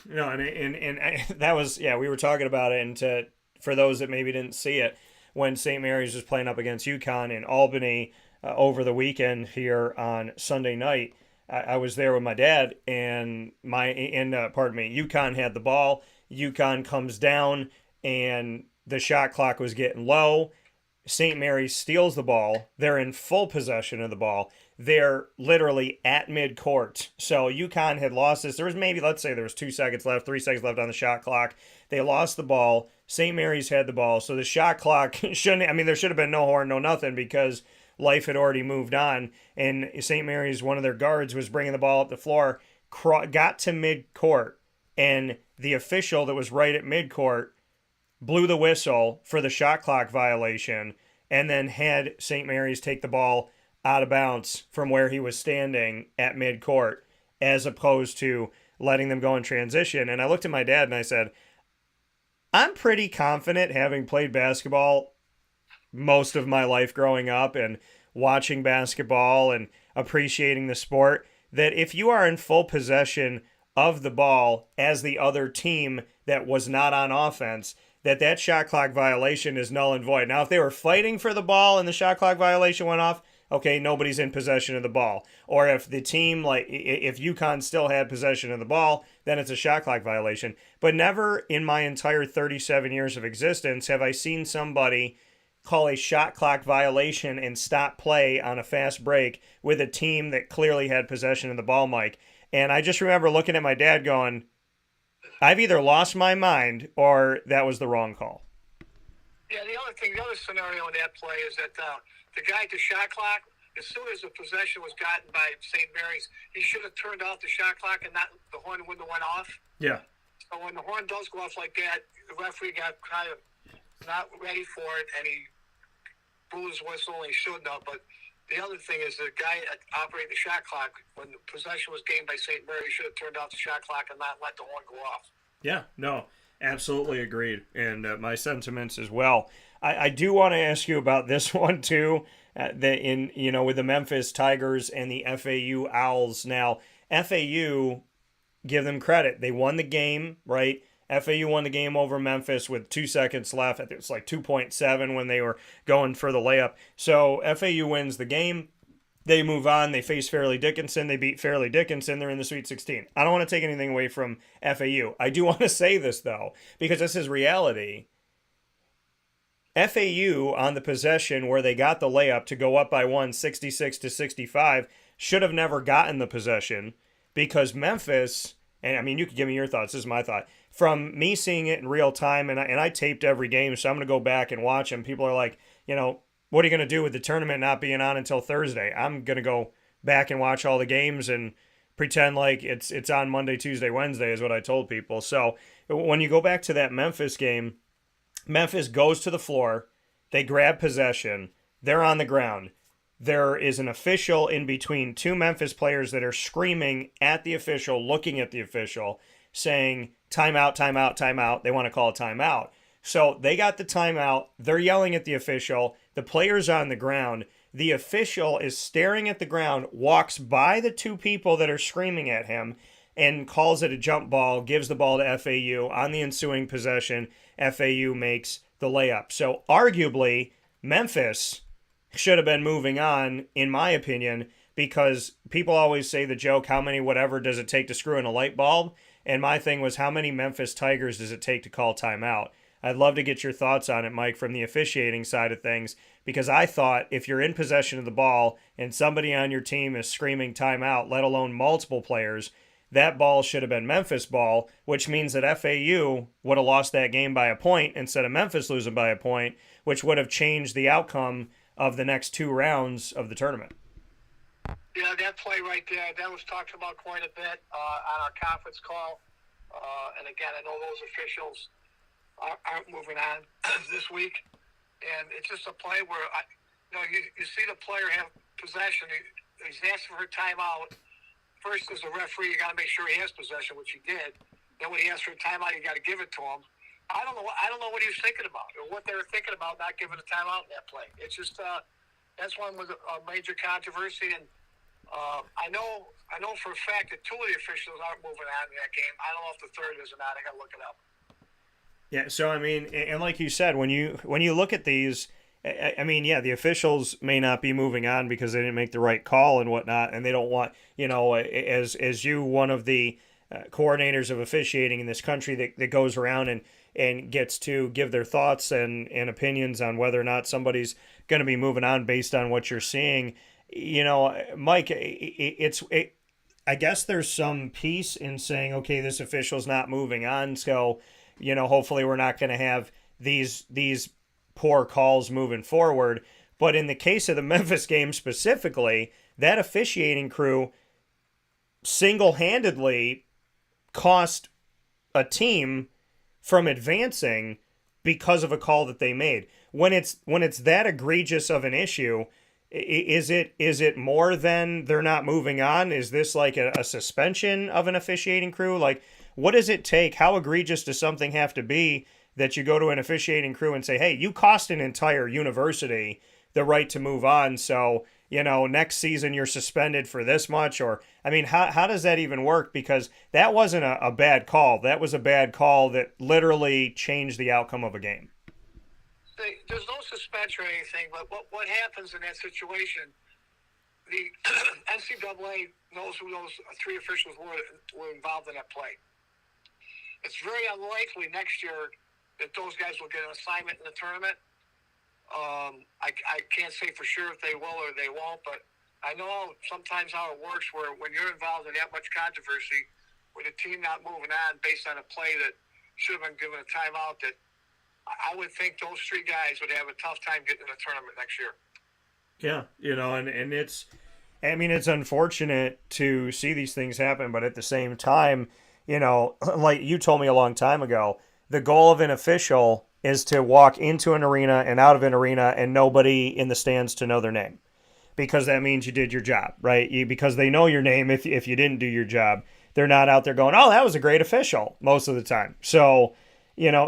No, and that was, we were talking about it, and for those that maybe didn't see it, when St. Mary's was playing up against UConn in Albany over the weekend here on Sunday night, I was there with my dad, and UConn had the ball. UConn comes down, and the shot clock was getting low. St. Mary's steals the ball. They're in full possession of the ball. They're literally at midcourt. So UConn had lost this. There was maybe, let's say there was 2 seconds left, 3 seconds left on the shot clock. They lost the ball. St. Mary's had the ball. So the shot clock there should have been no horn, no nothing, because life had already moved on. And St. Mary's, one of their guards, was bringing the ball up the floor, got to midcourt, and the official that was right at midcourt blew the whistle for the shot clock violation, and then had St. Mary's take the ball out of bounds from where he was standing at midcourt, as opposed to letting them go in transition. And I looked at my dad and I said, I'm pretty confident, having played basketball most of my life growing up and watching basketball and appreciating the sport, that if you are in full possession of the ball as the other team that was not on offense, that shot clock violation is null and void. Now, if they were fighting for the ball and the shot clock violation went off, okay, nobody's in possession of the ball. Or if the team, if UConn still had possession of the ball, then it's a shot clock violation. But never in my entire 37 years of existence have I seen somebody call a shot clock violation and stop play on a fast break with a team that clearly had possession of the ball, Mike. And I just remember looking at my dad going, I've either lost my mind or that was the wrong call. Yeah, the other scenario in that play is that the guy at the shot clock, as soon as the possession was gotten by St. Mary's, he should have turned off the shot clock and not the horn wouldn't have went off. Yeah. So when the horn does go off like that, the referee got kind of not ready for it, and he blew his whistle, and he shouldn't have. But the other thing is the guy operating the shot clock, when the possession was gained by St. Mary's, he should have turned off the shot clock and not let the horn go off. Yeah, no, absolutely agreed. And my sentiments as well. I do want to ask you about this one too, with the Memphis Tigers and the FAU Owls. Now, FAU, give them credit. They won the game, right? FAU won the game over Memphis with 2 seconds left. I think it's like 2.7 when they were going for the layup. So FAU wins the game. They move on. They face Fairleigh Dickinson. They beat Fairleigh Dickinson. They're in the Sweet 16. I don't want to take anything away from FAU. I do want to say this, though, because this is reality. FAU, on the possession where they got the layup to go up by 66-65, should have never gotten the possession because Memphis, and I mean, you could give me your thoughts. This is my thought. From me seeing it in real time, and I taped every game, so I'm going to go back and watch them. People are like, what are you going to do with the tournament not being on until Thursday? I'm going to go back and watch all the games and pretend like it's on Monday, Tuesday, Wednesday is what I told people. So when you go back to that Memphis game, Memphis goes to the floor. They grab possession. They're on the ground. There is an official in between two Memphis players that are screaming at the official, looking at the official, saying, timeout, timeout, timeout. They want to call a timeout. So they got the timeout. They're yelling at the official. The player's on the ground. The official is staring at the ground, walks by the two people that are screaming at him, and calls it a jump ball, gives the ball to FAU. On the ensuing possession, FAU makes the layup. So arguably, Memphis should have been moving on, in my opinion, because people always say the joke, how many whatever does it take to screw in a light bulb? And my thing was, how many Memphis Tigers does it take to call timeout? I'd love to get your thoughts on it, Mike, from the officiating side of things, because I thought if you're in possession of the ball and somebody on your team is screaming timeout, let alone multiple players, that ball should have been Memphis ball, which means that FAU would have lost that game by a point instead of Memphis losing by a point, which would have changed the outcome of the next two rounds of the tournament. Yeah, that play right there, that was talked about quite a bit on our conference call. And again, I know those officials aren't moving on this week. And it's just a play where, you see the player have possession. He's asking for a timeout. First, as a referee, you got to make sure he has possession, which he did. Then when he asks for a timeout, you got to give it to him. I don't know what he was thinking about or what they were thinking about not giving a timeout in that play. It's just that's one with a major controversy, and I know for a fact that two of the officials aren't moving on in that game. I don't know if the third is or not. I got to look it up. Yeah, so I mean, and like you said, when you look at these, I mean, yeah, the officials may not be moving on because they didn't make the right call and whatnot, and they don't want, as you, one of the coordinators of officiating in this country that goes around and gets to give their thoughts and opinions on whether or not somebody's going to be moving on based on what you're seeing. Mike, I guess there's some peace in saying, okay, this official's not moving on, so hopefully we're not going to have these poor calls moving forward. But in the case of the Memphis game specifically, that officiating crew single-handedly cost a team from advancing because of a call that they made. When it's that egregious of an issue, is it more than they're not moving on? Is this like a suspension of an officiating crew? Like, what does it take? How egregious does something have to be that you go to an officiating crew and say, hey, you cost an entire university the right to move on, so, next season you're suspended for this much? Or, I mean, how does that even work? Because that wasn't a bad call. That was a bad call that literally changed the outcome of a game. There's no suspension or anything, but what happens in that situation, the NCAA knows who those three officials were involved in that play. It's very unlikely next year that those guys will get an assignment in the tournament. I can't say for sure if they will or they won't, but I know sometimes how it works where when you're involved in that much controversy with a team not moving on based on a play that should have been given a timeout, that I would think those three guys would have a tough time getting in the tournament next year. Yeah, and it's unfortunate to see these things happen, but at the same time, like you told me a long time ago, the goal of an official is to walk into an arena and out of an arena and nobody in the stands to know their name, because that means you did your job, right? Because they know your name if you didn't do your job. They're not out there going, oh, that was a great official most of the time. So,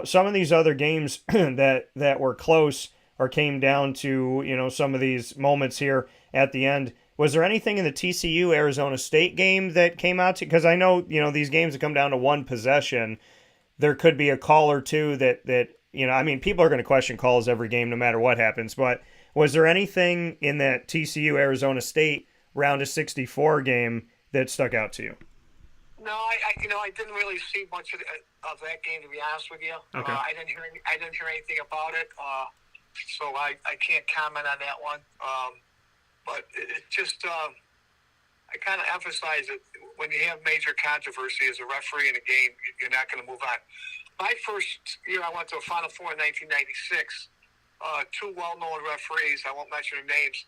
some of these other games that were close or came down to, some of these moments here at the end. Was there anything in the TCU-Arizona State game that came out to, because I know, these games have come down to one possession. there could be a call or two that I mean, people are going to question calls every game no matter what happens, but was there anything in that TCU Arizona State round of 64 game that stuck out to you? No, I didn't really see much of that game, to be honest with you. Okay. I didn't hear anything about it, so I can't comment on that one. But it just I kind of emphasize that when you have major controversy as a referee in a game, you're not going to move on. My first year, I went to a Final Four in 1996. Two well-known referees, I won't mention their names,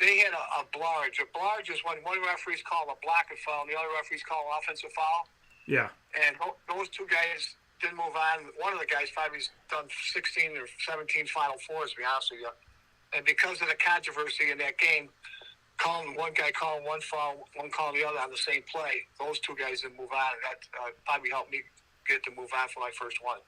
they had a blarge. A blarge is when one referee's called a blocking foul and the other referee's called an offensive foul. Yeah. And those two guys didn't move on. One of the guys probably's done 16 or 17 Final Fours, to be honest with you. And because of the controversy in that game, one guy calling one foul, one calling the other on the same play, those two guys didn't move on. And that probably helped me get to move on for my first one.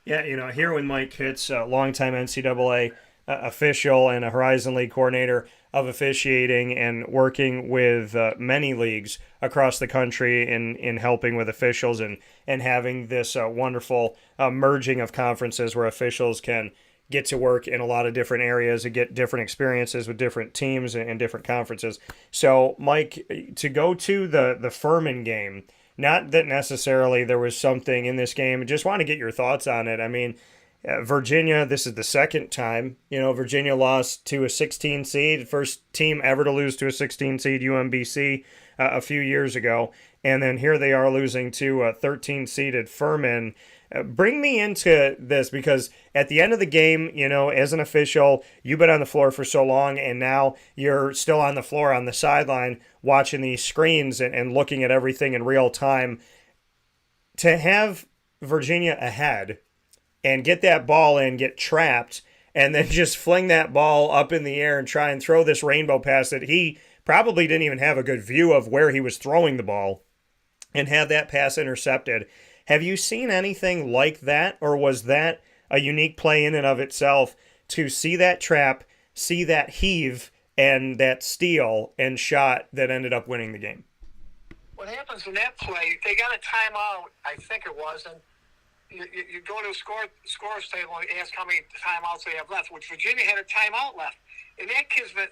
Yeah, here when Mike Hitz, a longtime NCAA official and a Horizon League coordinator of officiating and working with many leagues across the country in helping with officials and having this wonderful merging of conferences where officials can get to work in a lot of different areas and get different experiences with different teams and different conferences. So, Mike, to go to the Furman game, not that necessarily there was something in this game, just want to get your thoughts on it. I mean, Virginia, this is the second time, Virginia lost to a 16 seed, first team ever to lose to a 16 seed, UMBC, a few years ago. And then here they are losing to a 13 seeded Furman. Bring me into this, because at the end of the game, as an official, you've been on the floor for so long, and now you're still on the floor on the sideline watching these screens and looking at everything in real time. To have Virginia ahead and get that ball in, get trapped, and then just fling that ball up in the air and try and throw this rainbow pass that he probably didn't even have a good view of where he was throwing the ball, and have that pass intercepted. Have you seen anything like that, or was that a unique play in and of itself to see that trap, see that heave, and that steal and shot that ended up winning the game? What happens in that play, they got a timeout, I think it was, and you go to a scorer's table and ask how many timeouts they have left, which Virginia had a timeout left. And that kid's been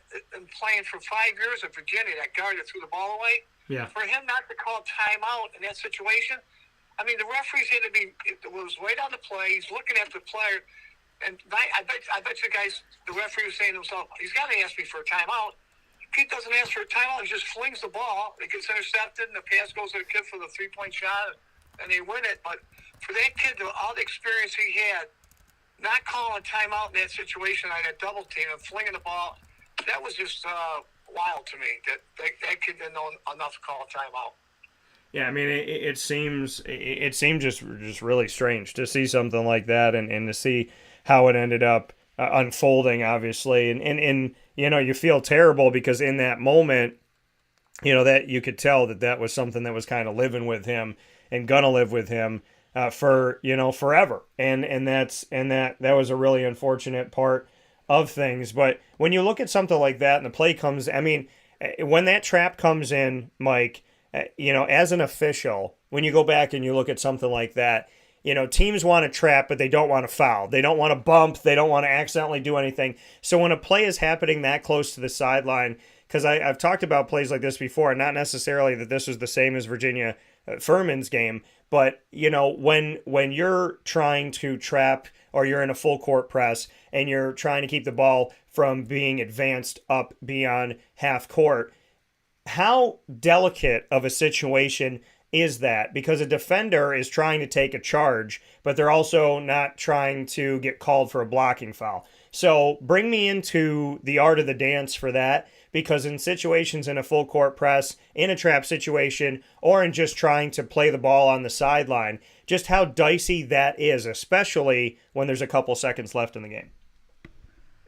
playing for 5 years at Virginia, that guard that threw the ball away. Yeah. For him not to call timeout in that situation, I mean, the referees had to be, it was right on the play, he's looking at the player, and I bet you guys, the referee was saying to himself, he's got to ask me for a timeout. Kid doesn't ask for a timeout, he just flings the ball, it gets intercepted, and the pass goes to the kid for the 3-point shot, and they win it. But for that kid, all the experience he had, not calling a timeout in that situation, I got double team and flinging the ball, that was just wild to me. That kid didn't know enough to call a timeout. Yeah, I mean, it seems just really strange to see something like that and to see how it ended up unfolding, obviously, and you feel terrible because in that moment, that you could tell that was something that was kind of living with him and gonna live with him for forever, and that was a really unfortunate part of things. But when you look at something like that and the play comes, I mean, when that trap comes in, Mike, as an official, when you go back and you look at something like that, teams want to trap, but they don't want to foul. They don't want to bump. They don't want to accidentally do anything. So when a play is happening that close to the sideline, because I've talked about plays like this before, not necessarily that this was the same as Virginia Furman's game, but when you're trying to trap or you're in a full court press and you're trying to keep the ball from being advanced up beyond half court, how delicate of a situation is that? Because a defender is trying to take a charge, but they're also not trying to get called for a blocking foul. So bring me into the art of the dance for that, because in situations in a full court press, in a trap situation, or in just trying to play the ball on the sideline, just how dicey that is, especially when there's a couple seconds left in the game.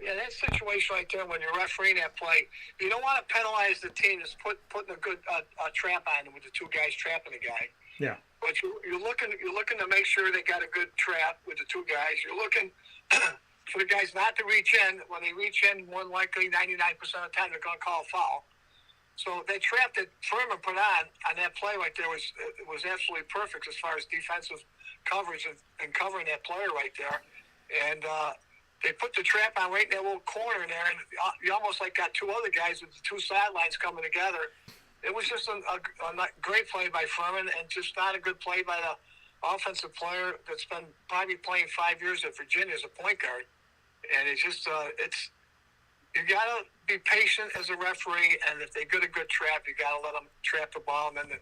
Yeah, that situation right there, when you're refereeing that play, you don't want to penalize the team that's putting a good trap on them with the two guys trapping the guy. Yeah. But you're looking to make sure they got a good trap with the two guys. You're looking for the guys not to reach in. When they reach in, more than likely 99% of the time they're going to call a foul. So that trap that Furman put on that play right there was absolutely perfect as far as defensive coverage and covering that player right there. And they put the trap on right in that little corner in there, and you almost like got two other guys with the two sidelines coming together. It was just a great play by Furman, and just not a good play by the offensive player that's been probably playing 5 years at Virginia as a point guard. And it's just you gotta be patient as a referee, and if they get a good trap, you gotta let them trap the ball, and then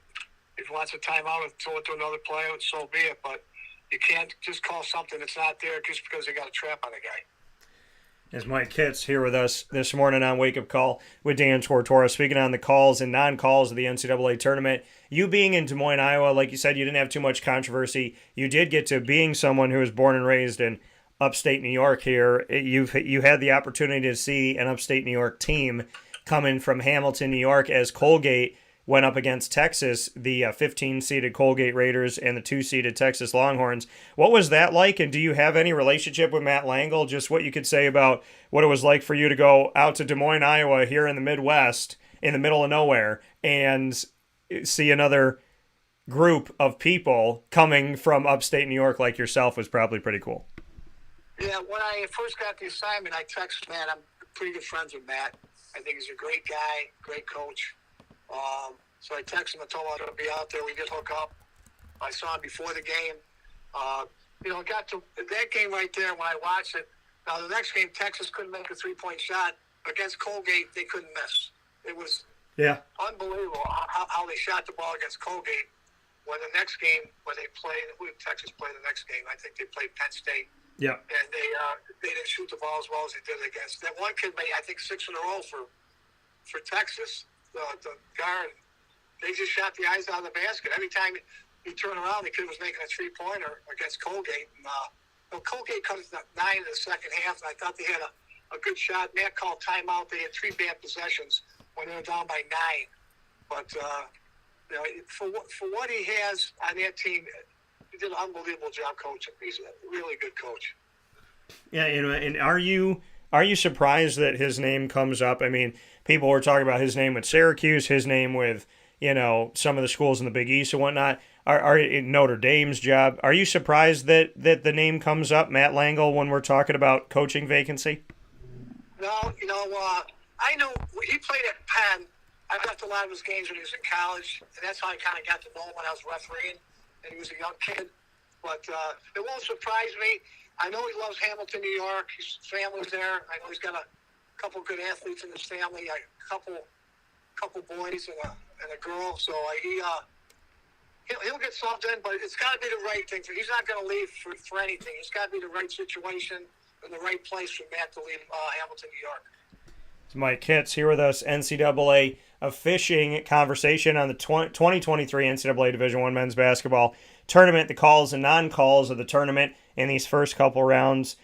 if he wants a timeout or throw it to another player, so be it. But you can't just call something that's not there just because they got a trap on a guy. As Mike Kitts here with us this morning on Wake Up Call with Dan Tortora, speaking on the calls and non-calls of the NCAA tournament. You being in Des Moines, Iowa, like you said, you didn't have too much controversy. You did get to being someone who was born and raised in upstate New York here. You had the opportunity to see an upstate New York team coming from Hamilton, New York, as Colgate went up against Texas, the 15-seeded Colgate Raiders and the 2-seeded Texas Longhorns. What was that like, and do you have any relationship with Matt Langle? Just what you could say about what it was like for you to go out to Des Moines, Iowa, here in the Midwest, in the middle of nowhere, and see another group of people coming from upstate New York like yourself was probably pretty cool. Yeah, when I first got the assignment, I texted Matt. I'm pretty good friends with Matt. I think he's a great guy, great coach. So I texted him and told him I was going to be out there. We did hook up. I saw him before the game. Got to that game right there when I watched it. Now, the next game, Texas couldn't make a three-point shot. Against Colgate, they couldn't miss. It was unbelievable how they shot the ball against Colgate. When the next game, when they played, who did Texas play the next game? I think they played Penn State. Yeah. And they didn't shoot the ball as well as they did against. That one kid made, I think, 6 in a row for Texas. The guard, they just shot the eyes out of the basket. Every time you turn around, the kid was making a three-pointer against Colgate. And Colgate comes 9 in the second half, and I thought they had a good shot. Matt called timeout. They had 3 bad possessions when they were down by 9. But for what he has on that team, he did an unbelievable job coaching. He's a really good coach. Yeah, and are you surprised that his name comes up? I mean, people were talking about his name with Syracuse, his name with, some of the schools in the Big East and whatnot. Are in Notre Dame's job? Are you surprised that the name comes up, Matt Langle, when we're talking about coaching vacancy? No, I know he played at Penn. I got to a lot of his games when he was in college, and that's how I kind of got to know him when I was refereeing, and he was a young kid. But it won't surprise me. I know he loves Hamilton, New York. His family's there. I know he's got a couple good athletes in his family, a couple boys and a girl. So he'll get something, but it's got to be the right thing. He's not going to leave for anything. It's got to be the right situation and the right place for Matt to leave Hamilton, New York. It's Mike Kitts here with us, NCAA Officiating conversation on the 2023 NCAA Division I men's basketball tournament, the calls and non-calls of the tournament in these first couple rounds.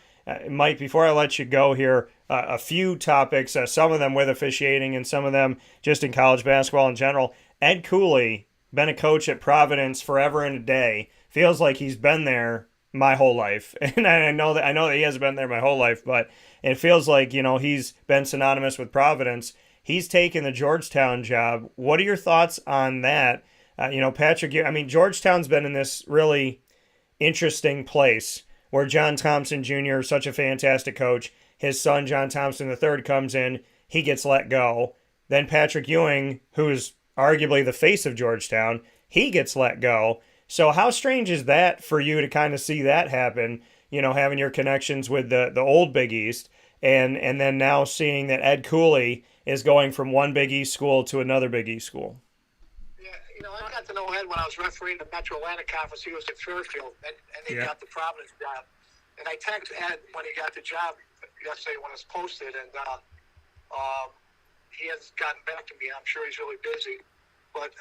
Mike, before I let you go here, a few topics, some of them with officiating and some of them just in college basketball in general. Ed Cooley, been a coach at Providence forever and a day. Feels like he's been there my whole life. And I know that he hasn't been there my whole life, but it feels like, he's been synonymous with Providence. He's taken the Georgetown job. What are your thoughts on that? Patrick, Georgetown's been in this really interesting place where John Thompson Jr. is such a fantastic coach. His son, John Thompson III, comes in. He gets let go. Then Patrick Ewing, who is arguably the face of Georgetown, he gets let go. So how strange is that for you to kind of see that happen, having your connections with the old Big East, and then now seeing that Ed Cooley is going from one Big East school to another Big East school? Yeah, I got to know Ed when I was refereeing the Metro Atlantic Conference. He was at Fairfield, and he got the Providence job. And I texted Ed when he got the job yesterday when it was posted, and he hasn't gotten back to me. I'm sure he's really busy. But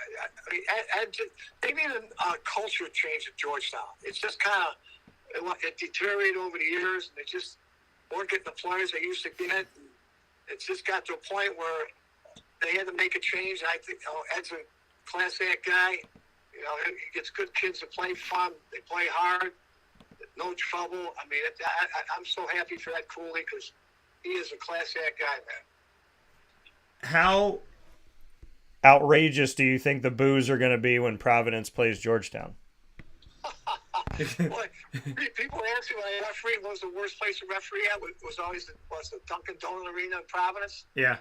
Ed, they need a culture change at Georgetown. It's just kind of it deteriorated over the years, and they just weren't getting the players they used to get. And it's just got to a point where they had to make a change. And I think Ed's a Class A guy. He gets good kids to play fun. They play hard. No trouble. I'm so happy for Ed Cooley because he is a Class A guy, man. How outrageous do you think the boos are going to be when Providence plays Georgetown? Boy, people ask me when I referee what was the worst place to referee at. Was always the Dunkin' Donut Arena in Providence. Yeah.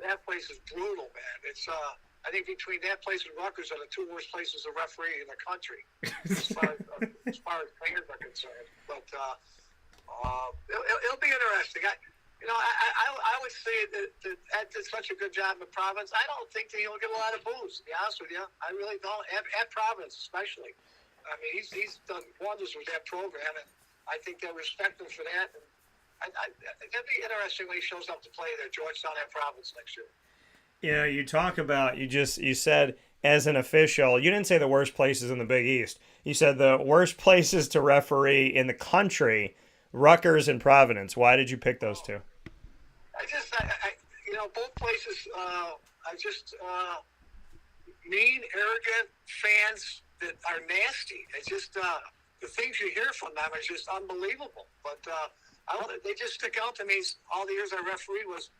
That place is brutal, man. It's I think between that place and Rutgers are the two worst places to referee in the country, as far as players are concerned. But it'll be interesting. I would say that Ed did such a good job in Providence. I don't think that he'll get a lot of boos, to be honest with you. I really don't. At Providence, especially. I mean, he's done wonders with that program, and I think they'll respect him for that. And it'll be interesting when he shows up to play there, Georgetown at Providence next year. Yeah, you talk about, you said as an official, you didn't say the worst places in the Big East. You said the worst places to referee in the country, Rutgers and Providence. Why did you pick those two? Both places are just mean, arrogant fans that are nasty. It's just the things you hear from them is just unbelievable. But they just stick out to me. All the years I refereed was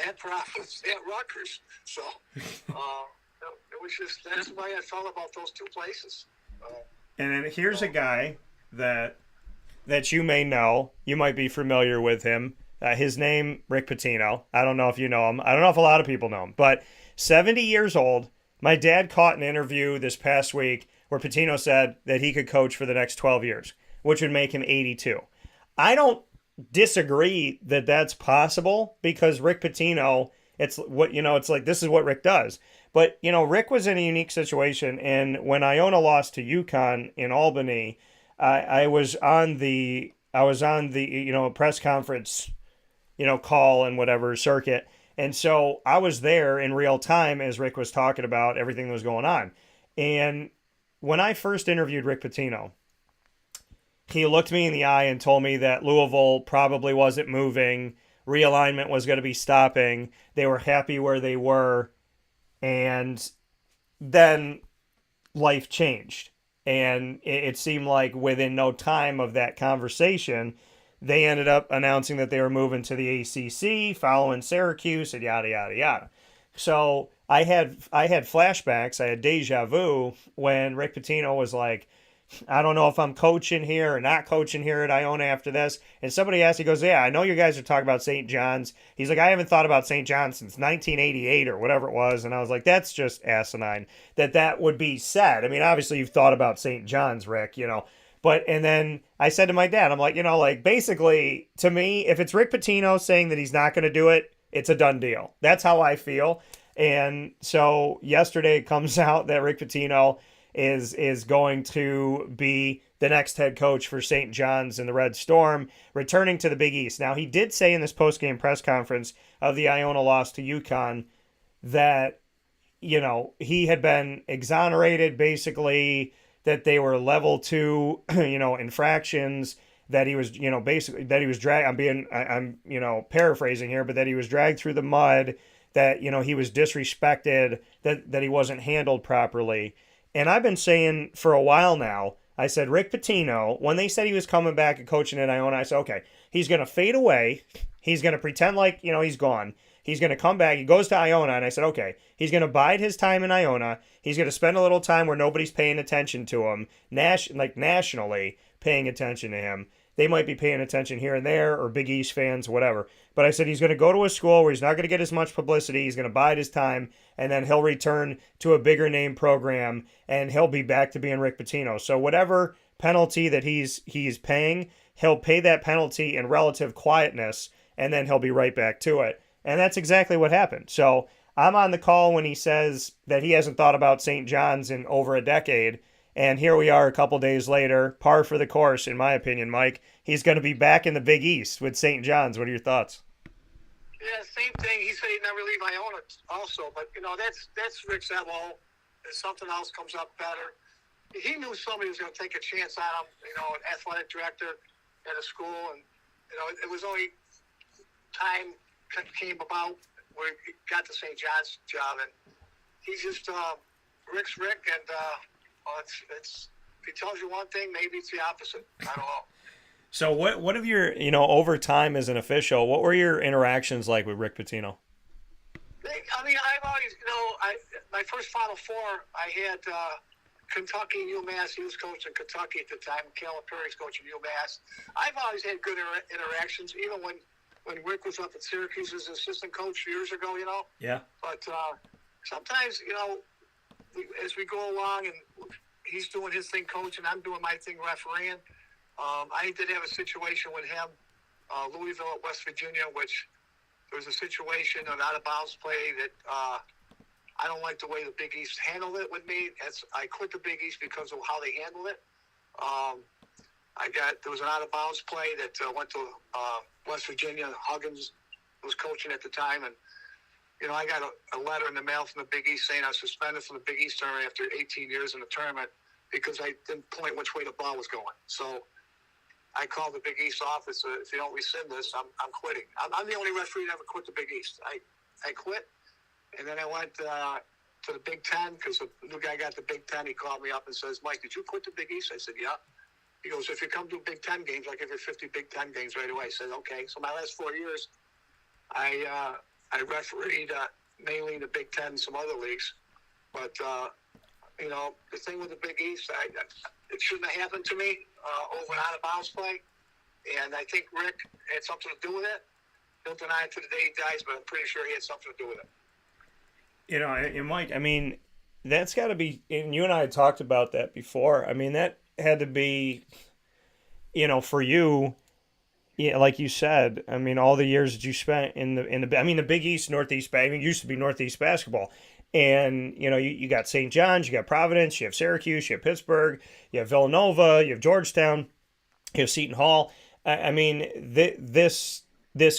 at Providence, at Rutgers. So it was just, that's the way I felt about those two places. And then here's a guy that you may know. You might be familiar with him. His name, Rick Pitino. I don't know if you know him. I don't know if a lot of people know him. But 70 years old. My dad caught an interview this past week where Pitino said that he could coach for the next 12 years, which would make him 82. I don't disagree that that's possible because Rick Pitino, it's like this is what Rick does. But, Rick was in a unique situation. And when Iona lost to UConn in Albany, I was on the press conference, call and whatever circuit. And so I was there in real time as Rick was talking about everything that was going on. And when I first interviewed Rick Pitino, he looked me in the eye and told me that Louisville probably wasn't moving. Realignment was going to be stopping. They were happy where they were. And then life changed. And it seemed like within no time of that conversation, they ended up announcing that they were moving to the ACC, following Syracuse, and yada, yada, yada. So I had flashbacks. I had deja vu when Rick Pitino was like, I don't know if I'm coaching here or not coaching here at Iona after this. And somebody asked, he goes, yeah, I know you guys are talking about St. John's. He's like, I haven't thought about St. John's since 1988 or whatever it was. And I was like, that's just asinine that would be said. I mean, obviously you've thought about St. John's, Rick, But, and then I said to my dad, I'm like, basically, to me, if it's Rick Pitino saying that he's not going to do it, it's a done deal. That's how I feel. And so yesterday it comes out that Rick Pitino is going to be the next head coach for St. John's and the Red Storm, returning to the Big East. Now, he did say in this post-game press conference of the Iona loss to UConn that, he had been exonerated, basically, that they were level 2, infractions, that he was, basically, that he was dragged, I'm paraphrasing here, but that he was dragged through the mud, that, he was disrespected, that he wasn't handled properly. And I've been saying for a while now, I said, Rick Pitino, when they said he was coming back and coaching at Iona, I said, okay, he's going to fade away. He's going to pretend like, he's gone. He's going to come back. He goes to Iona, and I said, okay, he's going to bide his time in Iona. He's going to spend a little time where nobody's paying attention to him, nationally paying attention to him. They might be paying attention here and there, or Big East fans, whatever. But I said he's going to go to a school where he's not going to get as much publicity. He's going to bide his time, and then he'll return to a bigger name program, and he'll be back to being Rick Pitino. So whatever penalty that he's paying, he'll pay that penalty in relative quietness, and then he'll be right back to it. And that's exactly what happened. So I'm on the call when he says that he hasn't thought about St. John's in over a decade. And here we are a couple days later, par for the course, in my opinion, Mike. He's going to be back in the Big East with St. John's. What are your thoughts? Yeah, same thing. He said he'd never leave Iona also. But, that's Rick's MO. If something else comes up better. He knew somebody was going to take a chance on him, an athletic director at a school. And, it was only time came about where he got the St. John's job. And he's just, Rick's Rick. And, it's if he tells you one thing, maybe it's the opposite. I don't know. So what have your, over time as an official, what were your interactions like with Rick Pitino? I mean, I've always, my first Final Four, I had Kentucky and UMass. He was coaching Kentucky at the time. Kallen Perry's coaching UMass. I've always had good interactions, even when Rick was up at Syracuse as assistant coach years ago, Yeah. But sometimes, as we go along and he's doing his thing coaching, I'm doing my thing refereeing. I did have a situation with him, Louisville at West Virginia, which there was a situation, an out-of-bounds play that I don't like the way the Big East handled it with me. I quit the Big East because of how they handled it. There was an out-of-bounds play that went to West Virginia. Huggins was coaching at the time, and I got a letter in the mail from the Big East saying I was suspended from the Big East tournament after 18 years in the tournament because I didn't point which way the ball was going. So I called the Big East office. If you don't rescind this, I'm quitting. I'm the only referee that ever quit the Big East. I quit, and then I went to the Big Ten because the new guy got the Big Ten. He called me up and says, "Mike, did you quit the Big East?" I said, "Yeah." He goes, "If you come to Big Ten games, I'll give you 50 Big Ten games right away." I said, "Okay." So my last 4 years, I refereed mainly in the Big Ten and some other leagues. But, the thing with the Big East, it shouldn't have happened to me over an out-of-bounds play. And I think Rick had something to do with it. Don't deny it to the day he dies, but I'm pretty sure he had something to do with it. And Mike, that's got to be, and you and I had talked about that before. That had to be, for you, yeah, like you said, all the years that you spent in the Big East, Northeast, used to be Northeast basketball. And, you got St. John's, you got Providence, you have Syracuse, you have Pittsburgh, you have Villanova, you have Georgetown, you have Seton Hall. This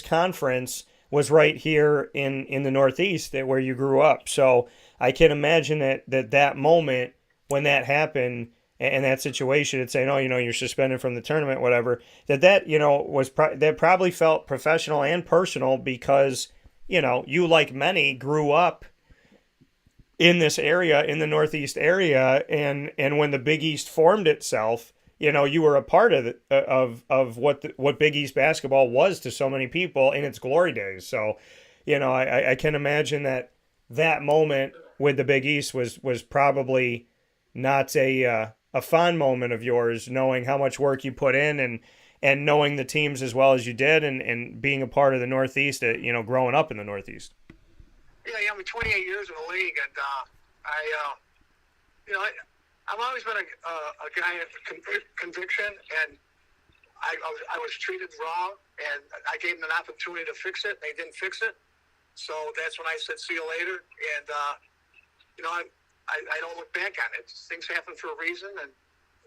conference was right here in the Northeast where you grew up. So I can imagine that moment when that happened and that situation, it's saying, "Oh, you're suspended from the tournament," whatever. That probably felt professional and personal because you, like many, grew up in this area, in the Northeast area, and when the Big East formed itself, you were a part of what Big East basketball was to so many people in its glory days. So, I can imagine that moment with the Big East was probably not a fond moment of yours, knowing how much work you put in and knowing the teams as well as you did and being a part of the Northeast, growing up in the Northeast. Yeah, 28 years in the league, and I've always been a guy of conviction, and I was treated wrong, and I gave them an opportunity to fix it. They didn't fix it, so that's when I said, "See you later." And I don't look back on it. Things happen for a reason, and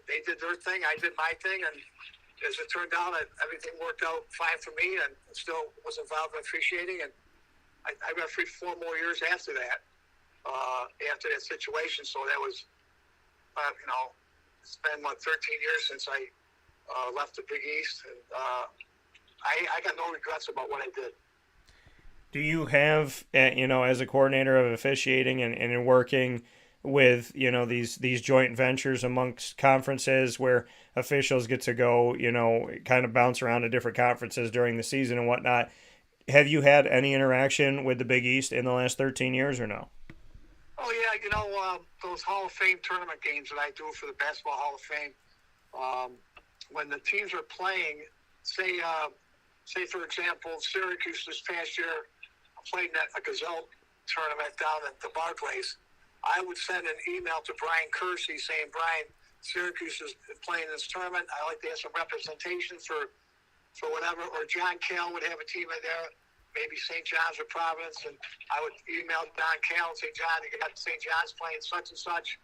they did their thing, I did my thing, and as it turned out, everything worked out fine for me, and still was involved in officiating, and I refereed 4 more years after that, after that situation. So that was, it's been 13 years since I left the Big East, and I got no regrets about what I did. Do you have, as a coordinator of officiating and in working with, these joint ventures amongst conferences where officials get to go, kind of bounce around to different conferences during the season and whatnot, have you had any interaction with the Big East in the last 13 years or no? Oh, yeah, those Hall of Fame tournament games that I do for the Basketball Hall of Fame, when the teams are playing, say for example, Syracuse this past year played in a Gazelle tournament down at the Barclays, I would send an email to Brian Kersey saying, "Brian, Syracuse is playing this tournament. I'd like to have some representation for whatever," or John Kell would have a team in there, maybe St. John's or Providence, and I would email Don Kell and say, "John, you got St. John's playing such and such.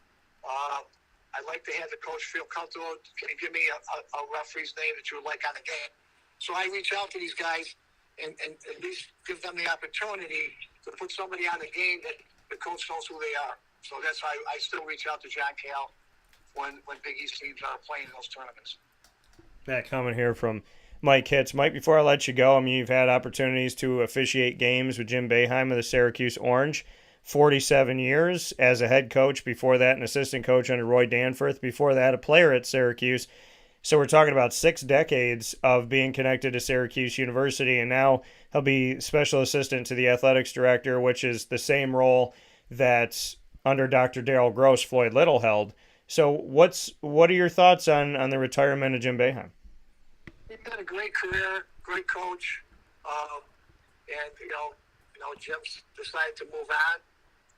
I'd like to have the coach feel comfortable. Can you give me a referee's name that you would like on the game?" So I reach out to these guys and at least give them the opportunity to put somebody on the game that the coach knows who they are. So that's why I still reach out to John Kell when Big East teams are playing in those tournaments. That comment here from Mike Hitz. Mike, before I let you go, you've had opportunities to officiate games with Jim Boeheim of the Syracuse Orange. 47 years as a head coach. Before that, an assistant coach under Roy Danforth. Before that, a player at Syracuse. So we're talking about 6 decades of being connected to Syracuse University, and now he'll be special assistant to the athletics director, which is the same role that under Dr. Darryl Gross, Floyd Little held. So what are your thoughts on the retirement of Jim Boeheim? He's had a great career, great coach, and Jim's decided to move on,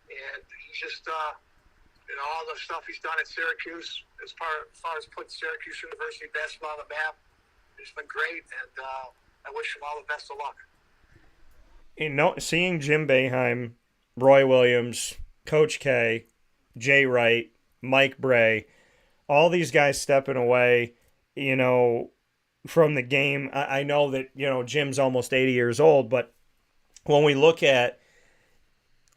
and he's just all the stuff he's done at Syracuse as far as putting Syracuse University basketball on the map, it's been great, and I wish him all the best of luck. Seeing Jim Boeheim, Roy Williams, Coach K, Jay Wright, Mike Bray, all these guys stepping away, from the game. I know that, Jim's almost 80 years old, but when we look at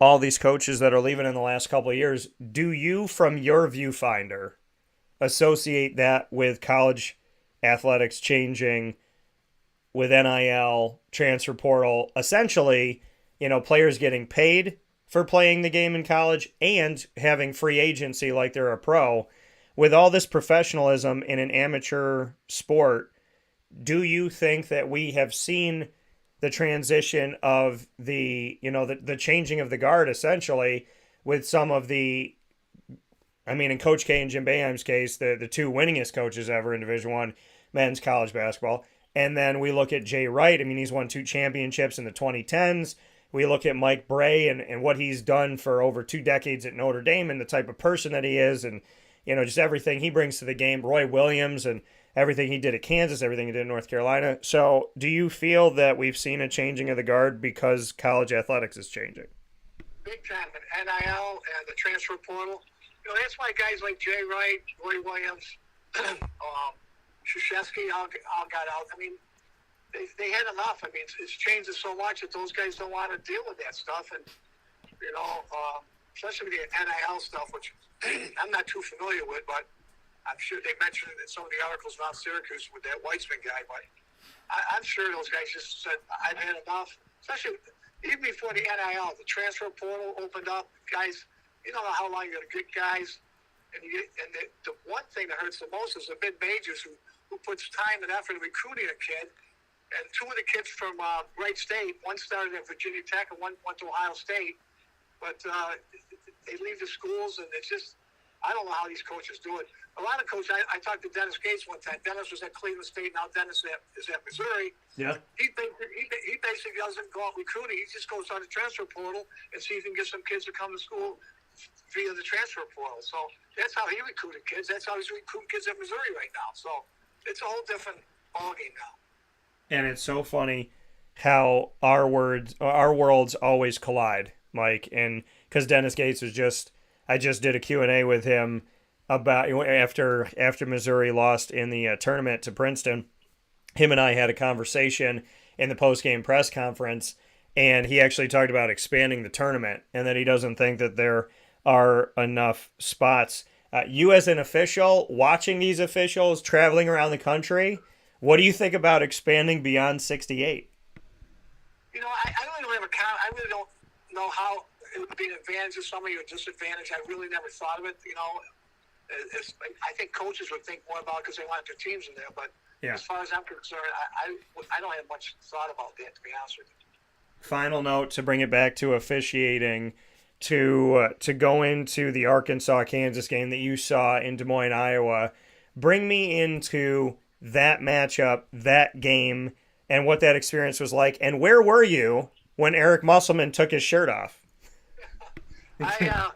all these coaches that are leaving in the last couple of years, do you, from your viewfinder, associate that with college athletics changing, with NIL, transfer portal, essentially, players getting paid for playing the game in college and having free agency like they're a pro? With all this professionalism in an amateur sport, do you think that we have seen the transition of the changing of the guard, essentially, with some of the, in Coach K and Jim Boeheim's case, the two winningest coaches ever in Division I men's college basketball? And then we look at Jay Wright. He's won 2 championships in the 2010s. We look at Mike Bray and what he's done for over 2 decades at Notre Dame and the type of person that he is, and just everything he brings to the game. Roy Williams and everything he did at Kansas, everything he did in North Carolina. So do you feel that we've seen a changing of the guard because college athletics is changing? Big time. And NIL and the transfer portal. That's why guys like Jay Wright, Roy Williams, Krzyzewski all got out. They had enough. It's changed so much that those guys don't want to deal with that stuff. And, especially with the NIL stuff, which I'm not too familiar with, but I'm sure they mentioned it in some of the articles about Syracuse with that Weitzman guy. But I'm sure those guys just said, I've had enough. Especially even before the NIL, the transfer portal opened up. Guys, you don't know how long you're going to get guys. And the one thing that hurts the most is the mid-majors who puts time and effort in recruiting a kid. And 2 of the kids from Wright State, one started at Virginia Tech and one went to Ohio State. But they leave the schools, and it's just, I don't know how these coaches do it. A lot of coaches, I talked to Dennis Gates one time. Dennis was at Cleveland State, now Dennis is at Missouri. Yeah. He basically doesn't go out recruiting. He just goes on the transfer portal and see if he can get some kids to come to school via the transfer portal. So that's how he recruited kids. That's how he's recruiting kids at Missouri right now. So it's a whole different ballgame now. And it's so funny how our worlds always collide, Mike. And because Dennis Gates I just did a Q&A with him about after Missouri lost in the tournament to Princeton. Him and I had a conversation in the post-game press conference, and he actually talked about expanding the tournament and that he doesn't think that there are enough spots. You as an official, watching these officials traveling around the country, what do you think about expanding beyond 68? I really don't have a count. I really don't know how it would be an advantage of somebody or a disadvantage. I really never thought of it. I think coaches would think more about it because they want their teams in there. But as far as I'm concerned, I don't have much thought about that, to be honest with you. Final note to bring it back to officiating, to go into the Arkansas-Kansas game that you saw in Des Moines, Iowa. Bring me into that matchup, that game, and what that experience was like. And where were you when Eric Musselman took his shirt off? I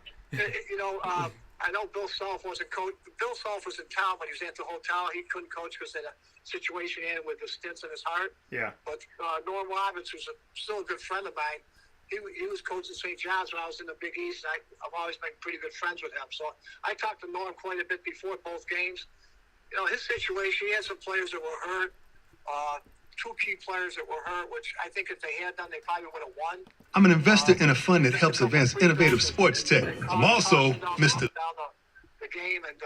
know Bill Self wasn't coach. Bill Self was in town, but he was at the hotel. He couldn't coach because of the situation he had with the stents in his heart. Yeah. But Norm Robbins, who's still a good friend of mine, he was coaching St. John's when I was in the Big East. And I've always been pretty good friends with him. So I talked to Norm quite a bit before both games. His situation, he had some players that were hurt. 2 key players that were hurt, which I think if they had done, they probably would have won. I'm an investor in a fund that helps advance innovative sports tech. I'm also Mr. The game, and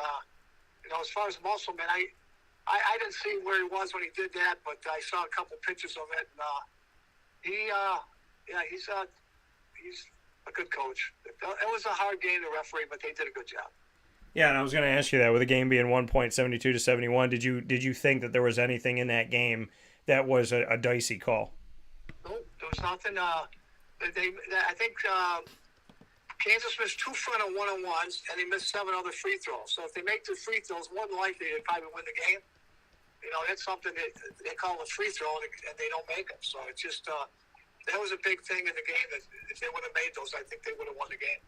as far as Musselman, I didn't see where he was when he did that, but I saw a couple pictures of it, and he's a good coach. It was a hard game to referee, but they did a good job. Yeah, and I was going to ask you that, with the game being 1.72-71, did you think that there was anything in that game that was a dicey call? Nope, there was nothing. I think Kansas missed 2 front and one-on-ones, and they missed 7 other free throws. So if they make the free throws, more than likely they probably win the game. That's something that they call a free throw, and they don't make them. So it's just that was a big thing in the game. That if they would have made those, I think they would have won the game.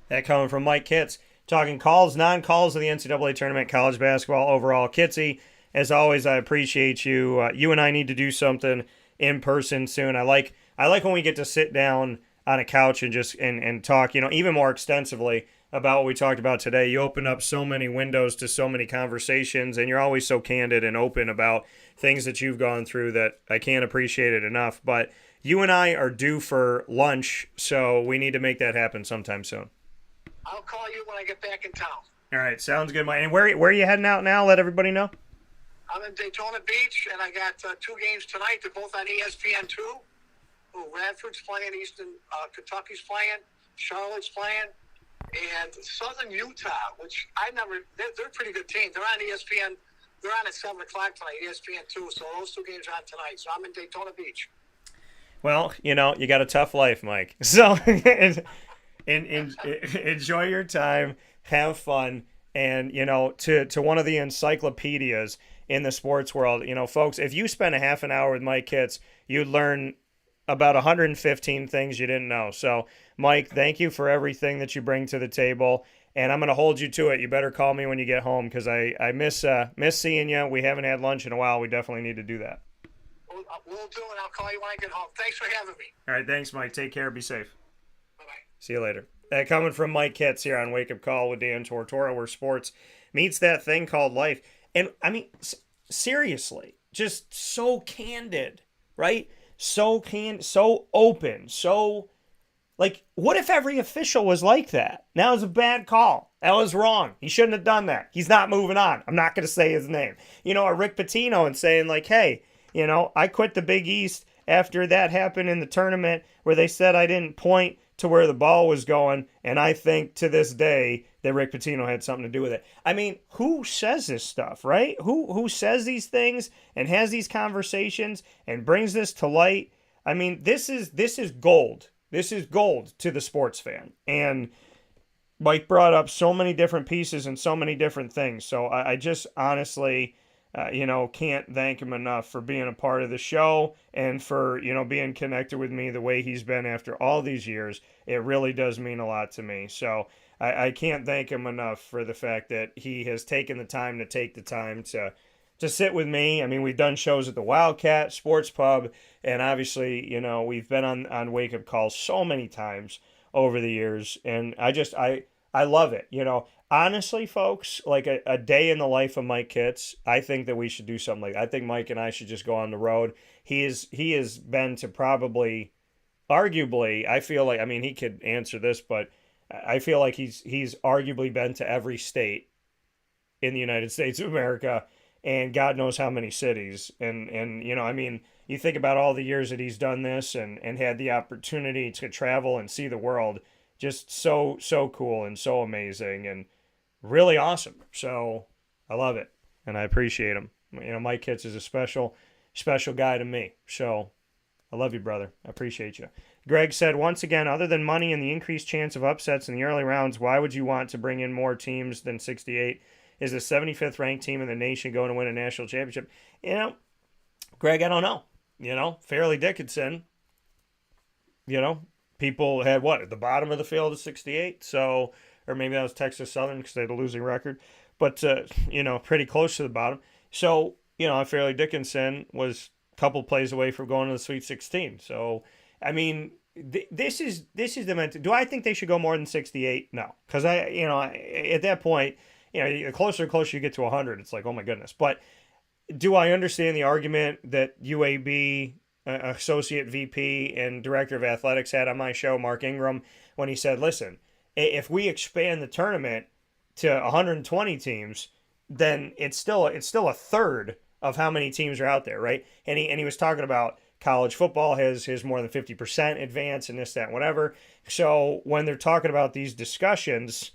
That coming from Mike Kitts, talking calls, non-calls of the NCAA tournament, college basketball overall. Kitsy, as always, I appreciate you. You and I need to do something in person soon. I like when we get to sit down on a couch and just and talk, even more extensively about what we talked about today. You open up so many windows to so many conversations, and you're always so candid and open about things that you've gone through that I can't appreciate it enough. But you and I are due for lunch, so we need to make that happen sometime soon. I'll call you when I get back in town. All right, sounds good, Mike. And where are you heading out now? Let everybody know. I'm in Daytona Beach, and I got 2 games tonight. They're both on ESPN2. Radford's playing, Kentucky's playing, Charlotte's playing, and Southern Utah, which they're a pretty good team. They're on ESPN. They're on at 7 o'clock tonight, ESPN2. So those 2 games are on tonight. So I'm in Daytona Beach. Well, you got a tough life, Mike. So enjoy your time, have fun, and, to one of the encyclopedias in the sports world, folks, if you spend a half an hour with Mike Kitts, you'd learn about 115 things you didn't know. So, Mike, thank you for everything that you bring to the table, and I'm going to hold you to it. You better call me when you get home because I miss seeing you. We haven't had lunch in a while. We definitely need to do that. We'll do it. I'll call you when I get home. Thanks for having me. All right, thanks, Mike. Take care. Be safe. Bye-bye. See you later. Coming from Mike Kitts here on Wake Up Call with Dan Tortora, where sports meets that thing called life. And, seriously, just so candid, right? So open, what if every official was like that? That was a bad call. That was wrong. He shouldn't have done that. He's not moving on. I'm not going to say his name. A Rick Pitino and saying hey, I quit the Big East after that happened in the tournament where they said I didn't point to where the ball was going, and I think to this day that Rick Pitino had something to do with it. Who says this stuff, right? Who says these things and has these conversations and brings this to light? This is gold. This is gold to the sports fan. And Mike brought up so many different pieces and so many different things. So I just honestly, can't thank him enough for being a part of the show and for, being connected with me the way he's been after all these years. It really does mean a lot to me. So I can't thank him enough for the fact that he has taken the time to sit with me. We've done shows at the Wildcat Sports Pub, and obviously, we've been on Wake Up Calls so many times over the years, and I love it. Honestly, folks, like a day in the life of Mike Kitts, I think that we should do something like that. I think Mike and I should just go on the road. He has been to probably, arguably, I feel like, he could answer this, but I feel like he's arguably been to every state in the United States of America, and God knows how many cities. And you think about all the years that he's done this and had the opportunity to travel and see the world. Just so cool and so amazing and really awesome. So I love it, and I appreciate him. Mike Kitts is a special guy to me. So I love you, brother. I appreciate you. Greg said, once again, other than money and the increased chance of upsets in the early rounds, why would you want to bring in more teams than 68? Is the 75th ranked team in the nation going to win a national championship? Greg, I don't know. Fairleigh Dickinson, people had at the bottom of the field of 68. So, or maybe that was Texas Southern because they had a losing record, but, pretty close to the bottom. So, Fairleigh Dickinson was a couple plays away from going to the Sweet 16. So, this is the mentality. Do I think they should go more than 68? No, because at that point, the closer and closer you get to 100, it's like, oh my goodness. But do I understand the argument that UAB associate VP and director of athletics had on my show, Mark Ingram, when he said, listen, if we expand the tournament to 120 teams, then it's still a third of how many teams are out there, right? And he was talking about college football has more than 50% advance and this, that, and whatever. So when they're talking about these discussions,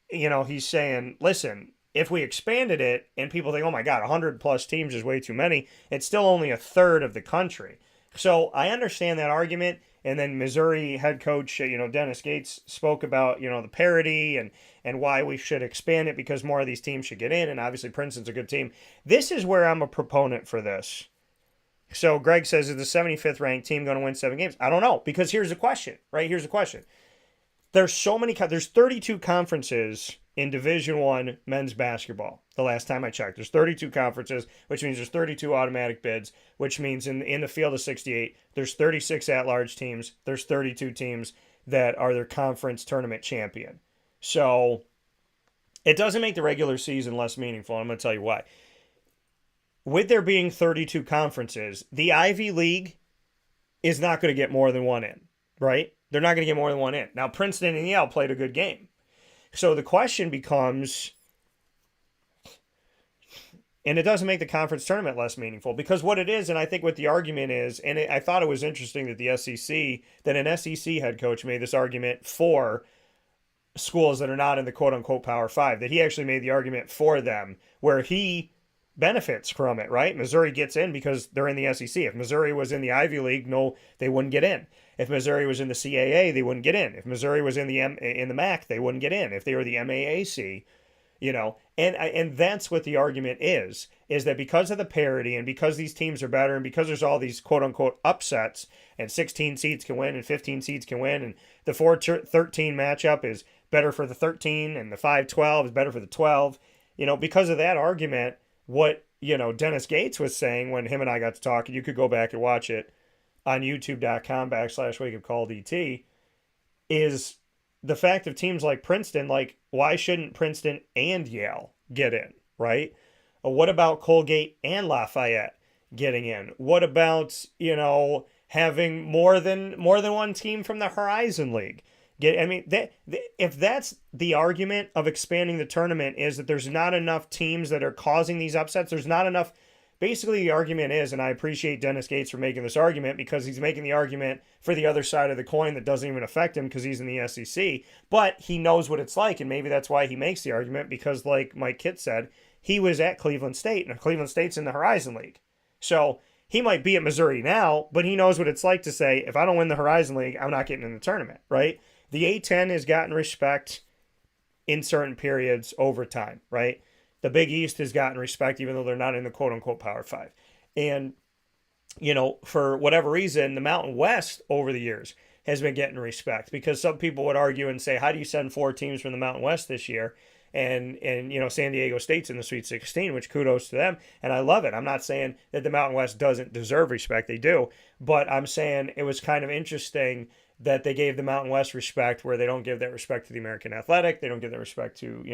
he's saying, listen, if we expanded it and people think, oh my God, 100 plus teams is way too many, it's still only a third of the country. So I understand that argument. And then Missouri head coach, Dennis Gates spoke about, the parity and why we should expand it because more of these teams should get in. And obviously Princeton's a good team. This is where I'm a proponent for this. So Greg says, is the 75th ranked team going to win 7 games? I don't know, because here's the question, right? Here's the question. There's 32 conferences in Division I men's basketball. The last time I checked, there's 32 conferences, which means there's 32 automatic bids, which means in the field of 68, there's 36 at-large teams. There's 32 teams that are their conference tournament champion. So it doesn't make the regular season less meaningful. I'm going to tell you why. With there being 32 conferences, the Ivy League is not going to get more than one in, right? They're not going to get more than one in. Now, Princeton and Yale played a good game. So the question becomes, and it doesn't make the conference tournament less meaningful, because what it is, and I think what the argument is, and I thought it was interesting that an SEC head coach made this argument for schools that are not in the quote-unquote Power 5, that he actually made the argument for them, where he benefits from it, right? Missouri gets in because they're in the SEC. If Missouri was in the Ivy League, no, they wouldn't get in. If Missouri was in the CAA, they wouldn't get in. If Missouri was in the MAC, they wouldn't get in. If they were the MAAC, and that's what the argument is that because of the parity and because these teams are better and because there's all these quote unquote upsets and 16 seeds can win and 15 seeds can win and the 4-13 matchup is better for the 13 and the 5-12 is better for the 12, because of that argument, what, Dennis Gates was saying when him and I got to talk, and you could go back and watch it on youtube.com/wakeupcalldt, is the fact of teams like Princeton, like, why shouldn't Princeton and Yale get in, right? What about Colgate and Lafayette getting in? What about, having more than one team from the Horizon League? If that's the argument of expanding the tournament, is that there's not enough teams that are causing these upsets, there's not enough. Basically, the argument is, and I appreciate Dennis Gates for making this argument, because he's making the argument for the other side of the coin that doesn't even affect him because he's in the SEC, but he knows what it's like, and maybe that's why he makes the argument, because like Mike Kitt said, he was at Cleveland State, and Cleveland State's in the Horizon League. So he might be at Missouri now, but he knows what it's like to say, if I don't win the Horizon League, I'm not getting in the tournament, right? The A-10 has gotten respect in certain periods over time, right? The Big East has gotten respect even though they're not in the quote-unquote Power 5. And, for whatever reason, the Mountain West over the years has been getting respect, because some people would argue and say, how do you send 4 teams from the Mountain West this year? And San Diego State's in the Sweet 16, which kudos to them. And I love it. I'm not saying that the Mountain West doesn't deserve respect. They do. But I'm saying it was kind of interesting that they gave the Mountain West respect where they don't give that respect to the American Athletic. They don't give that respect to,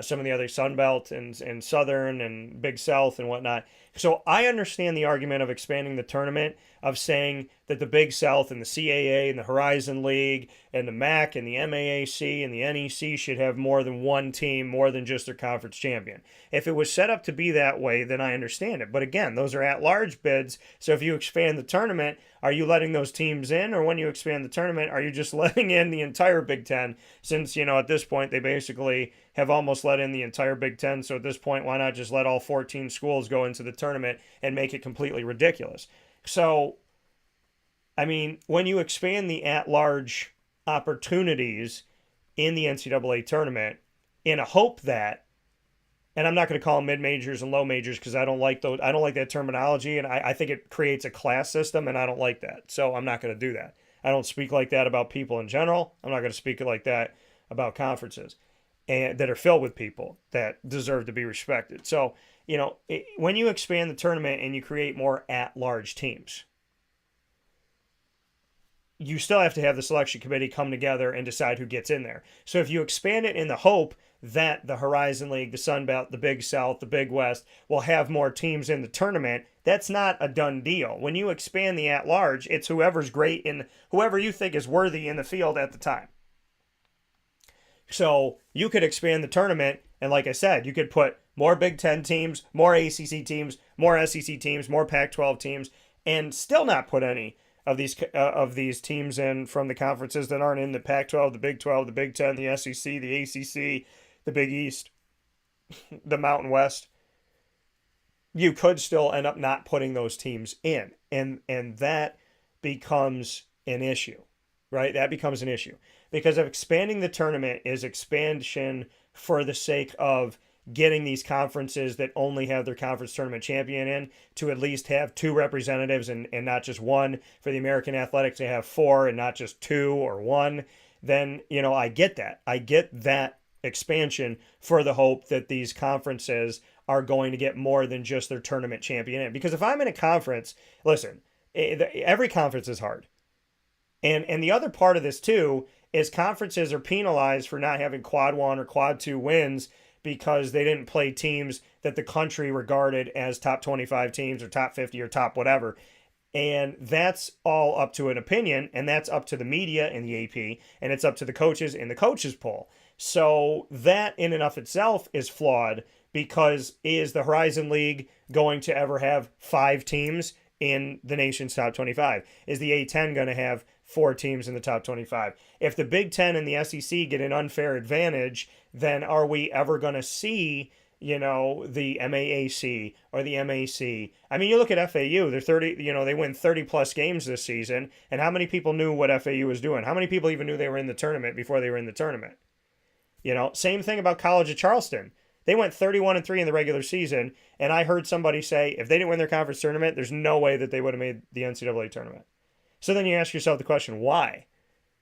some of the other Sun Belt and Southern and Big South and whatnot. So I understand the argument of expanding the tournament, of saying that the Big South and the CAA and the Horizon League and the MAC and the MAAC and the NEC should have more than one team, more than just their conference champion. If it was set up to be that way, then I understand it. But again, those are at-large bids. So if you expand the tournament, are you letting those teams in? Or when you expand the tournament, are you just letting in the entire Big Ten? Since, at this point, they basically have almost let in the entire Big Ten. So at this point, why not just let all 14 schools go into the tournament and make it completely ridiculous? So, when you expand the at-large opportunities in the NCAA tournament in a hope that, and I'm not going to call them mid-majors and low majors because I don't like those. I don't like that terminology, and I think it creates a class system, and I don't like that. So I'm not going to do that. I don't speak like that about people in general. I'm not going to speak like that about conferences and that are filled with people that deserve to be respected. So, when you expand the tournament and you create more at-large teams, you still have to have the selection committee come together and decide who gets in there. So if you expand it in the hope that the Horizon League, the Sun Belt, the Big South, the Big West will have more teams in the tournament, that's not a done deal. When you expand the at-large, it's whoever's great and whoever you think is worthy in the field at the time. So you could expand the tournament, and like I said, you could put more Big Ten teams, more ACC teams, more SEC teams, more Pac-12 teams, and still not put any of these teams in from the conferences that aren't in the Pac-12, the Big 12, the Big 10, the SEC, the ACC, the Big East, the Mountain West. You could still end up not putting those teams in, and that becomes an issue, right? That becomes an issue because if expanding the tournament is expansion for the sake of getting these conferences that only have their conference tournament champion in to at least have 2 representatives and not just one, for the American Athletics to have 4 and not just 2 or 1, then, I get that. I get that expansion for the hope that these conferences are going to get more than just their tournament champion in. Because if I'm in a conference, listen, every conference is hard. And the other part of this too is conferences are penalized for not having quad 1 or quad 2 wins because they didn't play teams that the country regarded as top 25 teams or top 50 or top whatever. And that's all up to an opinion, and that's up to the media and the AP, and it's up to the coaches in the coaches poll. So that in and of itself is flawed because is the Horizon League going to ever have 5 teams in the nation's top 25? Is the A10 going to have 4 teams in the top 25? If the Big Ten and the SEC get an unfair advantage, then are we ever going to see, the MAAC or the MAC? I mean, you look at FAU, they're 30, they win 30 plus games this season. And how many people knew what FAU was doing? How many people even knew they were in the tournament before they were in the tournament? Same thing about College of Charleston. They went 31-3 in the regular season. And I heard somebody say, if they didn't win their conference tournament, there's no way that they would have made the NCAA tournament. So then you ask yourself the question, why?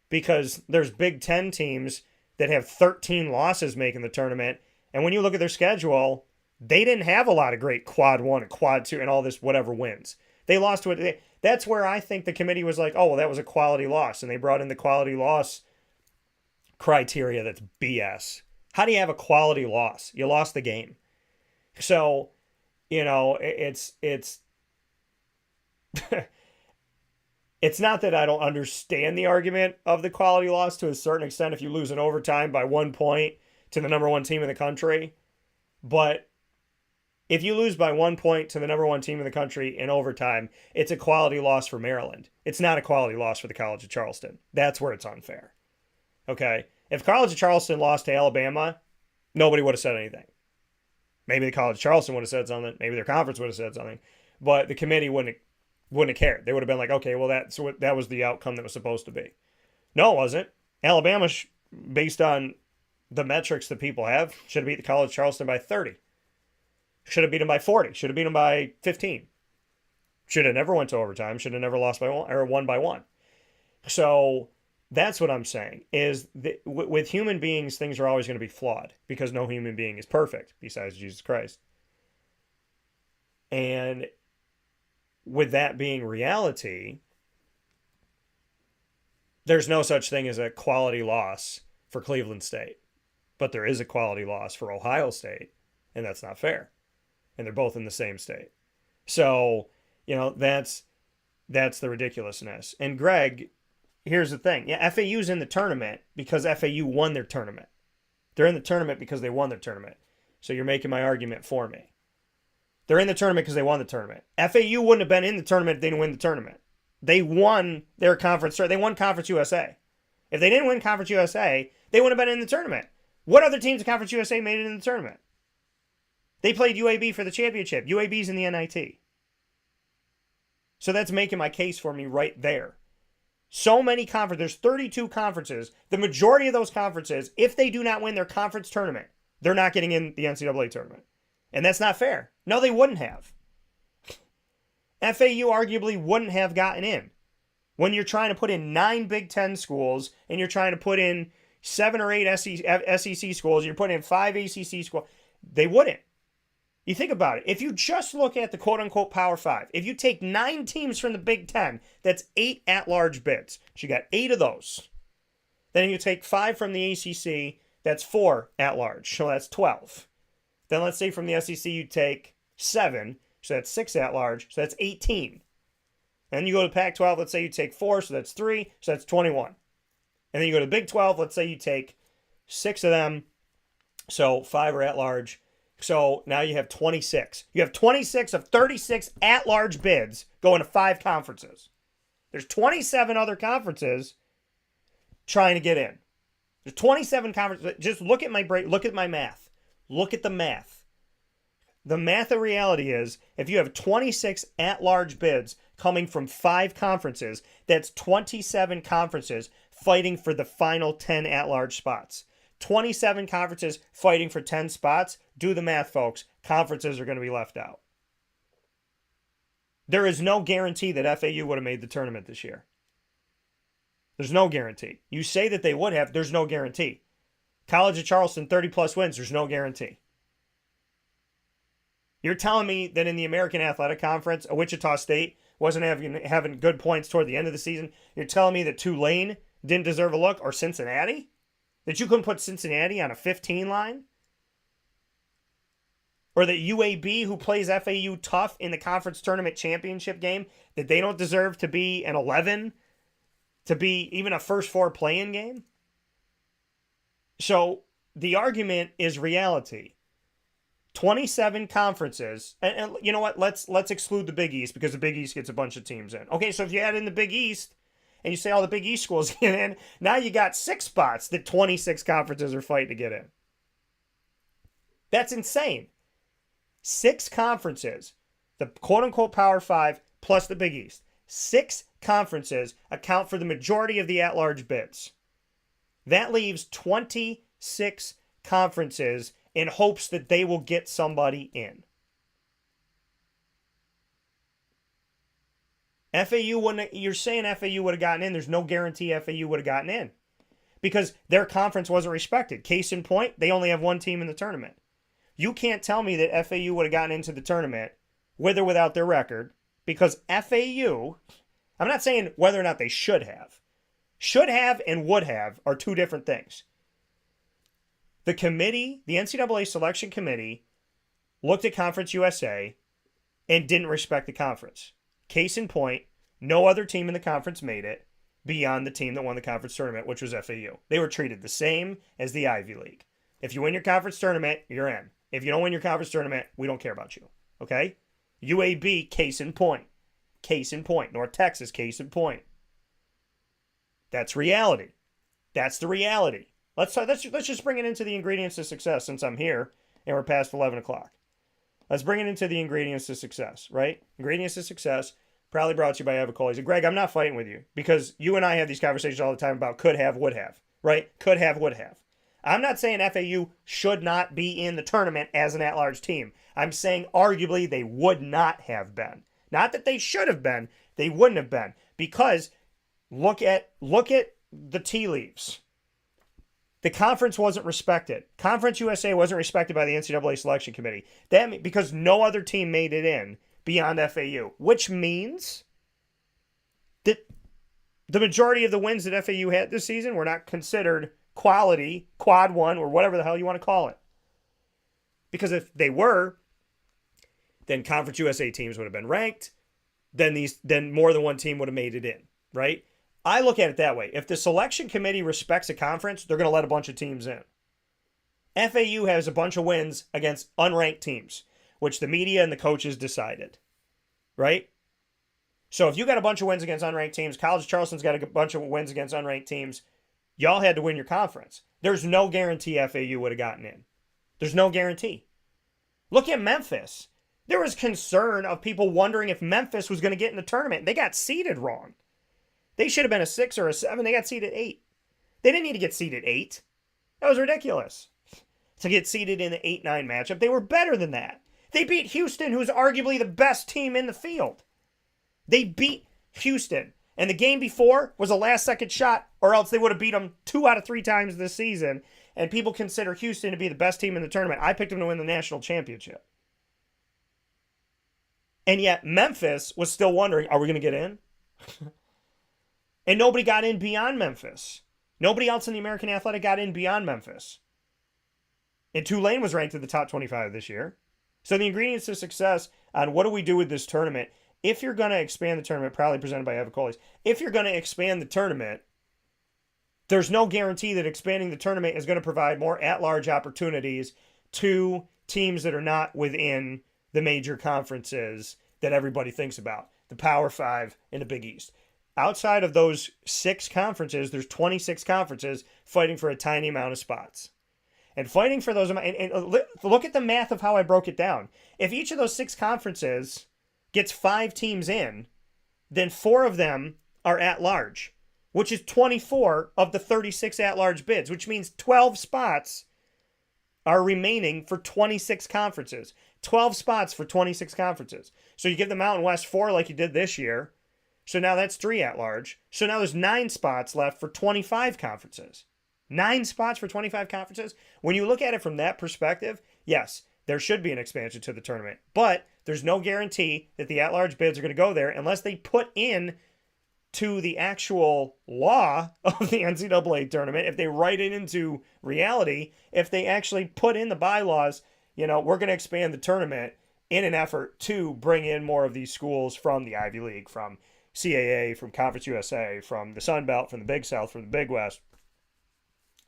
Because there's Big Ten teams that have 13 losses making the tournament. And when you look at their schedule, they didn't have a lot of great quad 1 and quad 2 and all this whatever wins. They lost to it. That's where I think the committee was like, oh, well, that was a quality loss. And they brought in the quality loss criteria. That's BS. How do you have a quality loss? You lost the game. So, it's it's not that I don't understand the argument of the quality loss to a certain extent if you lose in overtime by 1 point to the number 1 team in the country. But if you lose by 1 point to the number 1 team in the country in overtime, it's a quality loss for Maryland. It's not a quality loss for the College of Charleston. That's where it's unfair. Okay? If College of Charleston lost to Alabama, nobody would have said anything. Maybe the College of Charleston would have said something. Maybe their conference would have said something. But the committee wouldn't have cared. They would have been like, okay, well, that was the outcome that was supposed to be. No, it wasn't. Alabama, based on the metrics that people have, should have beat the College of Charleston by 30. Should have beat them by 40. Should have beat them by 15. Should have never went to overtime. Should have never lost by 1 or won by 1. So that's what I'm saying, is that with human beings, things are always going to be flawed because no human being is perfect besides Jesus Christ. And with that being reality, there's no such thing as a quality loss for Cleveland State. But there is a quality loss for Ohio State, and that's not fair. And they're both in the same state. So, that's the ridiculousness. And Greg, here's the thing. Yeah, FAU's in the tournament because FAU won their tournament. They're in the tournament because they won their tournament. So you're making my argument for me. They're in the tournament because they won the tournament. FAU wouldn't have been in the tournament if they didn't win the tournament. They won their conference. They won Conference USA. If they didn't win Conference USA, they wouldn't have been in the tournament. What other teams in Conference USA made it in the tournament? They played UAB for the championship. UAB's in the NIT. So that's making my case for me right there. So many conferences. There's 32 conferences. The majority of those conferences, if they do not win their conference tournament, they're not getting in the NCAA tournament. And that's not fair. No, they wouldn't have. FAU arguably wouldn't have gotten in. When you're trying to put in 9 Big Ten schools and you're trying to put in 7 or 8 SEC schools, you're putting in 5 ACC schools, they wouldn't. You think about it. If you just look at the quote-unquote Power 5, if you take 9 teams from the Big Ten, that's 8 at-large bids. So you got 8 of those. Then you take 5 from the ACC, that's 4 at-large. So that's 12. Then let's say from the SEC you take 7, so that's 6 at-large, so that's 18. And then you go to Pac-12, let's say you take 4, so that's 3, so that's 21. And then you go to Big 12, let's say you take 6 of them, so 5 are at-large. So now you have 26. You have 26 of 36 at-large bids going to 5 conferences. There's 27 other conferences trying to get in. There's 27 conferences. Just look at my math. Look at the math. The math of reality is if you have 26 at-large bids coming from 5 conferences, that's 27 conferences fighting for the final 10 at-large spots. 27 conferences fighting for 10 spots. Do the math, folks. Conferences are going to be left out. There is no guarantee that FAU would have made the tournament this year. There's no guarantee. You say that they would have, there's no guarantee. College of Charleston, 30-plus wins, there's no guarantee. You're telling me that in the American Athletic Conference, Wichita State wasn't having good points toward the end of the season? You're telling me that Tulane didn't deserve a look, or Cincinnati? That you couldn't put Cincinnati on a 15 line? Or that UAB, who plays FAU tough in the conference tournament championship game, that they don't deserve to be an 11, to be even a first 4 play-in game? So the argument is reality. 27 conferences, and you know what? Let's exclude the Big East because the Big East gets a bunch of teams in. Okay, so if you add in the Big East and you say all the Big East schools get in, now you got 6 spots that 26 conferences are fighting to get in. That's insane. 6 conferences, the quote-unquote Power 5 plus the Big East. 6 conferences account for the majority of the at-large bids. That leaves 26 conferences in hopes that they will get somebody in. FAU wouldn't. You're saying FAU would have gotten in. There's no guarantee FAU would have gotten in because their conference wasn't respected. Case in point, they only have 1 team in the tournament. You can't tell me that FAU would have gotten into the tournament with or without their record because FAU, I'm not saying whether or not they should have. Should have and would have are 2 different things. The committee, the NCAA selection committee, looked at Conference USA and didn't respect the conference. Case in point, no other team in the conference made it beyond the team that won the conference tournament, which was FAU. They were treated the same as the Ivy League. If you win your conference tournament, you're in. If you don't win your conference tournament, we don't care about you. Okay? UAB, case in point. Case in point. North Texas, case in point. That's reality. That's the reality. Let's just bring it into the ingredients to success since I'm here and we're past 11 o'clock. Let's bring it into the ingredients to success, right? Ingredients to success, proudly brought to you by Avicolli. Greg, I'm not fighting with you because you and I have these conversations all the time about could have, would have, right? Could have, would have. I'm not saying FAU should not be in the tournament as an at-large team. I'm saying arguably they would not have been. Not that they should have been, they wouldn't have been because look at the tea leaves. The conference wasn't respected. Conference USA wasn't respected by the NCAA selection committee. That because no other team made it in beyond FAU, which means that the majority of the wins that FAU had this season were not considered quality, quad 1, or whatever the hell you want to call it. Because if they were, then Conference USA teams would have been ranked. Then more than one team would have made it in, right? I look at it that way. If the selection committee respects a conference, they're going to let a bunch of teams in. FAU has a bunch of wins against unranked teams, which the media and the coaches decided, right? So if you got a bunch of wins against unranked teams, College of Charleston's got a bunch of wins against unranked teams, y'all had to win your conference. There's no guarantee FAU would have gotten in. There's no guarantee. Look at Memphis. There was concern of people wondering if Memphis was going to get in the tournament. They got seeded wrong. They should have been a 6 or a 7. They got seeded 8. They didn't need to get seeded 8. That was ridiculous. To get seeded in the 8-9 matchup, they were better than that. They beat Houston, who's arguably the best team in the field. They beat Houston. And the game before was a last-second shot, or else they would have beat them 2 out of 3 times this season. And people consider Houston to be the best team in the tournament. I picked them to win the national championship. And yet Memphis was still wondering, are we going to get in? And nobody got in beyond Memphis. Nobody else in the American Athletic got in beyond Memphis. And Tulane was ranked in the top 25 this year. So the ingredients to success on what do we do with this tournament, if you're going to expand the tournament, proudly presented by Avicolli, if you're going to expand the tournament, there's no guarantee that expanding the tournament is going to provide more at-large opportunities to teams that are not within the major conferences that everybody thinks about, the Power 5 and the Big East. Outside of those 6 conferences, there's 26 conferences fighting for a tiny amount of spots. and fighting for those. And look at the math of how I broke it down. If each of those 6 conferences gets 5 teams in, then 4 of them are at large, which is 24 of the 36 at large bids, which means 12 spots are remaining for 26 conferences. 12 spots for 26 conferences. So you give the Mountain West 4 like you did this year. So now that's 3 at large. So now there's 9 spots left for 25 conferences. 9 spots for 25 conferences. When you look at it from that perspective, yes, there should be an expansion to the tournament. But there's no guarantee that the at-large bids are going to go there unless they put in to the actual law of the NCAA tournament, if they write it into reality, if they actually put in the bylaws, we're going to expand the tournament in an effort to bring in more of these schools from the Ivy League, from CAA, from Conference USA, from the Sun Belt, from the Big South, from the Big West.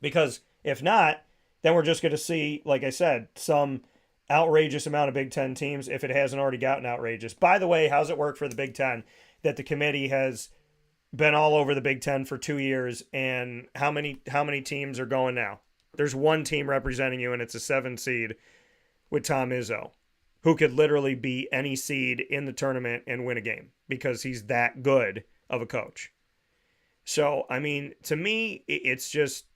Because if not, then we're just going to see, like I said, some outrageous amount of Big Ten teams if it hasn't already gotten outrageous. By the way, how's it work for the Big Ten that the committee has been all over the Big Ten for 2 years, and how many teams are going now? There's 1 team representing you, and it's a 7 seed with Tom Izzo, who could literally be any seed in the tournament and win a game because he's that good of a coach. So, I mean, to me, it's just,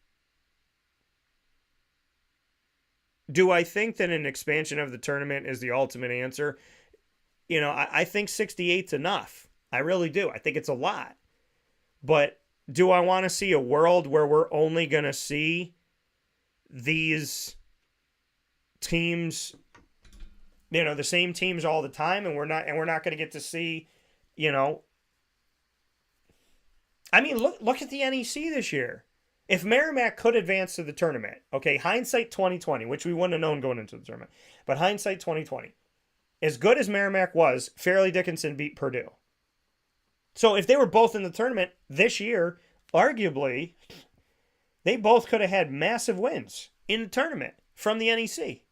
do I think that an expansion of the tournament is the ultimate answer? I think 68's enough. I really do. I think it's a lot. But do I want to see a world where we're only going to see these teams, the same teams all the time, and we're not going to get to see, I mean, look at the NEC this year. If Merrimack could advance to the tournament, okay, hindsight 2020, which we wouldn't have known going into the tournament, but hindsight 2020, as good as Merrimack was, Fairleigh Dickinson beat Purdue. So if they were both in the tournament this year, arguably, they both could have had massive wins in the tournament from the NEC.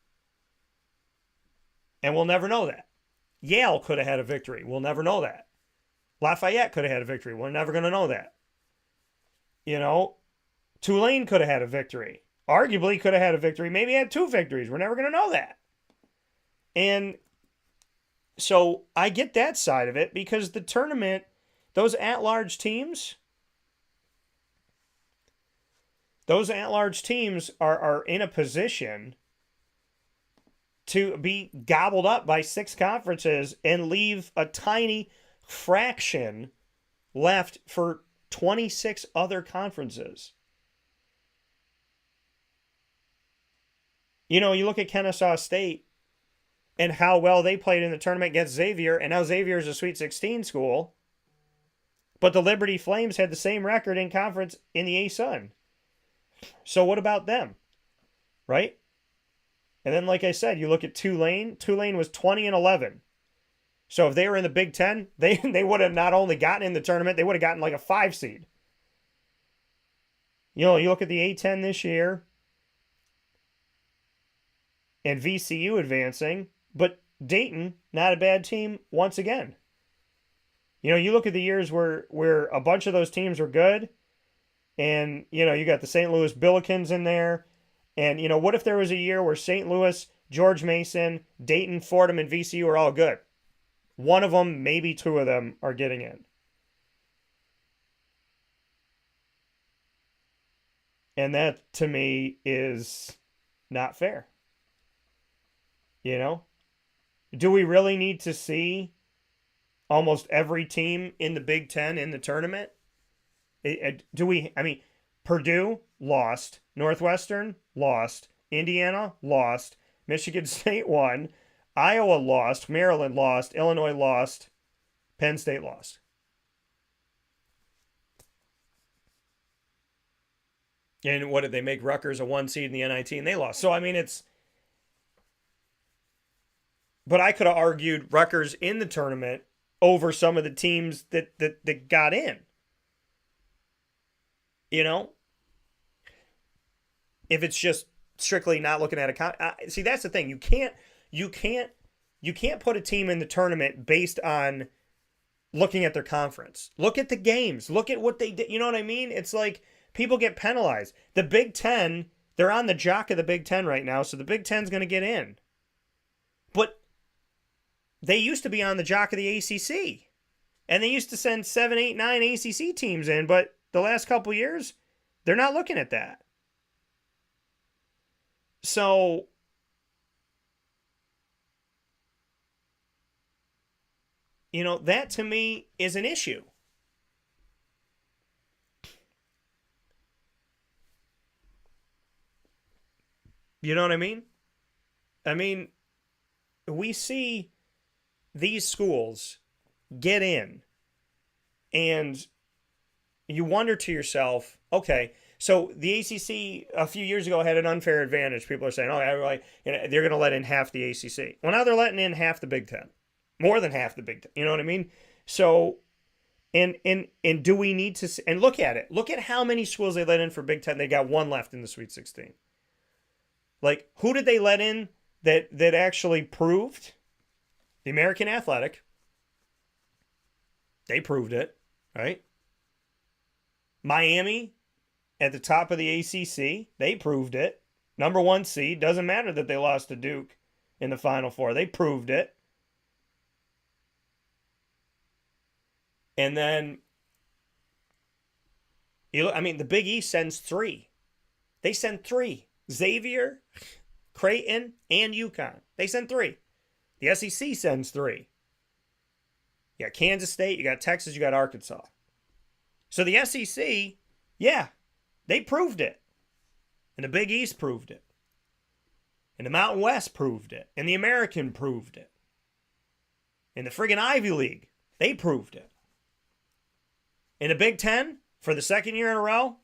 And we'll never know that. Yale could have had a victory. We'll never know that. Lafayette could have had a victory. We're never going to know that. Tulane could have had a victory. Arguably could have had a victory. Maybe had 2 victories. We're never going to know that. And so I get that side of it because the tournament, those at-large teams are in a position to be gobbled up by 6 conferences and leave a tiny fraction left for 26 other conferences. You look at Kennesaw State and how well they played in the tournament against Xavier, and now Xavier is a Sweet 16 school. But the Liberty Flames had the same record in conference in the A-Sun. So what about them? Right? And then, like I said, you look at Tulane. Tulane was 20-11. So if they were in the Big Ten, they would have not only gotten in the tournament, they would have gotten like a 5 seed. You look at the A-10 this year, and VCU advancing, but Dayton, not a bad team once again. You look at the years where a bunch of those teams were good, and, you got the St. Louis Billikens in there, and, what if there was a year where St. Louis, George Mason, Dayton, Fordham, and VCU are all good? One of them, maybe 2 of them, are getting in. And that, to me, is not fair. Do we really need to see almost every team in the Big Ten in the tournament? Purdue lost, Northwestern lost, Indiana lost, Michigan State won, Iowa lost, Maryland lost, Illinois lost, Penn State lost. And what did they make Rutgers a 1 seed in the NIT, and they lost? So, it's... But I could have argued Rutgers in the tournament over some of the teams that got in. If it's just strictly not looking at see, that's the thing. You can't put a team in the tournament based on looking at their conference. Look at the games. Look at what they did. You know what I mean? It's like people get penalized. The Big Ten They're on the jock of the Big Ten right now, so the Big Ten's going to get in. But they used to be on the jock of the ACC. And they used to send 7, 8, 9 ACC teams in, but the last couple years, they're not looking at that. So, that to me is an issue. You know what I mean? I mean, we see these schools get in, and you wonder to yourself, okay, so the ACC a few years ago had an unfair advantage. People are saying, they're going to let in half the ACC. Well, now they're letting in half the Big Ten, more than half the Big Ten. You know what I mean? So, and do we need to? And look at it. Look at how many schools they let in for Big Ten. They got one left in the Sweet 16. Like, who did they let in that actually proved? The American Athletic. They proved it, right? Miami at the top of the ACC. They proved it. Number 1 seed. Doesn't matter that they lost to Duke in the Final Four. They proved it. And then, the Big East sends 3. They send 3. Xavier, Creighton, and UConn. They send 3. The SEC sends 3. You got Kansas State, you got Texas, you got Arkansas. So the SEC, yeah, they proved it. And the Big East proved it. And the Mountain West proved it. And the American proved it. And the friggin' Ivy League, they proved it. In the Big Ten, for the second year in a row,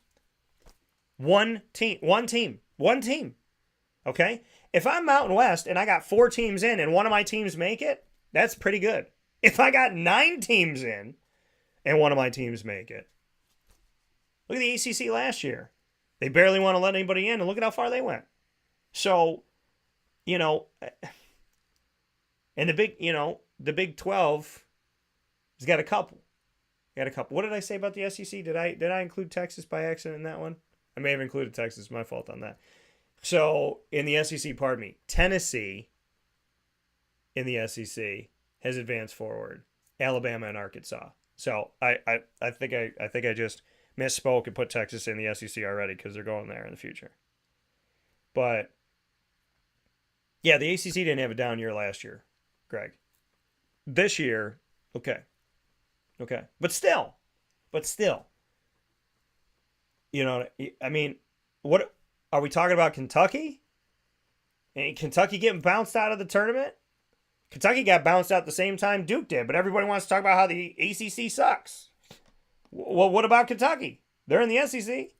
one team. Okay? If I'm Mountain West and I got 4 teams in and one of my teams make it, that's pretty good. If I got 9 teams in and one of my teams make it. Look at the ACC last year. They barely want to let anybody in, and look at how far they went. So, and the Big 12 has got a couple. What did I say about the SEC? Did I include Texas by accident in that one? I may have included Texas. My fault on that. So, in the SEC, Tennessee in the SEC has advanced forward. Alabama and Arkansas. So, I think I just misspoke and put Texas in the SEC already because they're going there in the future. But, yeah, the ACC didn't have a down year last year, Greg. This year, okay. But still, what are we talking about? Kentucky? Ain't Kentucky getting bounced out of the tournament? Kentucky got bounced out at the same time Duke did, but everybody wants to talk about how the ACC sucks. Well, what about Kentucky? They're in the SEC.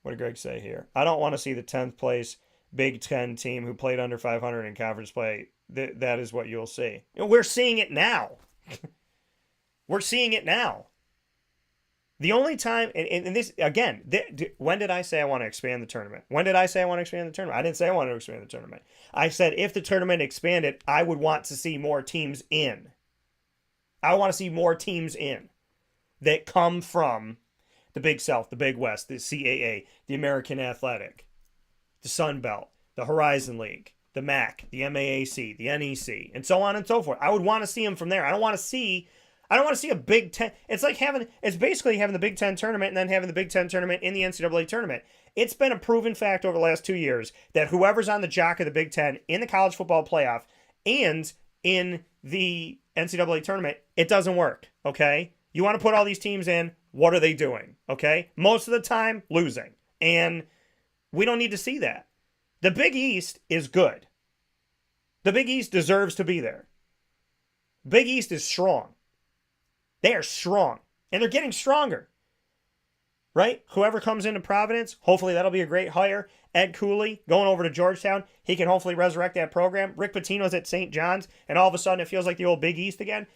What did Greg say here? I don't want to see the 10th place Big Ten team who played under 500 in conference play. That is what you'll see. We're seeing it now. We're seeing it now. The only time, and this, again, when did I say I want to expand the tournament? When did I say I want to expand the tournament? I didn't say I wanted to expand the tournament. I said if the tournament expanded, I would want to see more teams in. I want to see more teams in that come from the Big South, the Big West, the CAA, the American Athletic, the Sun Belt, the Horizon League, the MAC, the MAAC, the NEC, and so on and so forth. I would want to see them from there. I don't want to see a Big Ten. It's basically having the Big Ten tournament and then having the Big Ten tournament in the NCAA tournament. It's been a proven fact over the last 2 years that whoever's on the jock of the Big Ten in the college football playoff and in the NCAA tournament, it doesn't work, okay? You want to put all these teams in, what are they doing, okay? Most of the time, losing. And we don't need to see that. The Big East is good. The Big East deserves to be there. Big East is strong. They are strong. And they're getting stronger. Right? Whoever comes into Providence, hopefully that'll be a great hire. Ed Cooley going over to Georgetown. He can hopefully resurrect that program. Rick Pitino's at St. John's. And all of a sudden it feels like the old Big East again.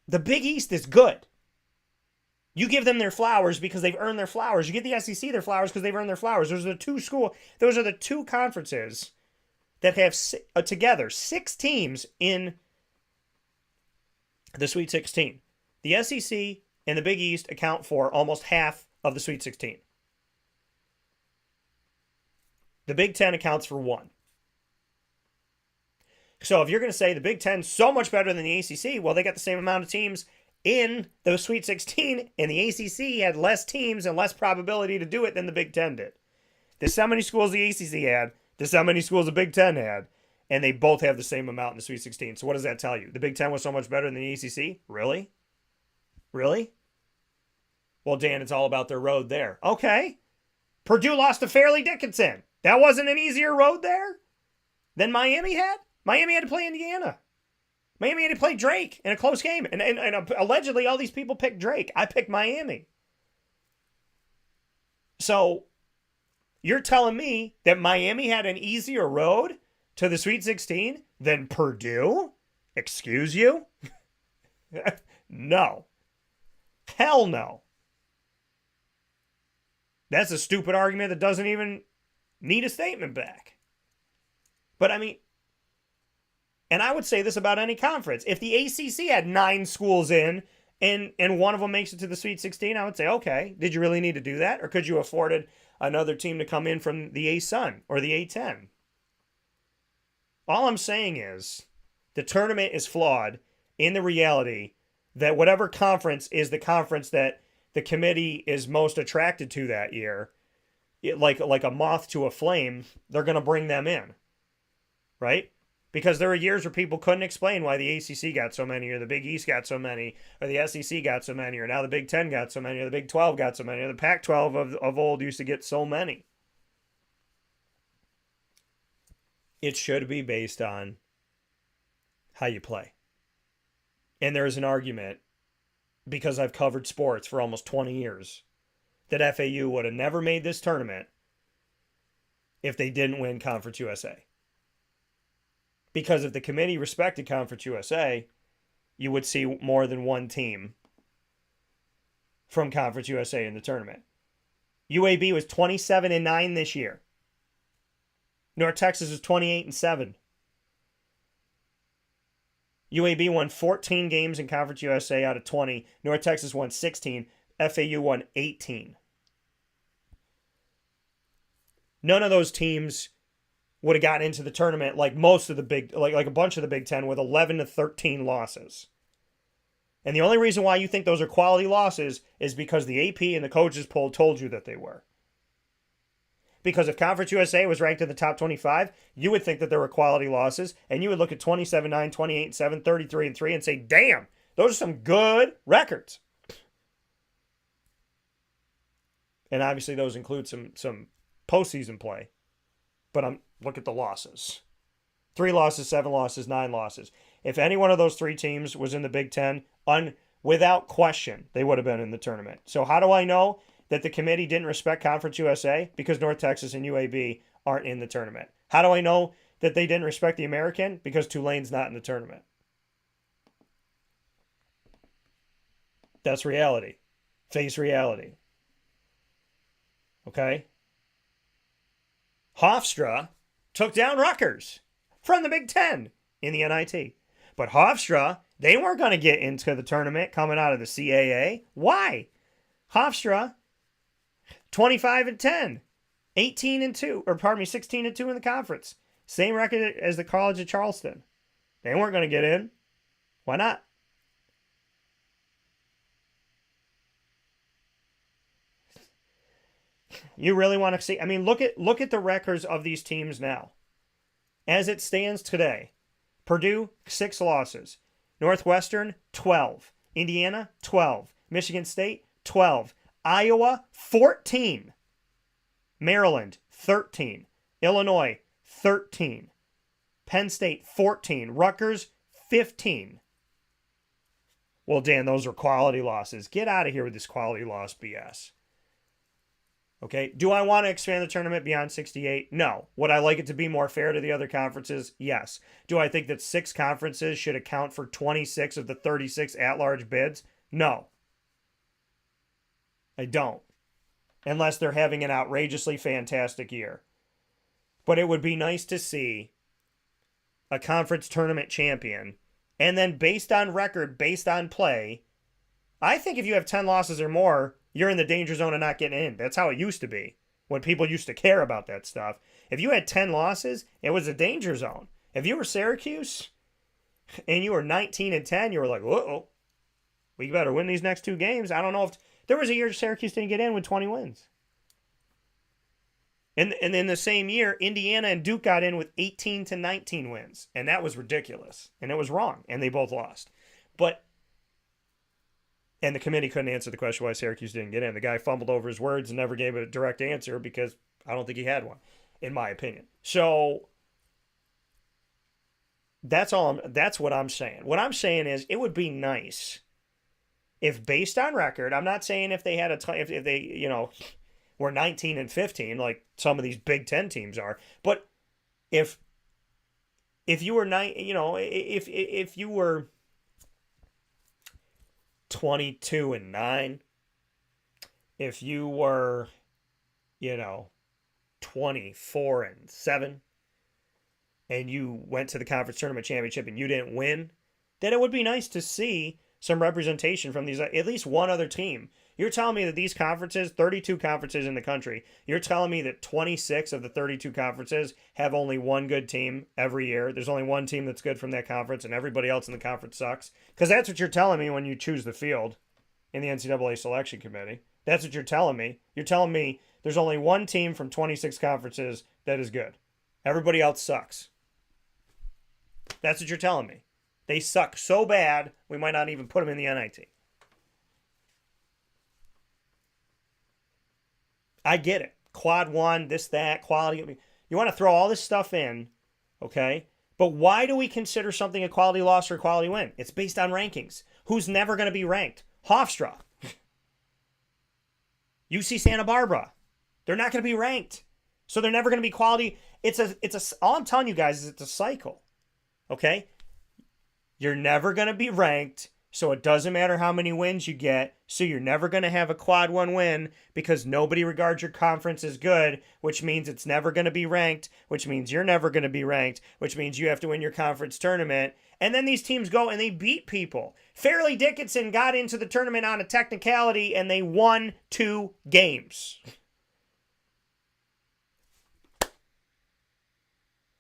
The Big East is good. You give them their flowers because they've earned their flowers. You give the SEC their flowers because they've earned their flowers. Those are the two conferences that have together 6 teams in the Sweet 16. The SEC and the Big East account for almost half of the Sweet 16. The Big Ten accounts for 1. So if you're going to say the Big Ten's so much better than the ACC, well, they got the same amount of teams in the Sweet 16, and the ACC had less teams and less probability to do it than the Big Ten did. There's how many schools the ACC had, there's how many schools the Big Ten had, and they both have the same amount in the Sweet 16. So what does that tell you? The Big Ten was so much better than the ACC? Really? Really? Well, Dan, it's all about their road there. Okay. Purdue lost to Fairleigh Dickinson. That wasn't an easier road there than Miami had? Miami had to play Indiana. Miami had to play Drake in a close game. And allegedly, all these people picked Drake. I picked Miami. So, you're telling me that Miami had an easier road to the Sweet 16 than Purdue? Excuse you? No. Hell no. That's a stupid argument that doesn't even need a statement back. But I mean, and I would say this about any conference. If the ACC had 9 schools in and one of them makes it to the Sweet 16, I would say, okay, did you really need to do that? Or could you have afforded another team to come in from the A-Sun or the A-10? All I'm saying is the tournament is flawed in the reality that whatever conference is the conference that the committee is most attracted to that year, like a moth to a flame, they're going to bring them in, right? Because there were years where people couldn't explain why the ACC got so many, or the Big East got so many, or the SEC got so many, or now the Big Ten got so many, or the Big 12 got so many, or the Pac-12 of old used to get so many. It should be based on how you play. And there is an argument, because I've covered sports for almost 20 years, that FAU would have never made this tournament if they didn't win Conference USA. Because if the committee respected Conference USA, you would see more than one team from Conference USA in the tournament. UAB was 27-9 this year. North Texas was 28-7. UAB won 14 games in Conference USA out of 20. North Texas won 16. FAU won 18. None of those teams would have gotten into the tournament like most of the big, like a bunch of the Big Ten with 11-13 losses. And the only reason why you think those are quality losses is because the AP and the coaches poll told you that they were. Because if Conference USA was ranked in the top 25, you would think that there were quality losses, and you would look at 27-9, 28-7, 33-3, and say, damn, those are some good records. And obviously those include some postseason play. But look at the losses. 3 losses, 7 losses, 9 losses. If any one of those 3 teams was in the Big Ten, without question, they would have been in the tournament. So how do I know that the committee didn't respect Conference USA? Because North Texas and UAB aren't in the tournament. How do I know that they didn't respect the American? Because Tulane's not in the tournament. That's reality. Face reality. Okay? Hofstra took down Rutgers from the Big Ten in the NIT. But Hofstra, they weren't going to get into the tournament coming out of the CAA. Why? Hofstra, 25-10, 18-2, or pardon me, 16-2 in the conference. Same record as the College of Charleston. They weren't going to get in. Why not? You really want to see? I mean, look at the records of these teams now. As it stands today, Purdue, 6 losses. Northwestern, 12. Indiana, 12. Michigan State, 12. Iowa, 14. Maryland, 13. Illinois, 13. Penn State, 14. Rutgers, 15. Well, Dan, those are quality losses. Get out of here with this quality loss BS. Okay, do I want to expand the tournament beyond 68? No. Would I like it to be more fair to the other conferences? Yes. Do I think that 6 conferences should account for 26 of the 36 at-large bids? No. I don't. Unless they're having an outrageously fantastic year. But it would be nice to see a conference tournament champion, and then based on record, based on play, I think if you have 10 losses or more, you're in the danger zone of not getting in. That's how it used to be. when people used to care about that stuff. If you had 10 losses, it was a danger zone. If you were Syracuse and you were 19-10, you were like, whoa, we better win these next 2 games. I don't know if there was a year Syracuse didn't get in with 20 wins. And in the same year, Indiana and Duke got in with 18-19 wins. And that was ridiculous. And it was wrong. And they both lost. And the committee couldn't answer the question why Syracuse didn't get in. The guy fumbled over his words and never gave a direct answer because I don't think he had one, in my opinion. So that's what I'm saying. What I'm saying is it would be nice if, based on record, I'm not saying if they had if they were 19-15 like some of these Big Ten teams are, but if you were if you were 22-9, if you were 24-7, and you went to the conference tournament championship and you didn't win, then it would be nice to see some representation from these, at least one other team. You're telling me that these conferences, 32 conferences in the country, you're telling me that 26 of the 32 conferences have only one good team every year. There's only one team that's good from that conference and everybody else in the conference sucks. Because that's what you're telling me when you choose the field in the NCAA selection committee. That's what you're telling me. You're telling me there's only one team from 26 conferences that is good. Everybody else sucks. That's what you're telling me. They suck so bad, we might not even put them in the NIT. I get it. Quad 1, this, that, quality. You want to throw all this stuff in, okay? But why do we consider something a quality loss or a quality win? It's based on rankings. Who's never going to be ranked? Hofstra. UC Santa Barbara. They're not going to be ranked. So they're never going to be quality. All I'm telling you guys is it's a cycle. Okay? You're never going to be ranked, so it doesn't matter how many wins you get. So you're never going to have a quad 1 win because nobody regards your conference as good, which means it's never going to be ranked, which means you're never going to be ranked, which means you have to win your conference tournament. And then these teams go and they beat people. Fairleigh Dickinson got into the tournament on a technicality and they won 2 games.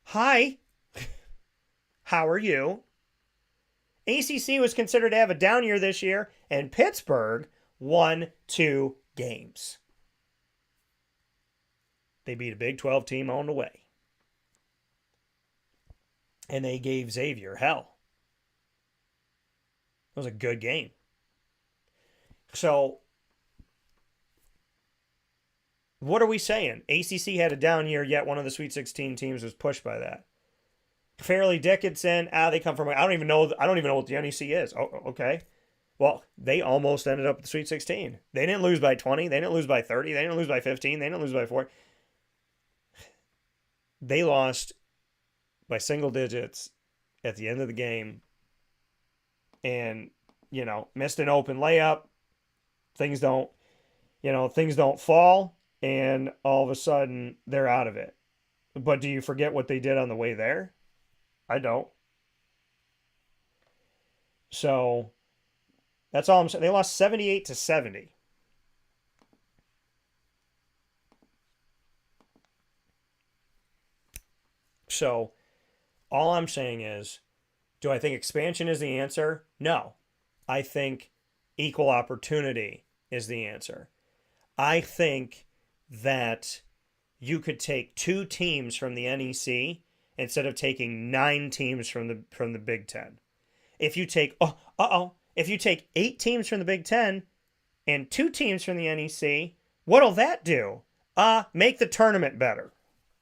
Hi. How are you? ACC was considered to have a down year this year, and Pittsburgh won 2 games. They beat a Big 12 team on the way. And they gave Xavier hell. It was a good game. So, what are we saying? ACC had a down year, yet one of the Sweet 16 teams was pushed by that. Fairleigh Dickinson, they come from, I don't even know what the NEC is. Oh, okay. Well, they almost ended up at the Sweet 16. They didn't lose by 20. They didn't lose by 30. They didn't lose by 15. They didn't lose by 4. They lost by single digits at the end of the game and, missed an open layup. Things don't fall, and all of a sudden they're out of it. But do you forget what they did on the way there? I don't. So that's all I'm saying. They lost 78-70. So all I'm saying is, do I think expansion is the answer? No. I think equal opportunity is the answer. I think that you could take 2 teams from the NEC instead of taking 9 teams from the Big Ten. If you take if you take 8 teams from the Big Ten and 2 teams from the NEC, what'll that do? Make the tournament better.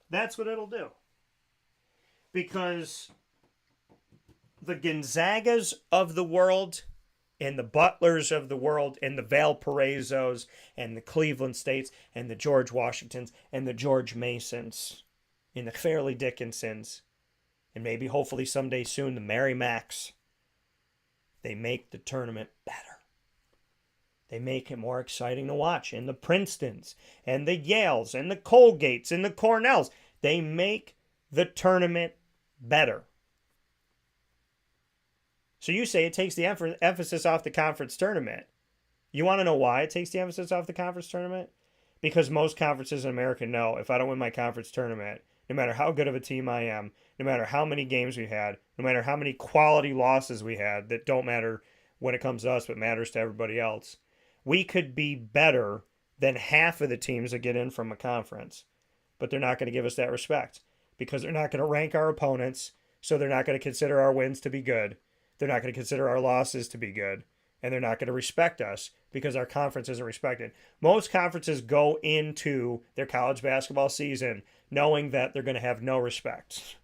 That's what it'll do. Because the Gonzagas of the world and the Butlers of the world and the Valparaisos and the Cleveland States and the George Washingtons and the George Masons and the Fairleigh Dickinsons and maybe hopefully someday soon the Mary Macks, they make the tournament better. They make it more exciting to watch. And the Princetons and the Yales and the Colgates and the Cornells, they make the tournament better. So you say it takes the emphasis off the conference tournament. You want to know why it takes the emphasis off the conference tournament? Because most conferences in America know if I don't win my conference tournament, no matter how good of a team I am, no matter how many games we had, no matter how many quality losses we had that don't matter when it comes to us but matters to everybody else, we could be better than half of the teams that get in from a conference. But they're not going to give us that respect because they're not going to rank our opponents, so they're not going to consider our wins to be good. They're not going to consider our losses to be good, and they're not going to respect us because our conference isn't respected. Most conferences go into their college basketball season knowing that they're going to have no respect.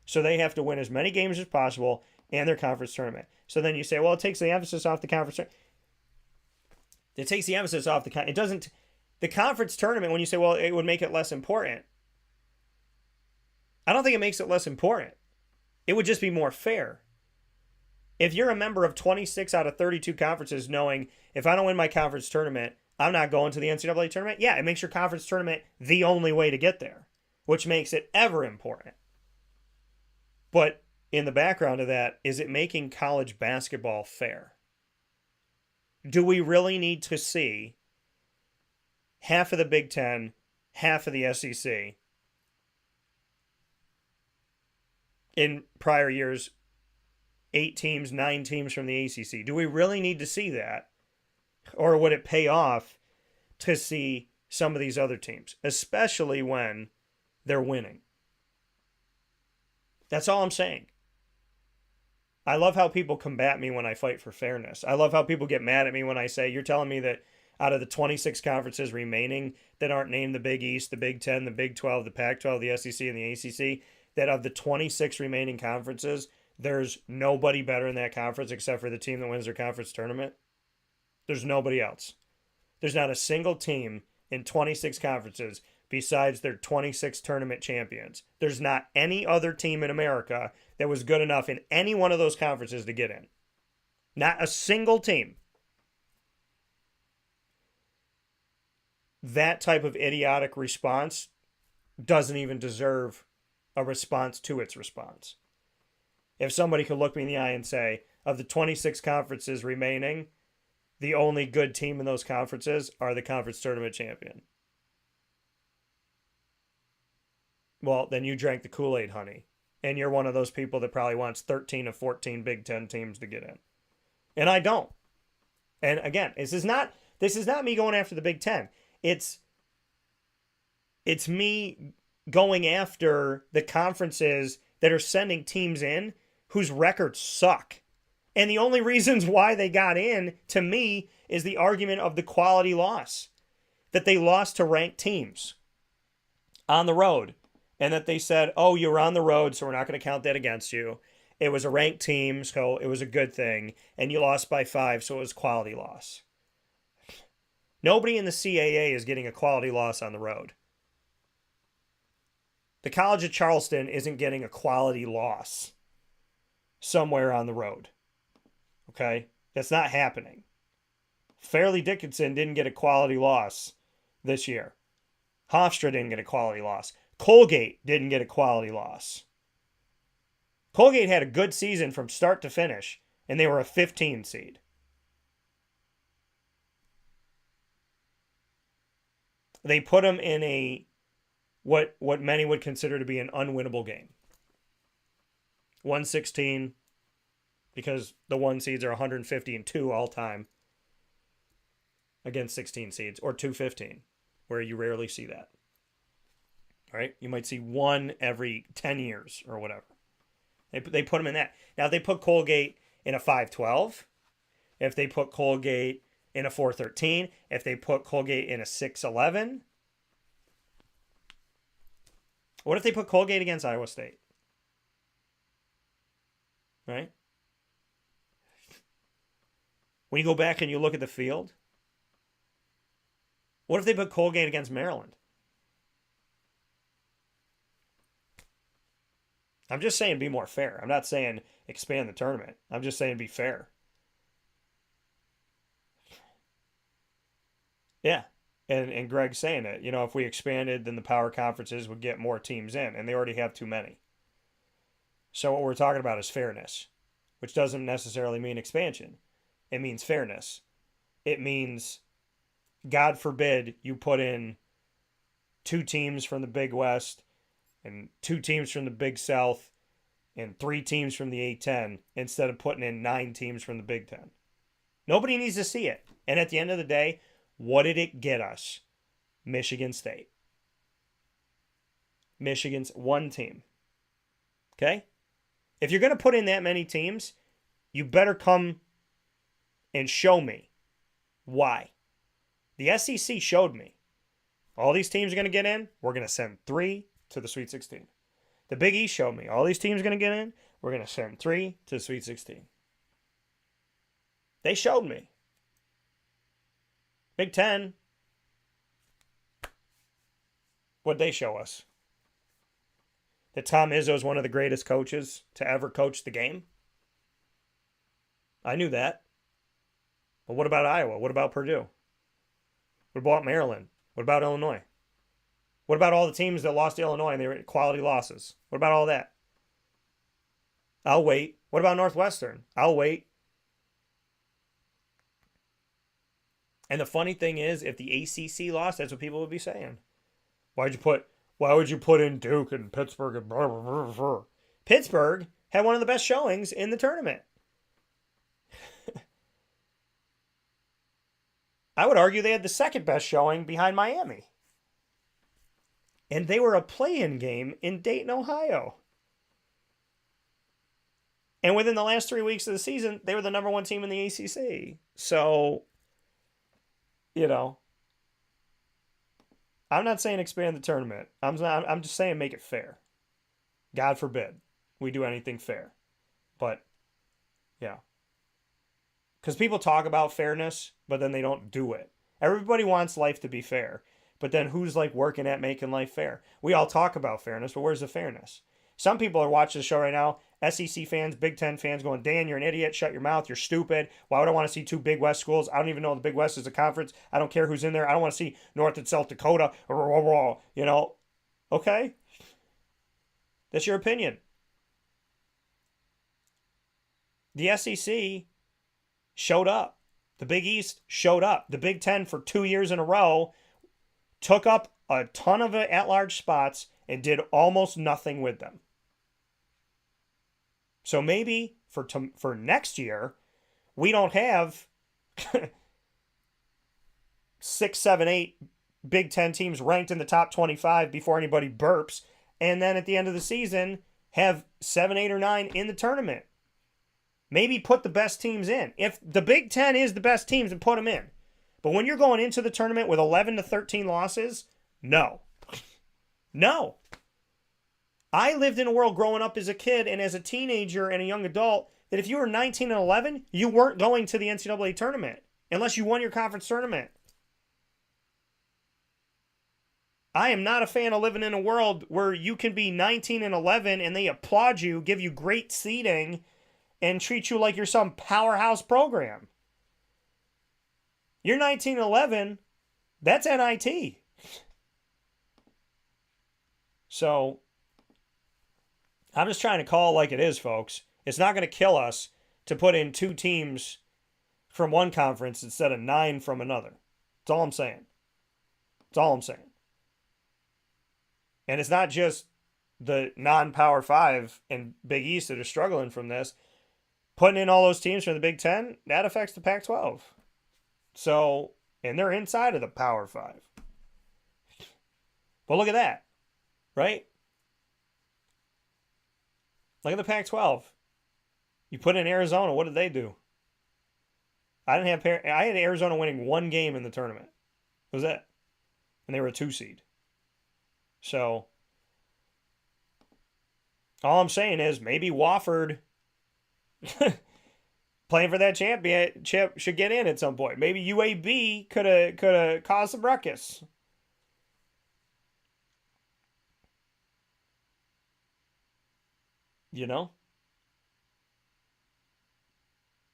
So they have to win as many games as possible and their conference tournament. So then you say, well, it takes the emphasis off the conference. It takes the emphasis off the it doesn't the conference tournament when you say, well, it would make it less important. I don't think it makes it less important. It would just be more fair. If you're a member of 26 out of 32 conferences knowing if I don't win my conference tournament, I'm not going to the NCAA tournament, yeah, it makes your conference tournament the only way to get there, which makes it ever important. But in the background of that, is it making college basketball fair? Do we really need to see half of the Big Ten, half of the SEC in prior years, 8 teams, 9 teams from the ACC? Do we really need to see that? Or would it pay off to see some of these other teams, especially when they're winning? That's all I'm saying. I love how people combat me when I fight for fairness. I love how people get mad at me when I say, you're telling me that out of the 26 conferences remaining that aren't named the Big East, the Big Ten, the Big 12, the Pac-12, the SEC, and the ACC, that of the 26 remaining conferences, there's nobody better in that conference except for the team that wins their conference tournament? There's nobody else. There's not a single team in 26 conferences besides their 26 tournament champions. There's not any other team in America that was good enough in any one of those conferences to get in. Not a single team. That type of idiotic response doesn't even deserve a response to its response. If somebody could look me in the eye and say, of the 26 conferences remaining, the only good team in those conferences are the conference tournament champion. Well, then you drank the Kool-Aid, honey. And you're one of those people that probably wants 13 of 14 Big Ten teams to get in. And I don't. And again, this is not me going after the Big Ten. It's me going after the conferences that are sending teams in whose records suck. And the only reasons why they got in, to me, is the argument of the quality loss. That they lost to ranked teams on the road. And that they said, oh, you were on the road, so we're not going to count that against you. It was a ranked team, so it was a good thing. And you lost by 5, so it was quality loss. Nobody in the CAA is getting a quality loss on the road. The College of Charleston isn't getting a quality loss somewhere on the road. Okay? That's not happening. Fairleigh Dickinson didn't get a quality loss this year. Hofstra didn't get a quality loss. Colgate didn't get a quality loss. Colgate had a good season from start to finish, and they were a 15 seed. They put them in a what many would consider to be an unwinnable game. 116, because the 1 seeds are 150-2 all time against 16 seeds, or 215, where you rarely see that. Right? You might see one every 10 years or whatever. They put them in that. Now, if they put Colgate in a 512, if they put Colgate in a 413, if they put Colgate in a 611, what if they put Colgate against Iowa State? Right? When you go back and you look at the field, what if they put Colgate against Maryland? I'm just saying be more fair. I'm not saying expand the tournament. I'm just saying be fair. Yeah. And Greg's saying it. You know, if we expanded, then the power conferences would get more teams in, and they already have too many. So what we're talking about is fairness, which doesn't necessarily mean expansion. It means fairness. It means God forbid you put in 2 teams from the Big West and 2 teams from the Big South and 3 teams from the A-10 instead of putting in 9 teams from the Big Ten. Nobody needs to see it. And at the end of the day, what did it get us? Michigan State. Michigan's 1 team. Okay? If you're going to put in that many teams, you better come and show me why. The SEC showed me. All these teams are going to get in. We're going to send 3 to the Sweet 16. The Big East showed me. All these teams are going to get in. We're going to send 3 to the Sweet 16. They showed me. Big Ten. What'd they show us? That Tom Izzo is one of the greatest coaches to ever coach the game? I knew that. But what about Iowa? What about Purdue? What about Maryland? What about Illinois? What about all the teams that lost to Illinois and they were quality losses? What about all that? I'll wait. What about Northwestern? I'll wait. And the funny thing is, if the ACC lost, that's what people would be saying. Why would you put in Duke and Pittsburgh and blah, blah, blah, blah. Pittsburgh had one of the best showings in the tournament. I would argue they had the second best showing behind Miami. And they were a play-in game in Dayton, Ohio. And within the last 3 weeks of the season, they were the number 1 team in the ACC. So, you know, I'm not saying expand the tournament. I'm just saying make it fair. God forbid we do anything fair. But, yeah. Because people talk about fairness, but then they don't do it. Everybody wants life to be fair. But then who's like working at making life fair? We all talk about fairness, but where's the fairness? Some people are watching the show right now, SEC fans, Big Ten fans going, Dan, you're an idiot. Shut your mouth. You're stupid. Why would I want to see 2 Big West schools? I don't even know the Big West is a conference. I don't care who's in there. I don't want to see North and South Dakota. You know, okay. That's your opinion. The SEC showed up. The Big East showed up. The Big Ten for 2 years in a row took up a ton of at-large spots and did almost nothing with them. So maybe for next year, we don't have 6, 7, 8 Big Ten teams ranked in the top 25 before anybody burps, and then at the end of the season, have 7, 8, or 9 in the tournament. Maybe put the best teams in. If the Big Ten is the best teams, then put them in. But when you're going into the tournament with 11 to 13 losses, no. No. I lived in a world growing up as a kid and as a teenager and a young adult that if you were 19 and 11, you weren't going to the NCAA tournament unless you won your conference tournament. I am not a fan of living in a world where you can be 19 and 11 and they applaud you, give you great seating, and treat you like you're some powerhouse program. You're 19 and 11, that's NIT. So, I'm just trying to call it like it is, folks. It's not going to kill us to put in 2 teams from one conference instead of 9 from another. That's all I'm saying. That's all I'm saying. And it's not just the non-Power 5 and Big East that are struggling from this. Putting in all those teams from the Big Ten, that affects the Pac-12. So, and they're inside of the Power 5. But look at that, right? Look at the Pac-12. You put in Arizona, what did they do? I had Arizona winning 1 game in the tournament. What was that? And they were a 2 seed. So, all I'm saying is maybe Wofford playing for that championship should get in at some point. Maybe UAB could have caused some ruckus. You know?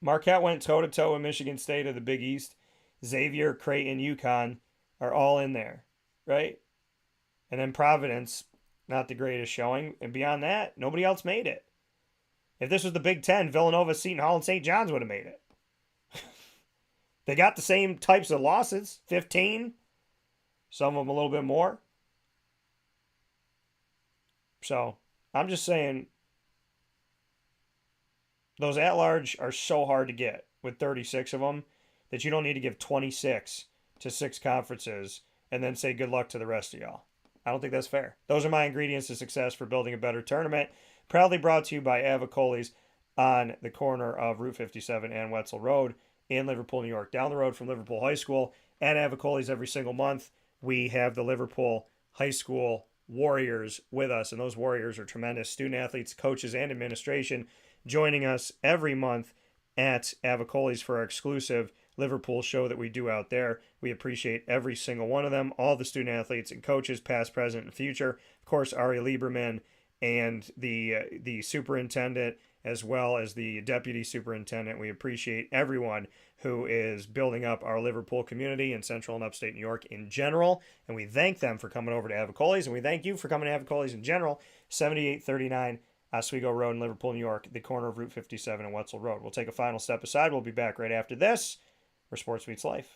Marquette went toe-to-toe with Michigan State of the Big East. Xavier, Creighton, UConn are all in there, right? And then Providence, not the greatest showing. And beyond that, nobody else made it. If this was the Big Ten, Villanova, Seton Hall, and St. John's would have made it. They got the same types of losses, 15, some of them a little bit more. So I'm just saying those at-large are so hard to get with 36 of them that you don't need to give 26 to 6 conferences and then say good luck to the rest of y'all. I don't think that's fair. Those are my ingredients to success for building a better tournament. Proudly brought to you by Avicolli's on the corner of Route 57 and Wetzel Road in Liverpool, New York. Down the road from Liverpool High School. At Avicolli's every single month, we have the Liverpool High School Warriors with us, and those Warriors are tremendous student athletes, coaches, and administration joining us every month at Avicolli's for our exclusive Liverpool show that we do out there. We appreciate every single one of them, all the student athletes and coaches, past, present, and future. Of course, Ari Lieberman and the superintendent, as well as the deputy superintendent. We appreciate everyone who is building up our Liverpool community in central and upstate New York in general. And we thank them for coming over to Avicolli's, and we thank you for coming to Avicolli's in general. 7839 Oswego Road in Liverpool, New York, the corner of Route 57 and Wetzel Road. We'll take a final step aside. We'll be back right after this, where sports meets life.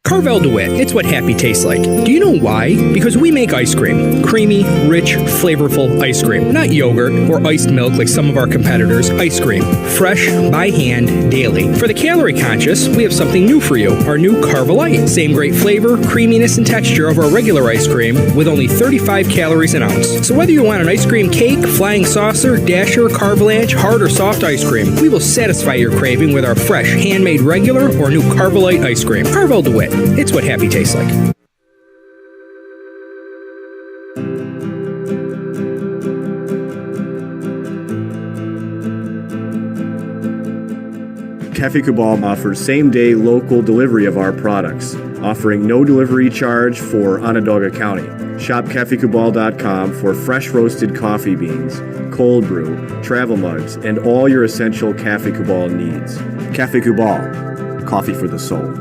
Carvel DeWitt, it's what happy tastes like. Do you know why? Because we make ice cream. Creamy, rich, flavorful ice cream. Not yogurt or iced milk like some of our competitors. Ice cream. Fresh, by hand, daily. For the calorie conscious, we have something new for you. Our new Carvelite. Same great flavor, creaminess, and texture of our regular ice cream with only 35 calories an ounce. So whether you want an ice cream cake, flying saucer, dasher, carvalanche, hard or soft ice cream, we will satisfy your craving with our fresh, handmade regular or new Carvelite ice cream. Carvel DeWitt. It's what happy tastes like. Cafe Cabal offers same-day local delivery of our products, offering no delivery charge for Onondaga County. Shop cafecabal.com for fresh roasted coffee beans, cold brew, travel mugs, and all your essential Cafe Cabal needs. Cafe Cabal, coffee for the soul.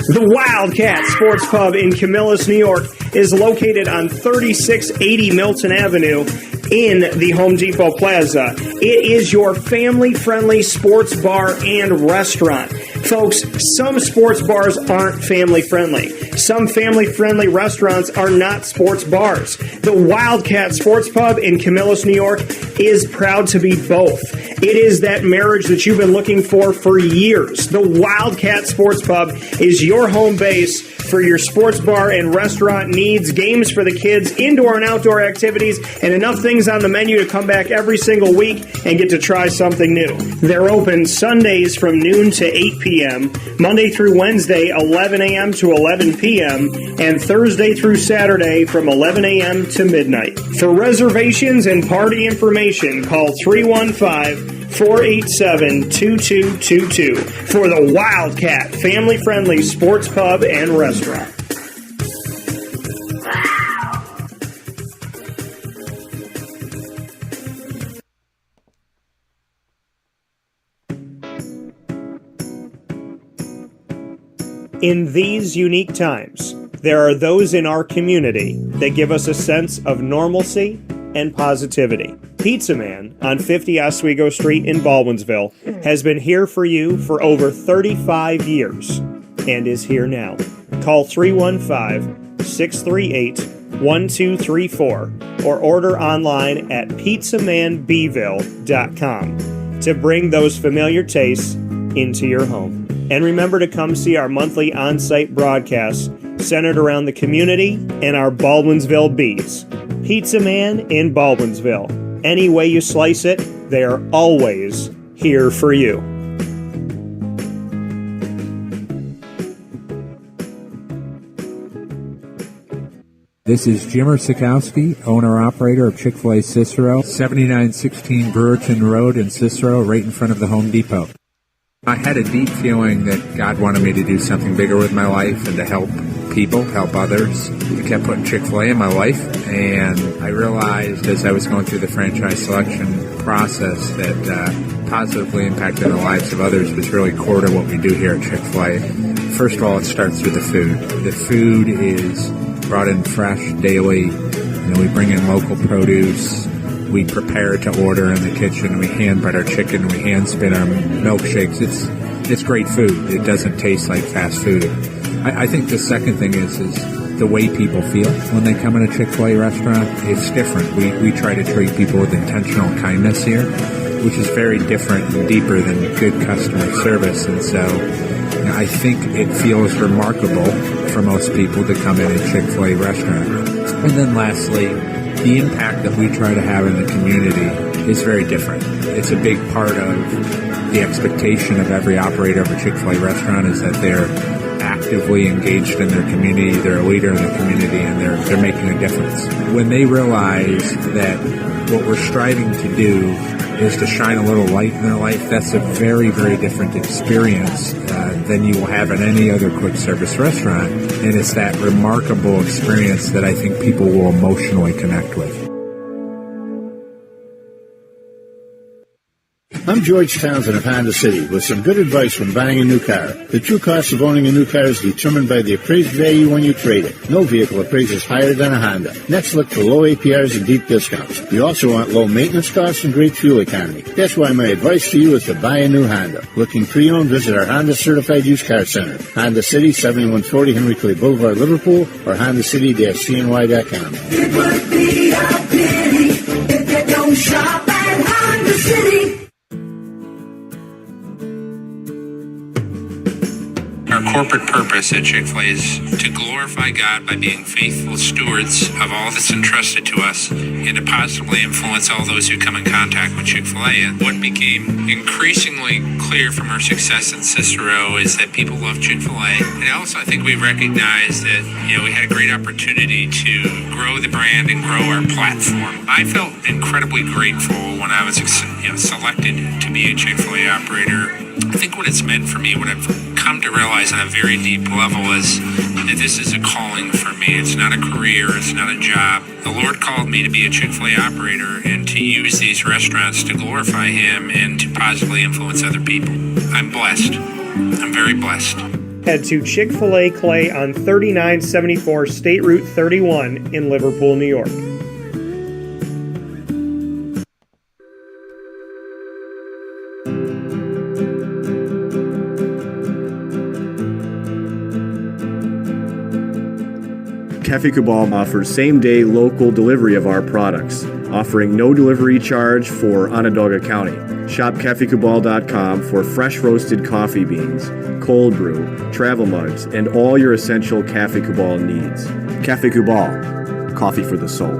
The Wildcat Sports Pub in Camillus, New York is located on 3680 Milton Avenue in the Home Depot Plaza. It is your family-friendly sports bar and restaurant. Folks, some sports bars aren't family-friendly. Some family-friendly restaurants are not sports bars. The Wildcat Sports Pub in Camillus, New York is proud to be both. It is that marriage that you've been looking for years. The Wildcat Sports Pub is your home base for your sports bar and restaurant needs, games for the kids, indoor and outdoor activities, and enough things on the menu to come back every single week and get to try something new. They're open Sundays from noon to 8 p.m., Monday through Wednesday, 11 a.m. to 11 p.m., and Thursday through Saturday from 11 a.m. to midnight. For reservations and party information, call 315-487-2222 for the Wildcat family-friendly sports pub and restaurant. In these unique times, there are those in our community that give us a sense of normalcy and positivity. Pizza Man on 50 Oswego Street in Baldwinsville has been here for you for over 35 years and is here now. Call 315-638-1234 or order online at pizzamanbville.com to bring those familiar tastes into your home. And remember to come see our monthly on-site broadcasts centered around the community and our Baldwinsville Bees. Pizza Man in Baldwinsville. Any way you slice it, they are always here for you. This is Jimmer Sikowski, owner-operator of Chick-fil-A Cicero, 7916 Brewerton Road in Cicero, right in front of the Home Depot. I had a deep feeling that God wanted me to do something bigger with my life and to help people, help others. I kept putting Chick-fil-A in my life, and I realized as I was going through the franchise selection process that positively impacting the lives of others was really core to what we do here at Chick-fil-A. First of all, it starts with the food. The food is brought in fresh daily. We bring in local produce. We prepare to order in the kitchen. We hand bread our chicken. We hand spin our milkshakes. It's great food. It doesn't taste like fast food. I think the second thing is the way people feel when they come in a Chick-fil-A restaurant. It's different. We try to treat people with intentional kindness here, which is very different and deeper than good customer service. And so I think it feels remarkable for most people to come in a Chick-fil-A restaurant. And then lastly, the impact that we try to have in the community is very different. It's a big part of the expectation of every operator of a Chick-fil-A restaurant is that they're actively engaged in their community, they're a leader in the community, and they're making a difference. When they realize that what we're striving to do is to shine a little light in their life, that's a very, very different experience than you will have in any other quick service restaurant. And it's that remarkable experience that I think people will emotionally connect with. I'm George Townsend of Honda City with some good advice when buying a new car. The true cost of owning a new car is determined by the appraised value when you trade it. No vehicle appraises higher than a Honda. Next, look for low APRs and deep discounts. You also want low maintenance costs and great fuel economy. That's why my advice to you is to buy a new Honda. Looking pre-owned, visit our Honda Certified Used Car Center. Honda City, 7140 Henry Clay Boulevard, Liverpool, or HondaCity-CNY.com. It would be a pity if you don't shop at Honda City. Our corporate purpose at Chick-fil-A is to glorify God by being faithful stewards of all that's entrusted to us and to positively influence all those who come in contact with Chick-fil-A. And what became increasingly clear from our success in Cicero is that people love Chick-fil-A. And also I think we recognized that, we had a great opportunity to grow the brand and grow our platform. I felt incredibly grateful when I was selected to be a Chick-fil-A operator. I think what it's meant for me, what I've come to realize on a very deep level is that this is a calling for me. It's not a career. It's not a job. The Lord called me to be a Chick-fil-A operator and to use these restaurants to glorify Him and to positively influence other people. I'm blessed. I'm very blessed. Head to Chick-fil-A Clay on 3974 State Route 31 in Liverpool, New York. Cafe Cabal offers same-day local delivery of our products, offering no delivery charge for Onondaga County. Shop cafecabal.com for fresh roasted coffee beans, cold brew, travel mugs, and all your essential Cafe Cabal needs. Cafe Cabal, coffee for the soul.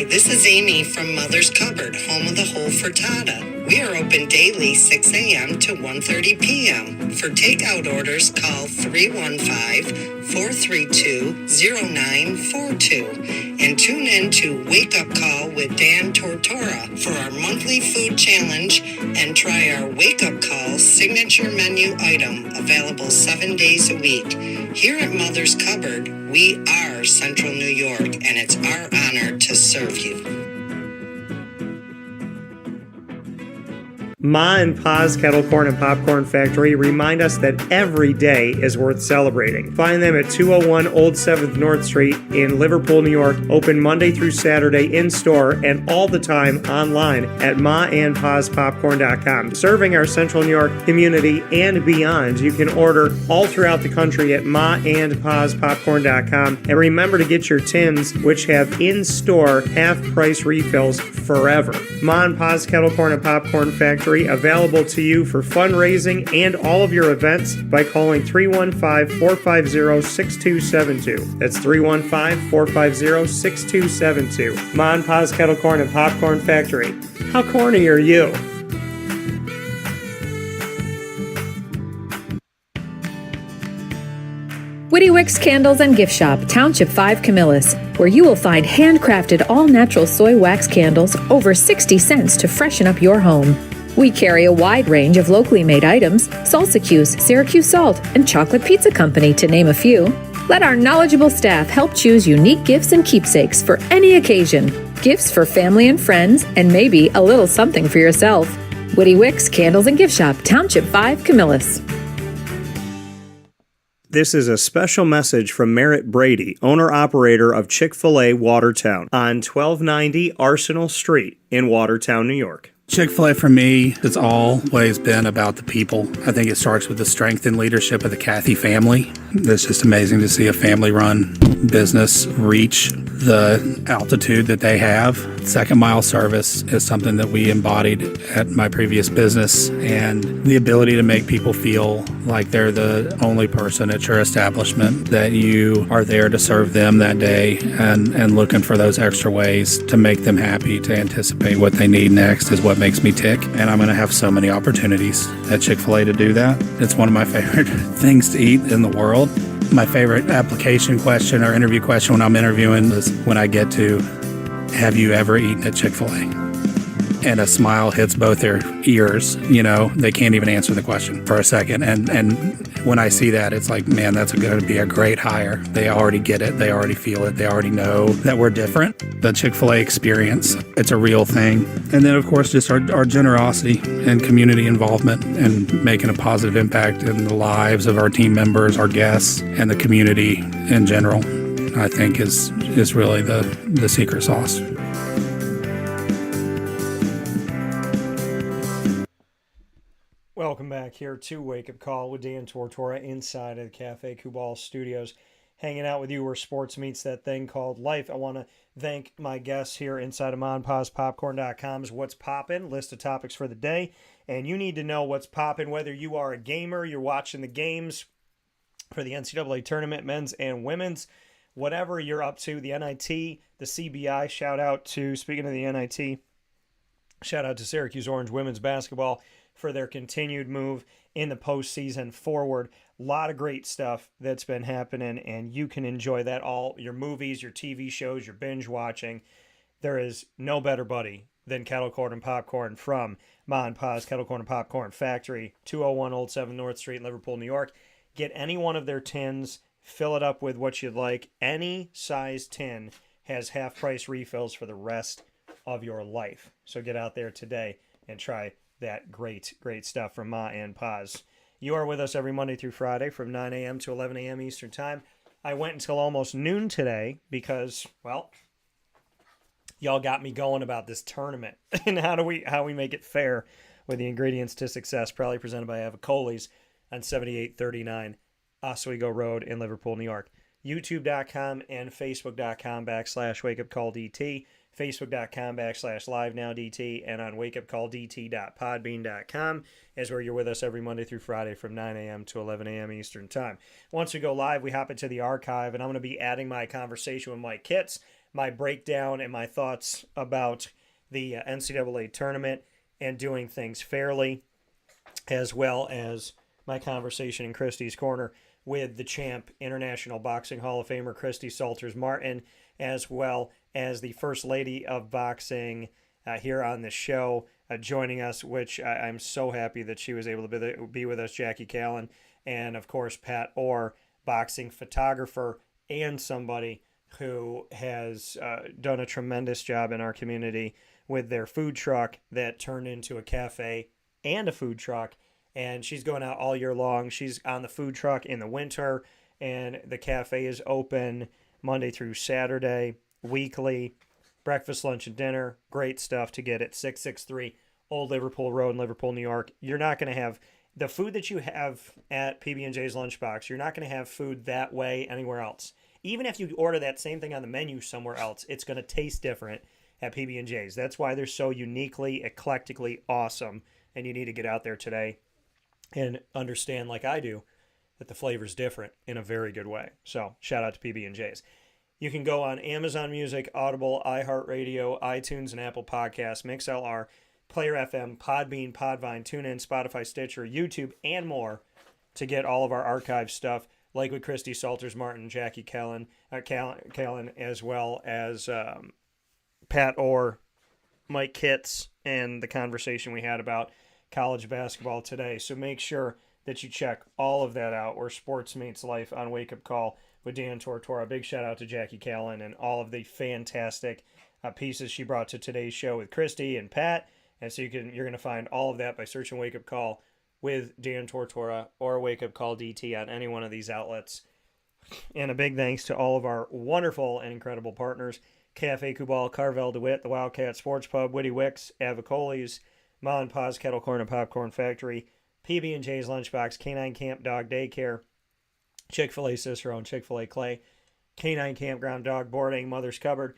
This is Amy from Mother's Cupboard, home of the whole frittata. We are open daily 6 a.m. to 1:30 p.m. For takeout orders, call 315-432-0942 and tune in to Wake Up Call with Dan Tortora for our monthly food challenge and try our Wake Up Call signature menu item available 7 days a week. Here at Mother's Cupboard, we are Central New York, and it's our honor to serve you. Ma and Pa's Kettle Corn and Popcorn Factory remind us that every day is worth celebrating. Find them at 201 Old 7th North Street in Liverpool, New York. Open Monday through Saturday in-store and all the time online at maandpaspopcorn.com. Serving our Central New York community and beyond. You can order all throughout the country at maandpaspopcorn.com. And remember to get your tins, which have in-store half-price refills forever. Ma and Pa's Kettle Corn and Popcorn Factory, available to you for fundraising and all of your events by calling 315-450-6272. That's 315-450-6272. Ma and Pa's Kettle Corn and Popcorn Factory. How corny are you? Witty Wicks Candles and Gift Shop, Township 5 Camillus, where you will find handcrafted all-natural soy wax candles over 60 cents to freshen up your home. We carry a wide range of locally made items, Salsa Q's, Syracuse Salt, and Chocolate Pizza Company, to name a few. Let our knowledgeable staff help choose unique gifts and keepsakes for any occasion. Gifts for family and friends, and maybe a little something for yourself. Woody Wicks Candles and Gift Shop, Township 5, Camillus. This is a special message from Merritt Brady, owner-operator of Chick-fil-A Watertown on 1290 Arsenal Street in Watertown, New York. Chick-fil-A for me has always been about the people. I think it starts with the strength and leadership of the Cathy family. It's just amazing to see a family-run business reach the altitude that they have. Second mile service is something that we embodied at my previous business, and the ability to make people feel like they're the only person at your establishment, that you are there to serve them that day and looking for those extra ways to make them happy, to anticipate what they need next is what makes me tick. And I'm going to have so many opportunities at Chick-fil-A to do that. It's one of my favorite things to eat in the world. My favorite application question or interview question when I'm interviewing is when I get to, have you ever eaten at Chick-fil-A? And a smile hits both their ears. You know, they can't even answer the question for a second. And when I see that, it's like, man, that's going to be a great hire. They already get it. They already feel it. They already know that we're different. The Chick-fil-A experience, it's a real thing. And then, of course, just our generosity and community involvement and making a positive impact in the lives of our team members, our guests, and the community in general, I think is really the secret sauce. Welcome back here to Wake Up Call with Dan Tortora inside of the Cafe Kubal Studios, hanging out with you where sports meets that thing called life. I want to thank my guests here inside of MonPazPopcorn.com's What's Poppin', list of topics for the day. And you need to know what's poppin', whether you are a gamer, you're watching the games for the NCAA tournament, men's and women's, whatever you're up to, the NIT, the CBI, shout out to, speaking of the NIT, shout out to Syracuse Orange women's basketball for their continued move in the postseason forward. A lot of great stuff that's been happening, and you can enjoy that all, your movies, your TV shows, your binge watching. There is no better buddy than Kettle Corn and Popcorn from Ma and Pa's Kettle Corn and Popcorn Factory, 201 Old 7 North Street, Liverpool, New York. Get any one of their tins, fill it up with what you'd like. Any size tin has half-price refills for the rest of your life. So get out there today and try that great stuff from Ma and Pa's. You are with us every Monday through Friday from 9 a.m. to 11 a.m. Eastern Time. I went until almost noon today because, well, y'all got me going about this tournament and how we make it fair with the ingredients to success, proudly presented by Avicolli's on 7839 Oswego Road in Liverpool, New York. YouTube.com and Facebook.com/WakeUpCallDT. Facebook.com/LiveNowDT, and on WakeUpCallDT.podbean.com is where you're with us every Monday through Friday from 9 a.m. to 11 a.m. Eastern Time. Once we go live, we hop into the archive, and I'm going to be adding my conversation with Mike Kitts, my breakdown and my thoughts about the NCAA tournament and doing things fairly, as well as my conversation in Christy's Corner with the champ, International Boxing Hall of Famer Christy Salters-Martin, as well as the First Lady of Boxing here on the show, joining us, which I'm so happy that she was able to be with us, Jackie Kallen, and, of course, Pat Orr, boxing photographer and somebody who has done a tremendous job in our community with their food truck that turned into a cafe and a food truck. And she's going out all year long. She's on the food truck in the winter, and the cafe is open Monday through Saturday, weekly, breakfast, lunch, and dinner. Great stuff to get at 663 Old Liverpool Road in Liverpool, New York. You're not going to have the food that you have at PB&J's Lunchbox. You're not going to have food that way anywhere else. Even if you order that same thing on the menu somewhere else, it's going to taste different at PB&J's. That's why they're so uniquely, eclectically awesome, and you need to get out there today and understand, like I do, that the flavor's different in a very good way. So shout out to PB&J's. You can go on Amazon Music, Audible, iHeartRadio, iTunes, and Apple Podcasts, MixLR, Player FM, Podbean, Podvine, TuneIn, Spotify, Stitcher, YouTube, and more to get all of our archive stuff, like with Christy Salters-Martin, Jackie Kallen, as well as Pat Orr, Mike Kitts, and the conversation we had about college basketball today. So make sure that you check all of that out, where sports meets life, on Wake Up Call with Dan Tortora. Big shout out to Jackie Kallen and all of the fantastic pieces she brought to today's show with Christy and Pat. And so you're going to find all of that by searching Wake Up Call with Dan Tortora or Wake Up Call DT on any one of these outlets. And a big thanks to all of our wonderful and incredible partners: Cafe Kubal, Carvel DeWitt, the Wildcat Sports Pub, Witty Wicks, Avicolli's, Ma and Pa's Kettle Corn and Popcorn Factory, PB&J's Lunchbox, Canine Camp Dog Daycare, Chick-fil-A Cicero and Chick-fil-A Clay, Canine Campground Dog Boarding, Mother's Cupboard,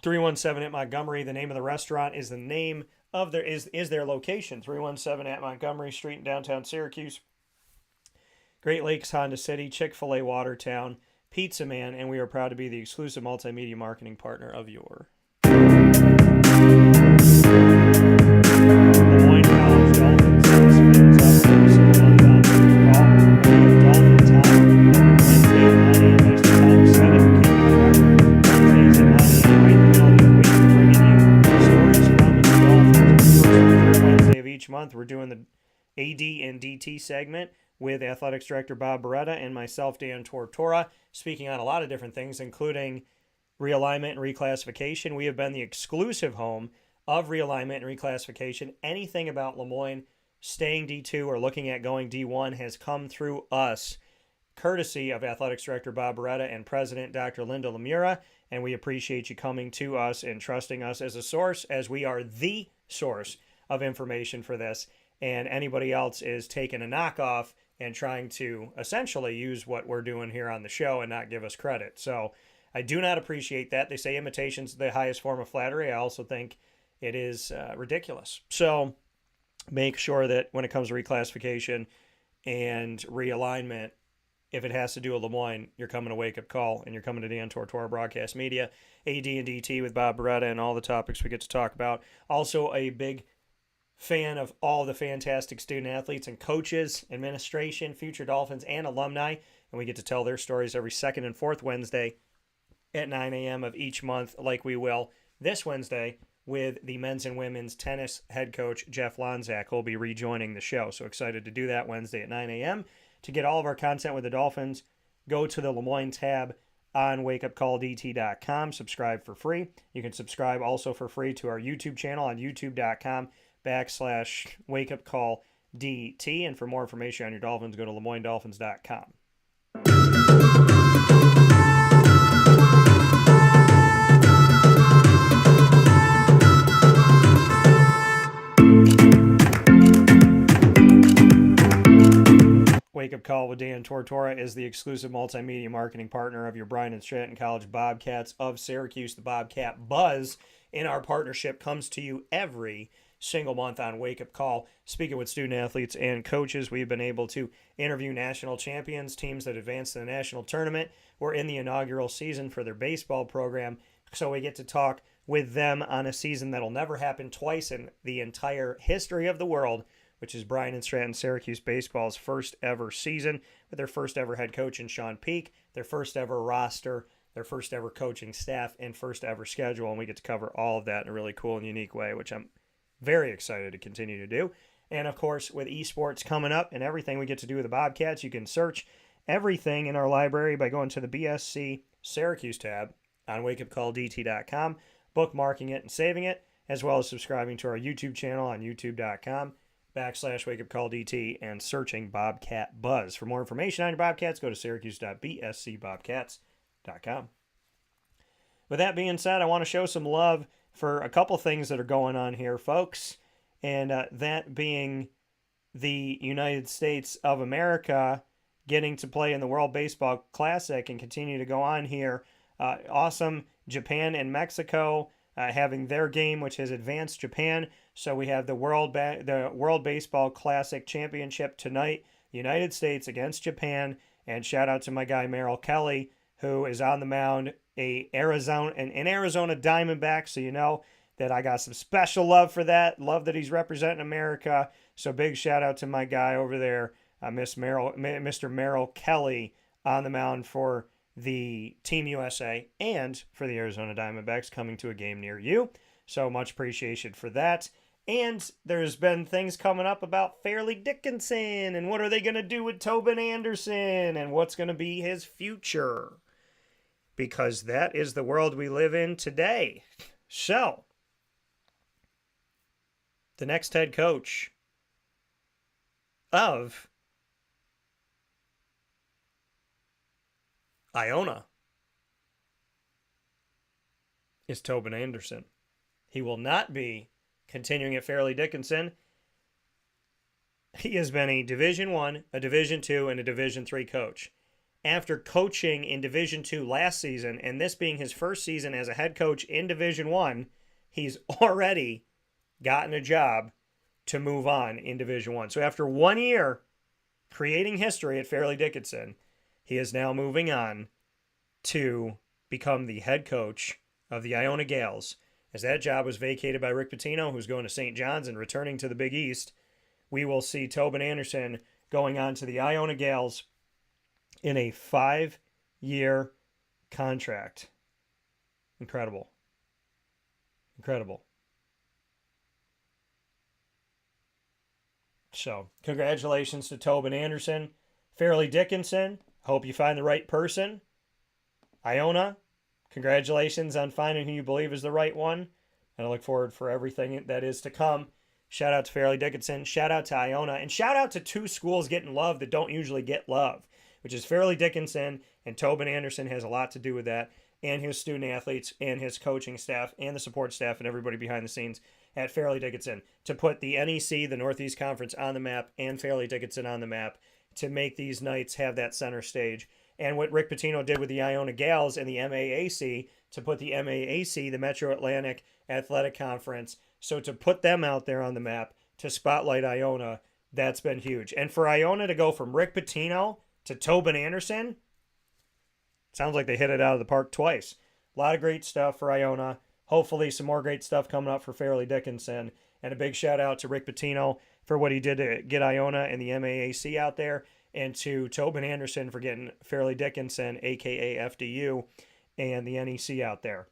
317 at Montgomery. The name of the restaurant is the name of their is their location, 317 at Montgomery Street in downtown Syracuse. Great Lakes Honda City, Chick-fil-A Watertown, Pizza Man, and we are proud to be the exclusive multimedia marketing partner of your Lemoyne College Dolphins. Spins up every single month on Dolphin Time Wednesday at 9 a.m. Eastern Time, 7 keeping track. Wednesdays at 9 a.m. right in the middle of the week, bringing you stories from the Dolphins. First and third Wednesday of each month, we're doing the AD and DT segment with Athletics Director Bob Beretta and myself, Dan Tortora, speaking on a lot of different things, including realignment and reclassification. We have been the exclusive home of realignment and reclassification. Anything about Lemoyne staying D2 or looking at going D1 has come through us, courtesy of Athletics Director Bob Beretta and President Dr. Linda Lemura, and we appreciate you coming to us and trusting us as a source, as we are the source of information for this, and anybody else is taking a knockoff and trying to essentially use what we're doing here on the show and not give us credit. So I do not appreciate that. They say imitation's the highest form of flattery. I also think it is ridiculous. So make sure that when it comes to reclassification and realignment, if it has to do with Lemoyne, you're coming to Wake Up Call, and you're coming to Dan Tortora Broadcast Media, AD and DT with Bob Beretta, and all the topics we get to talk about. Also a big fan of all the fantastic student athletes and coaches, administration, future Dolphins, and alumni, and we get to tell their stories every second and fourth Wednesday at 9 a.m. of each month, like we will this Wednesday with the men's and women's tennis head coach Jeff Lonzak, who will be rejoining the show. So excited to do that Wednesday at 9 a.m. To get all of our content with the Dolphins, go to the Lemoyne tab on wakeupcalldt.com. Subscribe for free. You can subscribe also for free to our YouTube channel on youtube.com/wakeupcalldt. And for more information on your Dolphins, go to LemoyneDolphins.com. Wake Up Call with Dan Tortora is the exclusive multimedia marketing partner of your Bryan and Stratton College Bobcats of Syracuse. The Bobcat Buzz in our partnership comes to you every single month on Wake Up Call. Speaking with student athletes and coaches, we've been able to interview national champions, teams that advanced to the national tournament. We're in the inaugural season for their baseball program, so we get to talk with them on a season that'll never happen twice in the entire history of the world, which is Bryan and Stratton Syracuse baseball's first ever season, with their first ever head coach in Sean Peak, their first ever roster, their first ever coaching staff, and first ever schedule. And we get to cover all of that in a really cool and unique way, which I'm very excited to continue to do. And of course, with esports coming up and everything we get to do with the Bobcats, you can search everything in our library by going to the BSC Syracuse tab on wakeupcalldt.com, bookmarking it and saving it, as well as subscribing to our YouTube channel on youtube.com/wakeupcalldt and searching Bobcat Buzz. For more information on your Bobcats, go to syracuse.bscbobcats.com. With that being said, I want to show some love for a couple things that are going on here, folks, and that being the United States of America getting to play in the World Baseball Classic and continue to go on here. Awesome. Japan and Mexico having their game, which has advanced Japan. So we have the World Baseball Classic Championship tonight, United States against Japan. And shout out to my guy Merrill Kelly, who is on the mound, an Arizona Diamondback. So you know that I got some special love for that. Love that he's representing America. So big shout out to my guy over there, Mr. Merrill Kelly, on the mound for the Team USA and for the Arizona Diamondbacks, coming to a game near you. So much appreciation for that. And there's been things coming up about Fairleigh Dickinson and what are they going to do with Tobin Anderson and what's going to be his future. Because that is the world we live in today. So, the next head coach of Iona is Tobin Anderson. He will not be continuing at Fairleigh Dickinson. He has been a Division I, a Division II, and a Division III coach. After coaching in Division II last season, and this being his first season as a head coach in Division I, he's already gotten a job to move on in Division I. So after 1 year creating history at Fairleigh Dickinson, he is now moving on to become the head coach of the Iona Gales. As that job was vacated by Rick Pitino, who's going to St. John's and returning to the Big East, we will see Tobin Anderson going on to the Iona Gales in a 5-year contract. Incredible. Incredible. So, congratulations to Tobin Anderson. Fairleigh Dickinson, hope you find the right person. Iona, congratulations on finding who you believe is the right one. And I look forward for everything that is to come. Shout out to Fairleigh Dickinson. Shout out to Iona. And shout out to two schools getting love that don't usually get love, which is Fairleigh Dickinson, and Tobin Anderson has a lot to do with that, and his student athletes and his coaching staff and the support staff and everybody behind the scenes at Fairleigh Dickinson to put the NEC, the Northeast Conference, on the map and Fairleigh Dickinson on the map to make these nights have that center stage. And what Rick Pitino did with the Iona Gals and the MAAC to put the MAAC, the Metro Atlantic Athletic Conference, so to put them out there on the map to spotlight Iona, that's been huge. And for Iona to go from Rick Pitino to Tobin Anderson, sounds like they hit it out of the park twice. A lot of great stuff for Iona. Hopefully some more great stuff coming up for Fairleigh Dickinson. And a big shout out to Rick Pitino for what he did to get Iona and the MAAC out there, and to Tobin Anderson for getting Fairleigh Dickinson, a.k.a. FDU, and the NEC out there.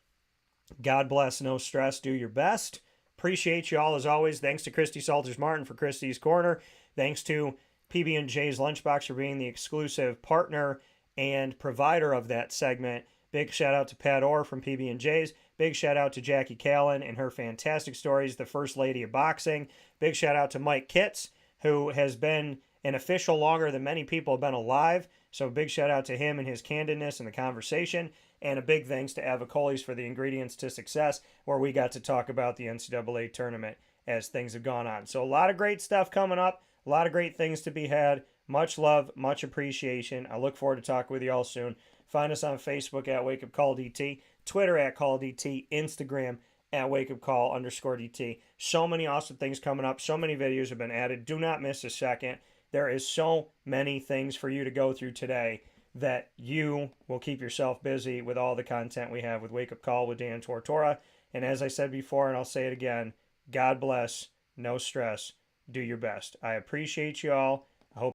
God bless, no stress, do your best. Appreciate you all as always. Thanks to Christy Salters-Martin for Christy's Corner. Thanks to PB&J's Lunchbox for being the exclusive partner and provider of that segment. Big shout out to Pat Orr from PB&J's. Big shout out to Jackie Kallen and her fantastic stories, the First Lady of Boxing. Big shout out to Mike Kitts, who has been an official longer than many people have been alive. So big shout out to him and his candidness and the conversation. And a big thanks to Avicolli's for the ingredients to success, where we got to talk about the NCAA tournament as things have gone on. So a lot of great stuff coming up. A lot of great things to be had. Much love, much appreciation. I look forward to talking with you all soon. Find us on Facebook at Wake Up Call DT, Twitter at Call DT, Instagram at Wake Up Call _DT. So many awesome things coming up. So many videos have been added. Do not miss a second. There is so many things for you to go through today that you will keep yourself busy with all the content we have with Wake Up Call with Dan Tortora. And as I said before, and I'll say it again, God bless, no stress, do your best. I appreciate you all.